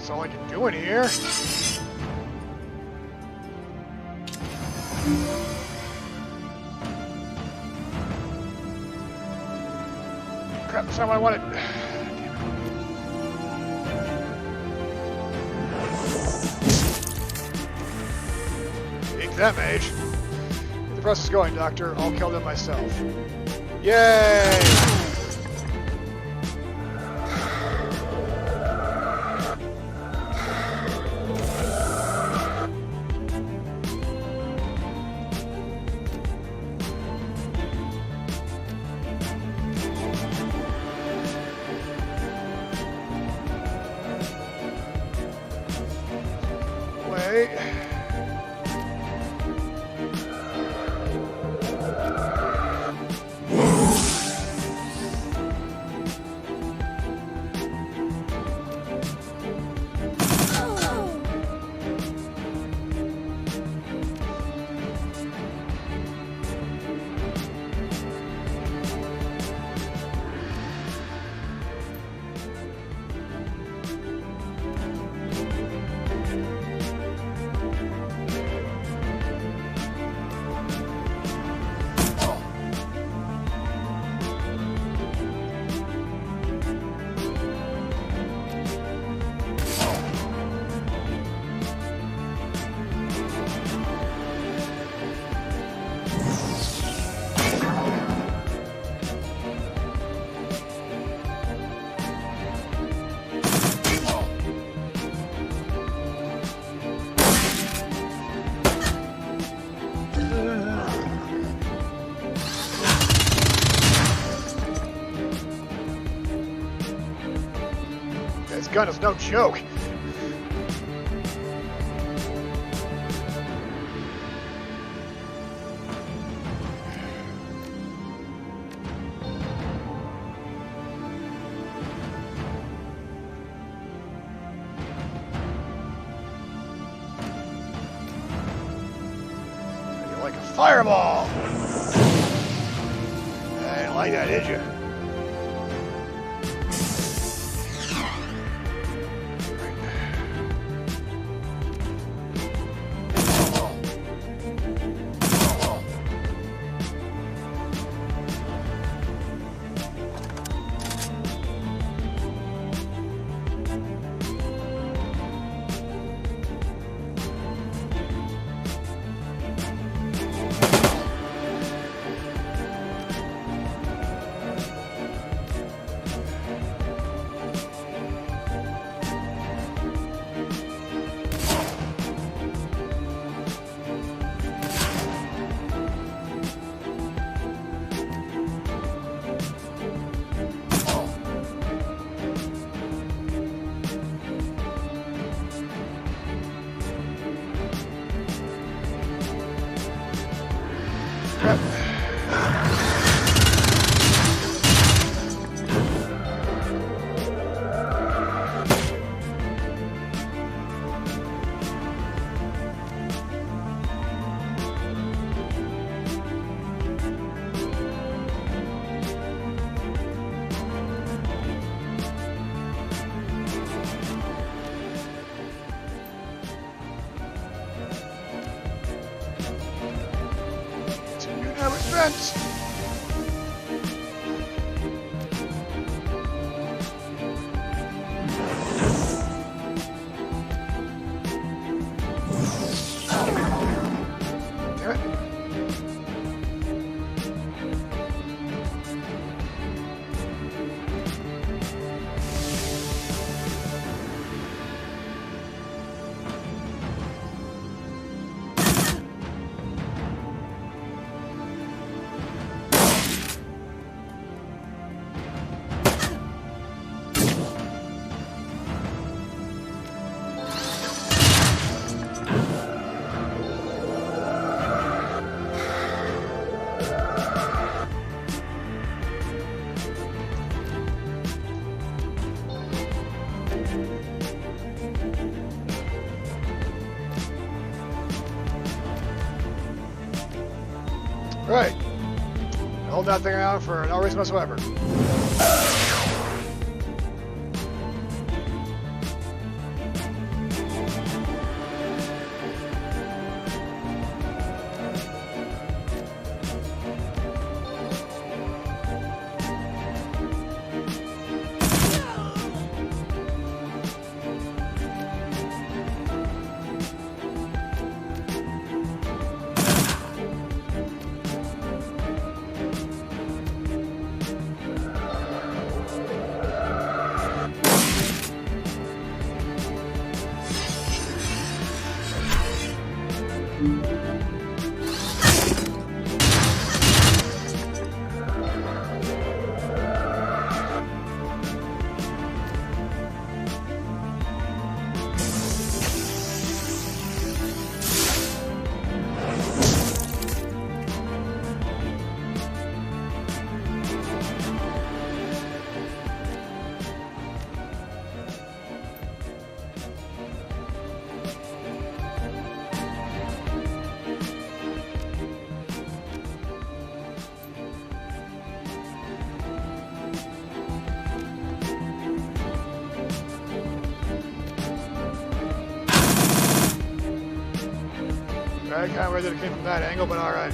That's all I can do in here. Crap, that's not what I wanted. Take that, mage. Get the process going, Doctor. I'll kill them myself. Yay! gun is no joke. Like a fireball. I didn't like that, did you? Friends. Damn it. Right. Hold that thing out for no reason whatsoever. I kind of read that it came from that angle, but alright.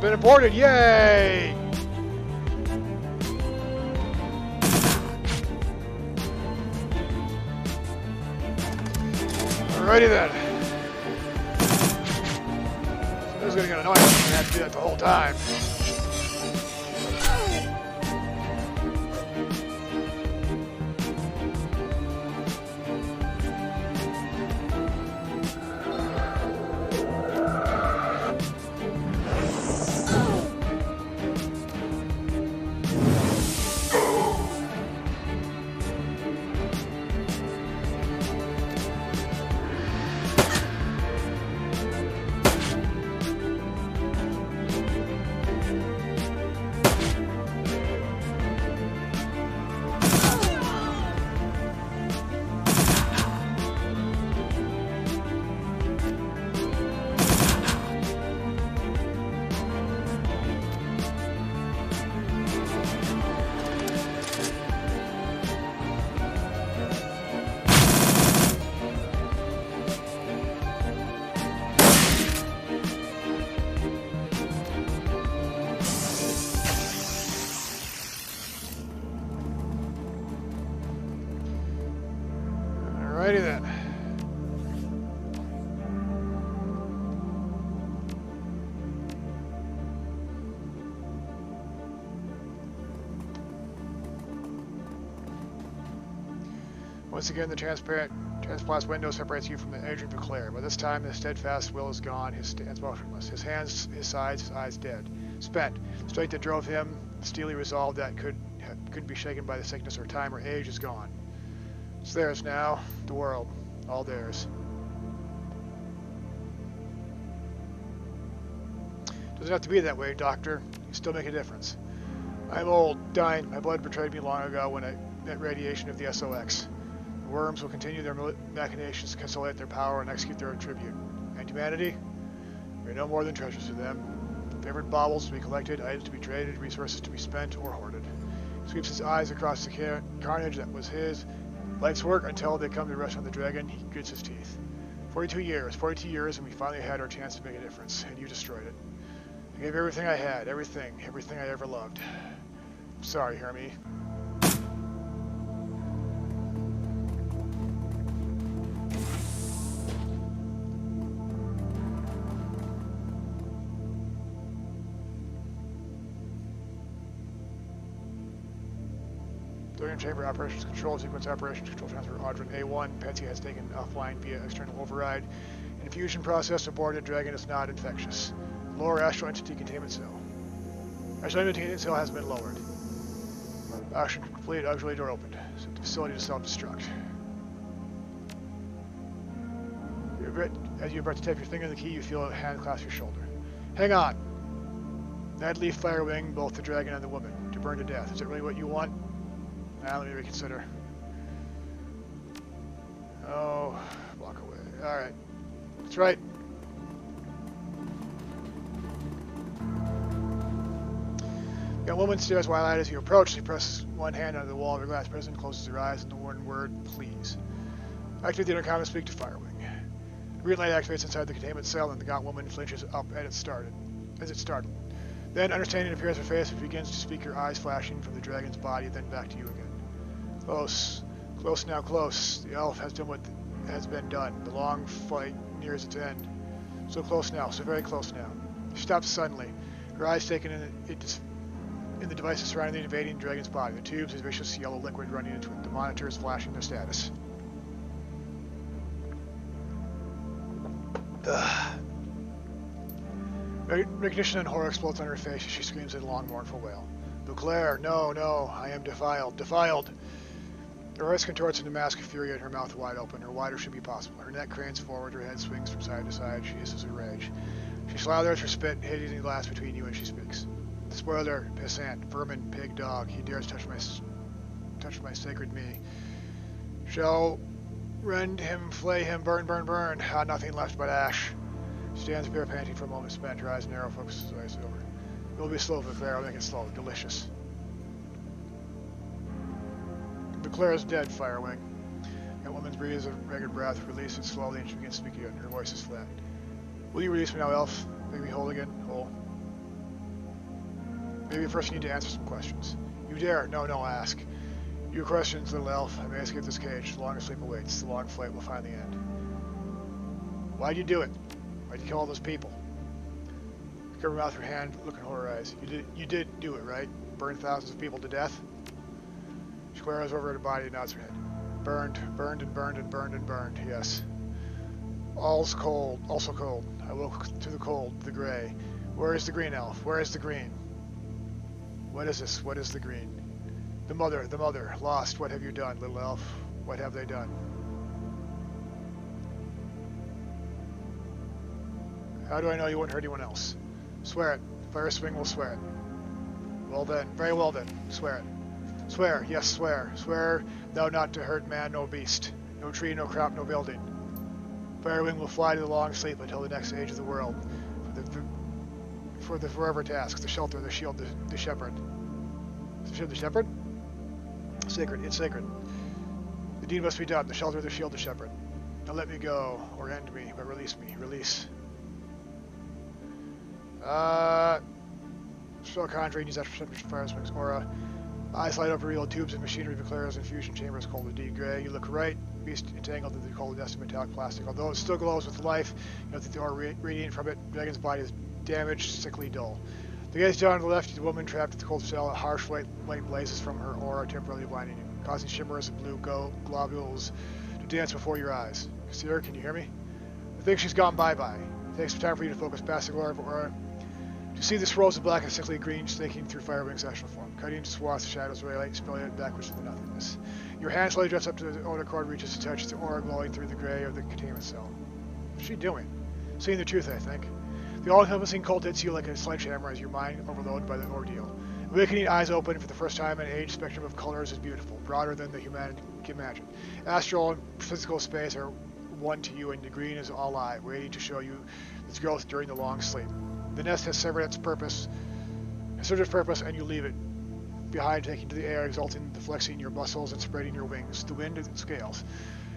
been aborted, yay! Alrighty then. This is gonna get annoying. I'm gonna have to do that the whole time. Alrighty then. Once again, the transplant's window separates you from the edge of the Claire, but this time his steadfast will is gone, his stands motionless, his hands, his sides, his eyes dead. Spent. The strength that drove him, the steely resolve that couldn't be shaken by the sickness or time or age is gone. It's theirs now, the world, all theirs. Doesn't have to be that way, Doctor. You still make a difference. I'm old, dying. My blood betrayed me long ago when I met radiation of the SOX. The worms will continue their machinations to consolidate their power and execute their tribute. And humanity? We're no more than treasures to them. Favorite baubles to be collected, items to be traded, resources to be spent or hoarded. He sweeps his eyes across the carnage that was his. Life's work until they come to rest on the dragon, he grits his teeth. 42 years, and we finally had our chance to make a difference, and you destroyed it. I gave everything I had, everything I ever loved. I'm sorry, Hermie. During chamber operations control sequence operations control transfer Audrey A1. Patsy has taken offline via external override. Infusion process aborted. Dragon is not infectious. Lower astral entity containment cell. Astral entity containment cell has been lowered. Action complete. Auxiliary door opened. Set the facility to self-destruct. As you're about to tap your finger on the key, you feel a hand clasp your shoulder. Hang on. Ned Leaf Firewing, both the dragon and the woman, to burn to death. Is it really what you want? Now let me reconsider. Oh, walk away. Alright. That's right. The young woman stares wide-eyed as you approach. She presses one hand under the wall of her glass prison, closes her eyes, and the one word, please. Activate the intercom and speak to Firewing. The green light activates inside the containment cell, and the gaunt woman flinches up as it started. Then, understanding appears her face, and begins to speak, her eyes flashing from the dragon's body, then back to you again. Close. Close now, close. The elf has done what has been done. The long fight nears its end. So close now, so very close now. She stops suddenly, her eyes taken in the devices surrounding the invading dragon's body. The tubes, is vicious yellow liquid running into it. The monitors flashing their status. Recognition and horror explodes on her face as she screams in a long, mournful wail. Beauclair, no, no, I am defiled, defiled! Her voice contorts into a mask of fury and her mouth wide open, her wider should be possible. Her neck cranes forward, her head swings from side to side, she hisses her rage. She slathers her spit, hitting the glass between you as she speaks. Spoiler, pissant, vermin, pig, dog, he dares touch my sacred me. Shall rend him, flay him, burn, burn, burn, nothing left but ash. She stands there panting for a moment, spent, her eyes narrow, focuses her eyes over. It will be slow, Beauclair, I'll make it slow, delicious. Beauclair is dead, Firewing. That woman breathes a ragged breath, releases slowly, and she begins speaking again. Her voice is flat. Will you release me now, elf? Make me whole again? Whole. Maybe first you need to answer some questions. You dare. No, ask. Your questions, little elf. I may escape this cage. The longer sleep awaits. The long flight will finally end. Why'd you do it? Why'd you kill all those people? Cover your mouth with your hand, look in horror eyes. You did do it, right? Burned thousands of people to death? She glares over at her body and nods her head. Burned, yes. All's cold, also cold. I woke to the cold, the gray. Where is the green elf? Where is the green? What is this? What is the green? The mother, lost. What have you done, little elf? What have they done? How do I know you wouldn't hurt anyone else? Swear it. Fire Swing will swear it. Well then, very well then. Swear it. Swear, yes, swear. Swear thou not to hurt man, no beast. No tree, no crop, no building. Firewing will fly to the long sleep until the next age of the world. For the forever tasks, the shelter, the shield, the shepherd. The shepherd? Sacred, it's sacred. The deed must be done, the shelter, the shield, the shepherd. Now let me go, or end me, but release me, release. Spell conjuring, use that perception fire swings aura. Eyes light up, reveal tubes and machinery of eclairs and fusion chambers called the D gray. You look right, beast entangled in the coldest metallic plastic. Although it still glows with life, you know that the aura radiating from it, Dragon's body is damaged, sickly dull. The gaze down to the left, the woman trapped in the cold cell. A harsh white light blazes from her aura, temporarily blinding you, causing shimmers of blue globules to dance before your eyes. Sir, can you hear me? I think she's gone bye-bye. It takes some time for you to focus past the glory of aura. To see this rose of black and sickly green snaking through Firewing's astral form, cutting into swaths of shadows where light spilling it backwards into nothingness. Your hand slowly drifts up to the outer cord, reaches to touch the aura glowing through the gray of the containment cell. What's she doing? Seeing the truth, I think. The all-encompassing cold hits you like a sledgehammer as your mind overloaded by the ordeal. Awakening, eyes open for the first time, an age spectrum of colors is beautiful, broader than the human can imagine. Astral and physical space are one to you, and the green is all alive, waiting to show you its growth during the long sleep. The nest has served its purpose, and you leave it behind, taking to the air, exulting, flexing your muscles and spreading your wings. The wind scales.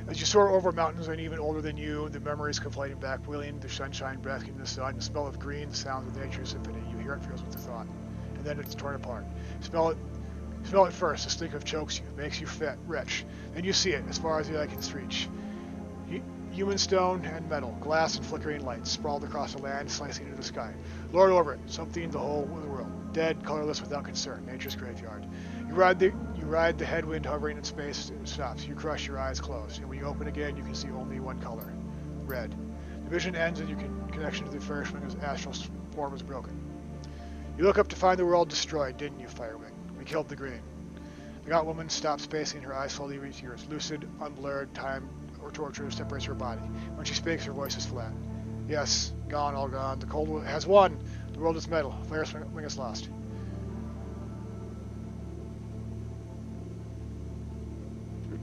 As you soar over mountains and even older than you, the memories come flooding back, wheeling the sunshine, basking in the sun, the smell of green, the sounds of nature's symphony. You hear it, feels with the thought, and then it's torn apart. Smell it first. The stink of chokes you, makes you fit, rich. Then you see it, as far as the eye can reach. Human stone and metal, glass and flickering lights, sprawled across the land, slicing into the sky. Lord over it, something the whole of the world, dead, colorless, without concern, nature's graveyard. You ride the headwind hovering in space, and it stops. You crush, your eyes closed, and when you open again, you can see only one color, red. The vision ends, and your connection to the Firewing's astral form is broken. You look up to find the world destroyed, didn't you, Firewing? We killed the green. The gaunt woman stops spacing, her eyes slowly reach yours, lucid, unblurred, time or torture separates her body. When she speaks, her voice is flat. Yes, gone, all gone. The cold has won. The world is metal. Firewing is lost.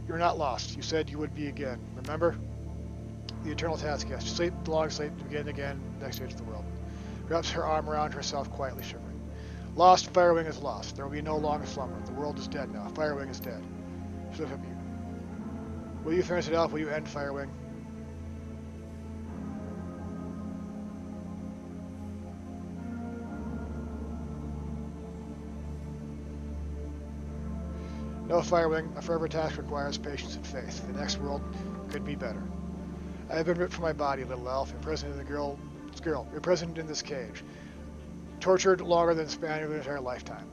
You're not lost. You said you would be again. Remember? The eternal task, yes. Sleep, the long sleep, to begin again, next stage of the world. Wraps her arm around herself, quietly shivering. Lost, Firewing is lost. There will be no longer slumber. The world is dead now. Firewing is dead. She looks at you. Will you finish it off? Will you end Firewing? No, Firewing. A forever task requires patience and faith. The next world could be better. I have been ripped from my body, little elf, imprisoned in imprisoned in this cage. Tortured longer than the span of an entire lifetime.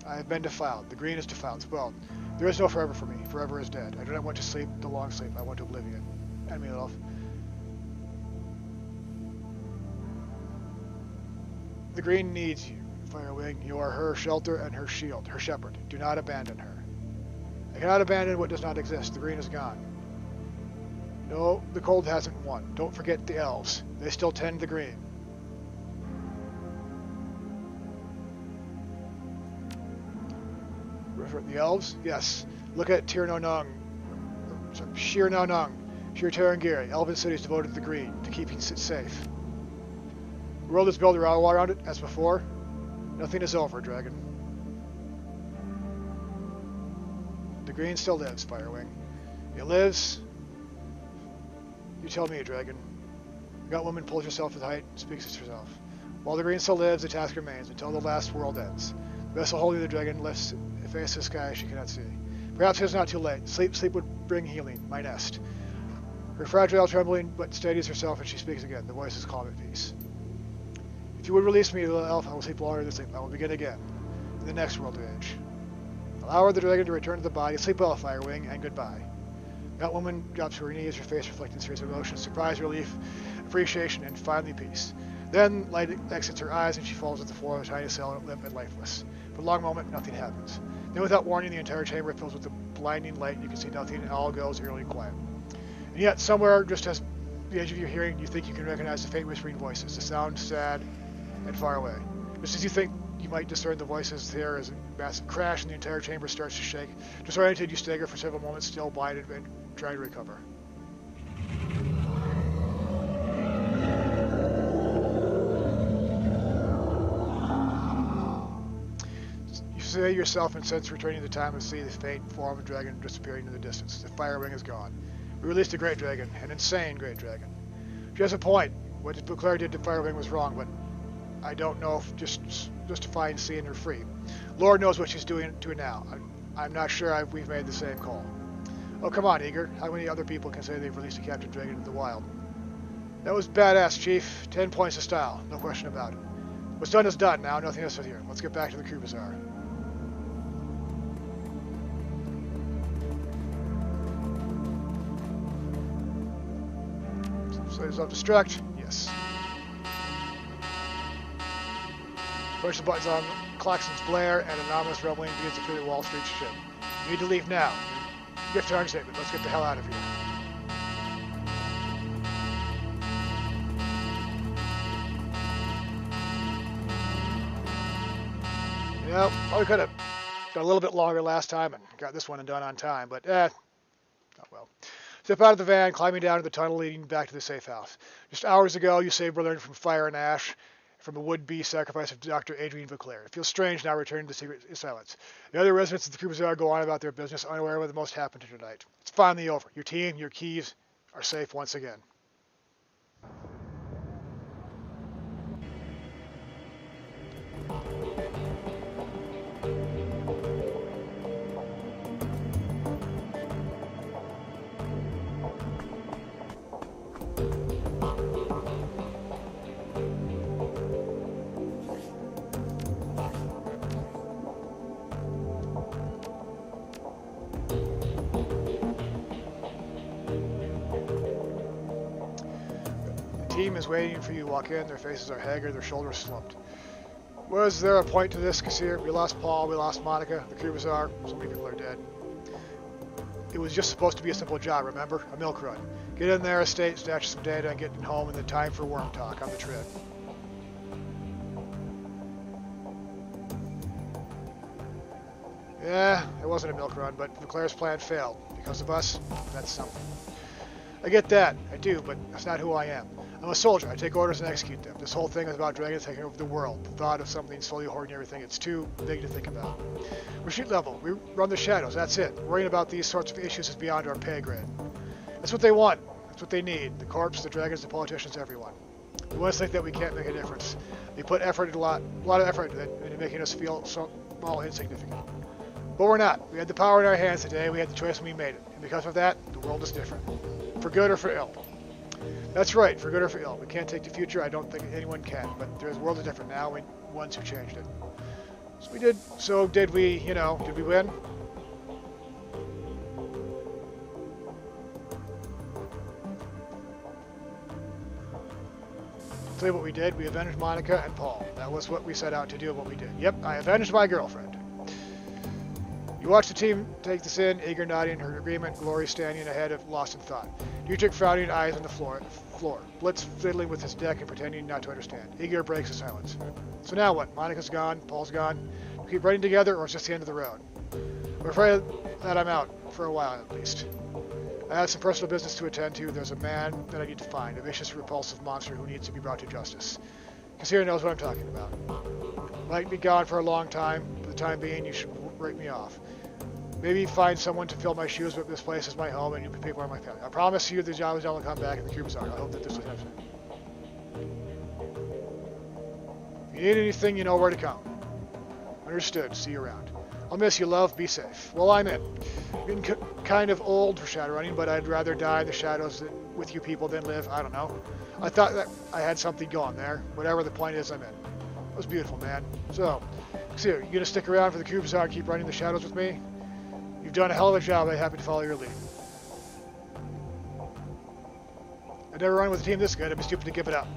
I have been defiled. The green is defiled. Well, there is no forever for me. Forever is dead. I do not want to sleep the long sleep. I want to oblivion. End me, elf. The green needs you, Firewing. You are her shelter and her shield, her shepherd. Do not abandon her. I cannot abandon what does not exist. The green is gone. No, the cold hasn't won. Don't forget the elves. They still tend the green. The elves? Yes. Look at Shir Nonung, Shir Tarangiri, elven cities devoted to the green, to keeping it safe. The world is built around it, as before. Nothing is over, dragon. The green still lives, Firewing. It lives. You tell me, dragon. The gaunt woman pulls herself to the height and speaks to herself. While the green still lives, the task remains until the last world ends. The vessel holding the dragon lifts a face to the sky she cannot see. Perhaps it is not too late. Sleep would bring healing, my nest. Her fragile, trembling, but steadies herself, and she speaks again. The voice is calm at peace. If you would release me, little elf, I will sleep longer than sleep. I will begin again, in the next world age. Allow the dragon to return to the body. Sleep well, Firewing, and goodbye. That woman drops to her knees, her face reflecting a series of emotions, surprise, relief, appreciation, and finally peace. Then light exits her eyes, and she falls to the floor, a tiny cell, limp and lifeless. For a long moment, nothing happens. Then, without warning, the entire chamber fills with a blinding light. You can see nothing, and all goes eerily quiet. And yet, somewhere, just as the edge of your hearing, you think you can recognize the faint whispering voices. The sound sad and far away. Just as you think you might discern the voices, there is a massive crash, and the entire chamber starts to shake. Disoriented, you stagger for several moments, still blinded and trying to recover. You say yourself and sense returning to time and see the faint form of the dragon disappearing in the distance. The Firewing is gone. We released a great dragon, an insane great dragon. She has a point. What Leclerc did to Firewing was wrong, but I don't know if justifying seeing her free. Lord knows what she's doing to it now. I'm not sure we've made the same call. Oh, come on, Eager. How many other people can say they've released a captive dragon into the wild? That was badass, Chief. 10 points of style. No question about it. What's done is done. Now nothing else with here. Let's get back to the crew bazaar. So self-destruct. Yes. Push the buttons on Klaxon's blare, and an ominous rumbling begins to fill the Wall Street ship. You need to leave now. Gift understatement. Let's get the hell out of here. You know, probably could have done a little bit longer last time and got this one done on time, but oh well. Step out of the van, climbing down to the tunnel leading back to the safe house. Just hours ago, you saved Brother from fire and ash, from a would-be sacrifice of Dr. Adrian Vauclair. It feels strange now returning to secret silence. The other residents of the crew bazaar go on about their business, unaware of what the most happened to tonight. It's finally over. Your team, your keys, are safe once again. The team is waiting for you to walk in. Their faces are haggard, their shoulders slumped. Was there a point to this, Kassir? We lost Paul, we lost Monica, the crew bazaar, so many people are dead. It was just supposed to be a simple job, remember? A milk run. Get in there, estate, snatch some data, and get home in the time for worm talk on the trip. Yeah, it wasn't a milk run, but Vauclair's plan failed. Because of us, that's something. I get that, I do, but that's not who I am. I'm a soldier. I take orders and execute them. This whole thing is about dragons taking over the world. The thought of something slowly hoarding everything, it's too big to think about. We're street level. We run the shadows. That's it. Worrying about these sorts of issues is beyond our pay grade. That's what they want. That's what they need. The corps, the dragons, the politicians, everyone. They want us to think that we can't make a difference. They put effort, a lot of effort into making us feel so small, insignificant. But we're not. We had the power in our hands today. We had the choice and we made it. And because of that, the world is different. For good or for ill. That's right, for good or for ill. We can't take the future, I don't think anyone can, but the world is different now, we're the ones who changed it. So did we, did we win? I'll tell you what we did, we avenged Monica and Paul. That was what we set out to do and what we did. Yep, I avenged my girlfriend. You watch the team take this in, Eager nodding her agreement, Glory standing ahead of lost in thought. Dietrich frowning eyes on the floor. Blitz fiddling with his deck and pretending not to understand. Eager breaks the silence. So now what? Monica's gone, Paul's gone. We keep running together, or it's just the end of the road? I'm afraid that I'm out, for a while at least. I have some personal business to attend to. There's a man that I need to find, a vicious, repulsive monster who needs to be brought to justice. Kassir knows what I'm talking about. Might be gone for a long time. For the time being, you should write me off. Maybe find someone to fill my shoes, but this place is my home and you can pick one of my family. I promise you the job is going to come back in the crew bazaar. I hope that this will happen. If you need anything, you know where to come. Understood. See you around. I'll miss you, love. Be safe. Well, I'm in. Getting kind of old for shadowrunning, but I'd rather die in the shadows with you people than live. I don't know. I thought that I had something going there. Whatever the point is, I'm in. That was beautiful, man. So, see you gonna stick around for the coup bazaar and keep running the shadows with me? You've done a hell of a job. I'm happy to follow your lead. I'd never run with a team this good. I'd be stupid to give it up.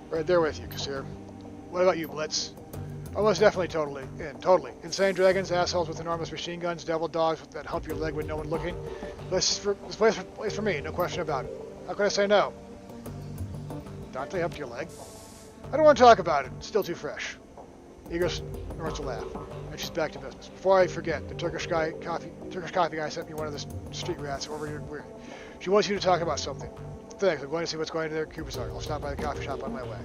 Right there with you, Kasir. What about you, Blitz? Almost definitely totally in. Totally. Insane dragons, assholes with enormous machine guns, devil dogs that hump your leg when no one's looking. This place for me, no question about it. How can I say no? Dante humped your leg? I don't want to talk about it. It's still too fresh. Eager starts to laugh, and she's back to business. Before I forget, the Turkish coffee guy sent me one of the street rats over here. She wants you to talk about something. Thanks. I'm going to see what's going to their coup bazaar. I'll stop by the coffee shop on my way.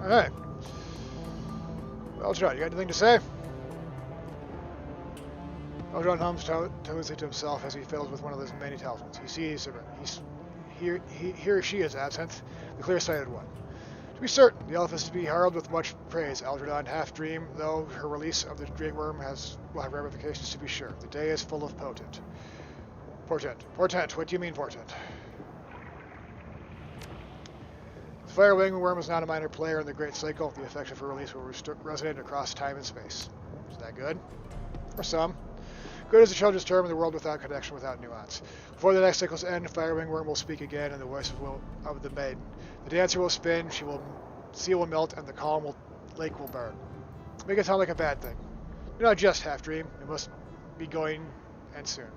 Alright. Well, John, you got anything to say? John hums tonelessly to himself as he fiddles with one of those many talismans. He sees he or she is absent, the clear-sighted one. To be certain, the elf is to be heralded with much praise. Algernon half dream, though her release of the great worm will have ramifications to be sure. The day is full of portent. Portent. What do you mean, portent? The fire-winged worm is not a minor player in the great cycle. The effects of her release will resonate across time and space. Is that good? For some. Good is a children's term in the world without connection, without nuance. Before the next cycle's end, Firewing Worm will speak again in the voice of the maiden. The dancer will spin, seal will melt, and the lake will burn. Make it sound like a bad thing. You're not just half dream. It must be going, and soon.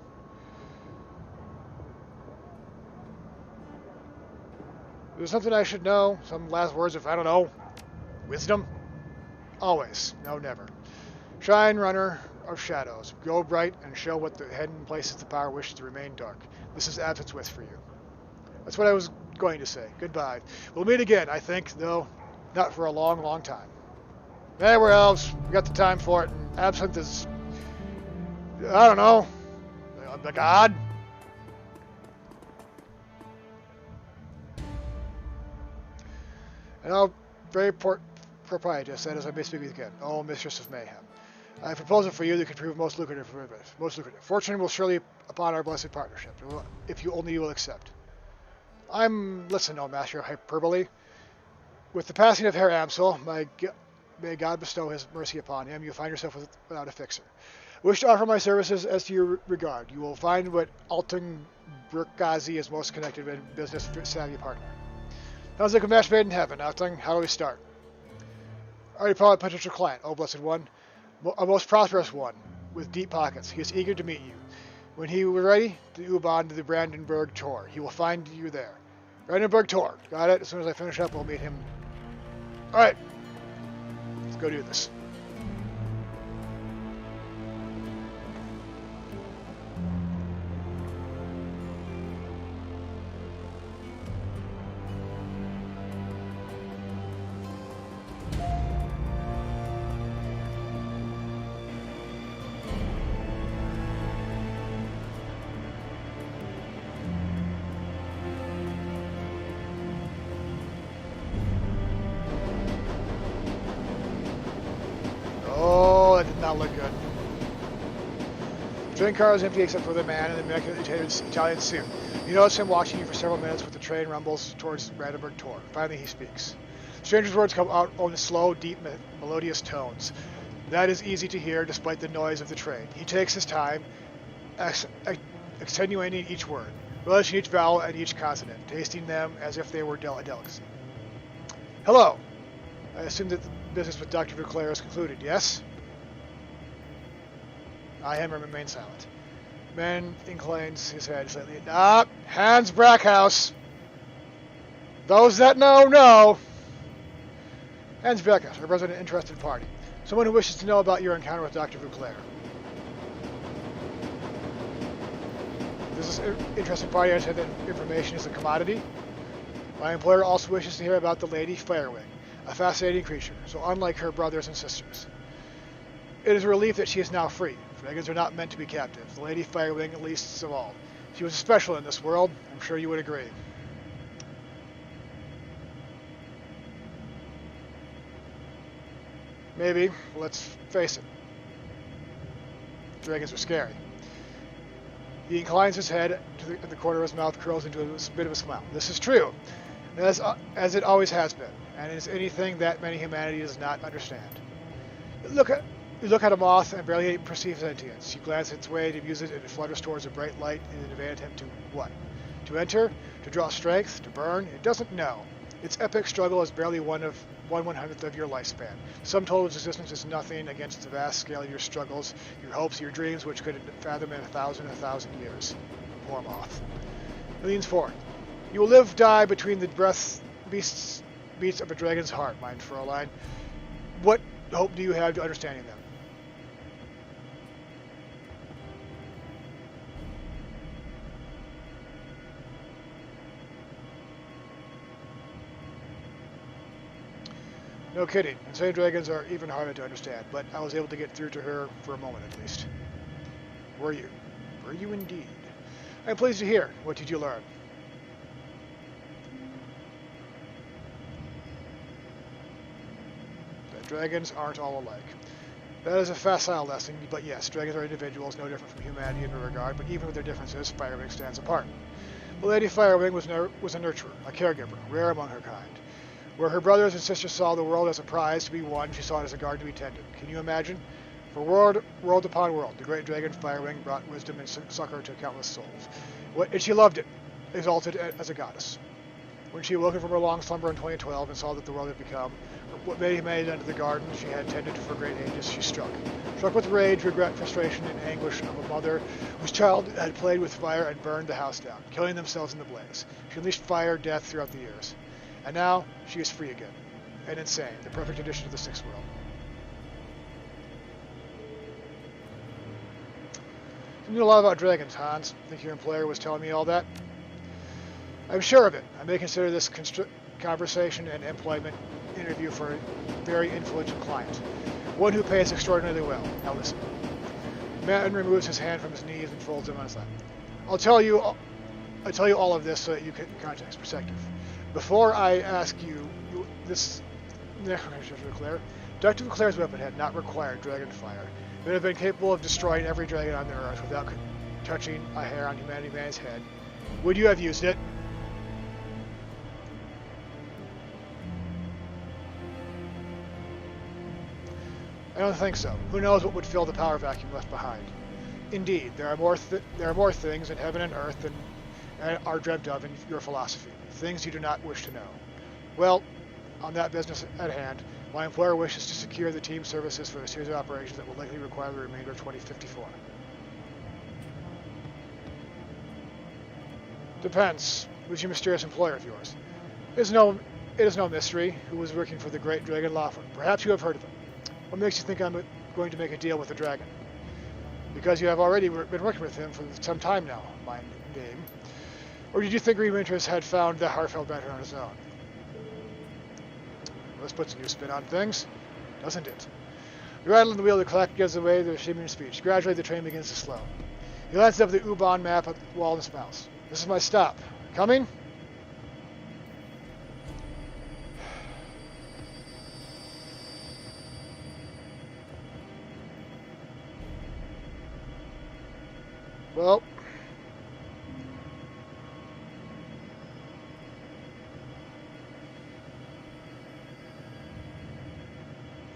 There's something I should know. Some last words of, I don't know, wisdom? Always. No, never. Shine, runner of shadows. Go bright and show what the hidden places the power wishes to remain dark. This is absence with for you. That's what I was going to say. Goodbye. We'll meet again, I think, though not for a long, long time. Hey, we're elves. We got the time for it. And absinthe is, I don't know, a god. And I'll very proprietor said as I may speak with you again. Oh, mistress of mayhem. I have a proposal for you that could prove most lucrative. Fortune will surely upon our blessed partnership, if you will accept. Listen, O master of hyperbole. With the passing of Herr Amsel, may God bestow his mercy upon him, you find yourself without a fixer. I wish to offer my services as to your regard. You will find what Alton Burkazi is most connected in business savvy partner. Sounds like a match made in heaven. Alton, how do we start? Already probably potential client, O blessed one. A most prosperous one, with deep pockets. He is eager to meet you. When he was ready to move on to the Brandenburg Tor, he will find you there. Brandenburg Tor. Got it? As soon as I finish up, we'll meet him. Alright. Let's go do this. Not look good. The train car is empty except for the man in the immaculate Italian suit. You notice him watching you for several minutes with the train rumbles towards Brandenburg Tor. Finally, he speaks. The stranger's words come out in slow, deep, melodious tones. That is easy to hear despite the noise of the train. He takes his time, extenuating each word, relishing each vowel and each consonant, tasting them as if they were a delicacy. Hello. I assume that the business with Dr. Vuclair is concluded, yes? I him remains silent. Man inclines his head slightly. Hans Brackhouse. Those that know. Hans Brackhouse, represent an interested party. Someone who wishes to know about your encounter with Dr. Vuclair. This is an interested party. I said that information is a commodity. My employer also wishes to hear about the Lady Firewing, a fascinating creature, so unlike her brothers and sisters. It is a relief that she is now free. Dragons are not meant to be captive. The Lady Firewing least of all. She was special in this world. I'm sure you would agree. Maybe. Let's face it. Dragons are scary. He inclines his head to the corner of his mouth, curls into a bit of a smile. This is true, as it always has been, and is anything that many humanity does not understand. You look at a moth and barely perceive sentience. You glance its way to use it, and it flutters towards a bright light in a vain attempt to what? To enter? To draw strength? To burn? It doesn't know. Its epic struggle is barely 1/100th of your lifespan. The sum total of its existence is nothing against the vast scale of your struggles, your hopes, your dreams, which could fathom in a thousand years. Poor moth. He leans forward. You will die between the beats of a dragon's heart, mein Fräulein. What hope do you have to understanding them? No kidding. Insane dragons are even harder to understand, but I was able to get through to her for a moment at least. Were you? Were you indeed? I'm pleased to hear. What did you learn? That dragons aren't all alike. That is a facile lesson, but yes, dragons are individuals, no different from humanity in a regard, but even with their differences, Firewing stands apart. The Lady Firewing was a nurturer, a caregiver, rare among her kind. Where her brothers and sisters saw the world as a prize to be won, she saw it as a garden to be tended. Can you imagine? For world upon world, the great dragon Firewing brought wisdom and succor to countless souls. And she loved it, exalted as a goddess. When she awoke from her long slumber in 2012 and saw that the world had become what made humanity into the garden she had tended for great ages, she struck. Struck with rage, regret, frustration, and anguish of a mother whose child had played with fire and burned the house down, killing themselves in the blaze. She unleashed fire, death throughout the years. And now, she is free again. And insane, the perfect addition to the Sixth World. You knew a lot about dragons, Hans. Think your employer was telling me all that? I'm sure of it. I may consider this conversation an employment interview for a very influential client. One who pays extraordinarily well. Now listen. The man removes his hand from his knees and folds them on his lap. I'll tell you all of this so that you can context perspective. Before I ask you, this Dr. Leclerc's weapon had not required dragon fire. It would have been capable of destroying every dragon on the earth without touching a hair on humanity's head. Would you have used it? I don't think so. Who knows what would fill the power vacuum left behind? Indeed, there are more things in heaven and earth than are dreamt of in your philosophy. Things you do not wish to know. Well, on that business at hand, my employer wishes to secure the team services for a series of operations that will likely require the remainder of 2054. Depends. Who's your mysterious employer of yours? It is no mystery who was working for the great dragon law firm. Perhaps you have heard of him. What makes you think I'm going to make a deal with the dragon? Because you have already been working with him for some time now, my name. Or did you think Green Winters had found the Harfeld matter on his own? Well, this puts a new spin on things, doesn't it? The rattle in the wheel, the clack gives away the shimmering speech. Gradually, the train begins to slow. He glances up at the U-Bahn map at the wall in his mouth. This is my stop. Coming? Well,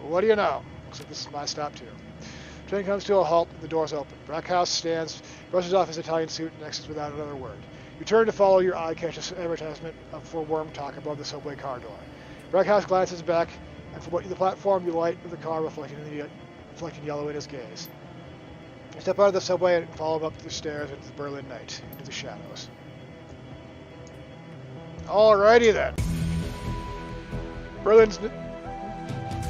what do you know? Looks like this is my stop too. Train comes to a halt and the doors open. Brackhouse stands, brushes off his Italian suit, and exits without another word. You turn to follow your eye catches advertisement for worm talk above the subway car door. Brackhouse glances back, and from the platform you light of the car reflecting yellow in his gaze. You step out of the subway and follow him up the stairs into the Berlin night, into the shadows. Alrighty then. Berlin's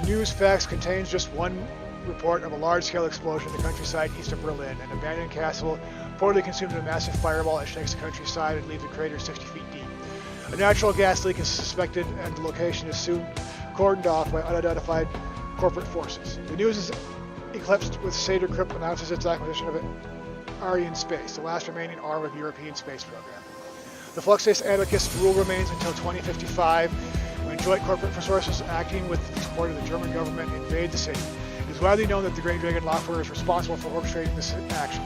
news fax contains just one report of a large-scale explosion in the countryside east of Berlin. An abandoned castle reportedly consumed in a massive fireball that shakes the countryside and leaves a crater 60 feet deep. A natural gas leak is suspected, and the location is soon cordoned off by unidentified corporate forces. The news is eclipsed with Satyr Crypt announces its acquisition of Aryan Space, the last remaining arm of the European space program. The Fluxus anarchist rule remains until 2055, when joint corporate forces acting with the support of the German government invade the city. It is widely known that the Great Dragon Lockwood is responsible for orchestrating this action.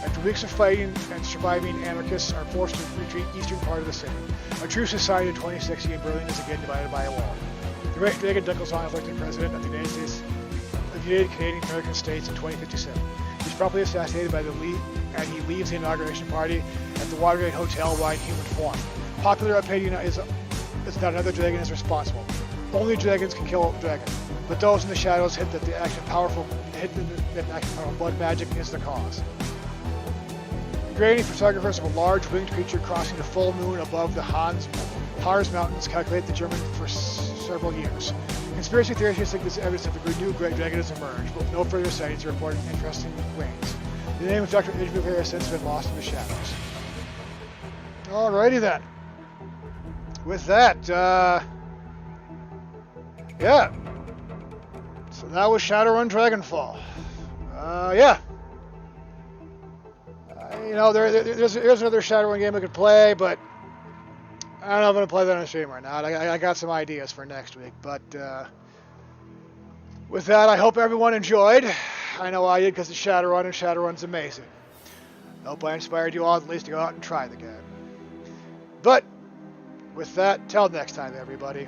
After weeks of fighting and surviving, anarchists are forced to retreat eastern part of the city. A truce is signed in 2060 and Berlin is again divided by a wall. The Great Dragon Dragonfall is elected president of the United States, of the United Canadian American States in 2057. He's promptly assassinated by the lead, and he leaves the inauguration party at the Watergate Hotel while in human form. Popular opinion is that another dragon is responsible. Only dragons can kill a dragon, but those in the shadows hint that the action powerful blood magic is the cause. Grading photographers of a large winged creature crossing the full moon above the Harz Mountains calculate the German for several years. Conspiracy theorists think this is evidence of a new great dragon has emerged, but no further sightings are reported in interesting ways. The name of Dr. Idris has since been lost in the shadows. Alrighty then. With that, yeah. So that was Shadowrun Dragonfall. Yeah. You know, there's another Shadowrun game I could play, but I don't know if I'm going to play that on stream or not. I got some ideas for next week, but with that, I hope everyone enjoyed. I know I did because it's Shadowrun, and Shadowrun's amazing. I hope I inspired you all at least to go out and try the game. But with that, till next time, everybody.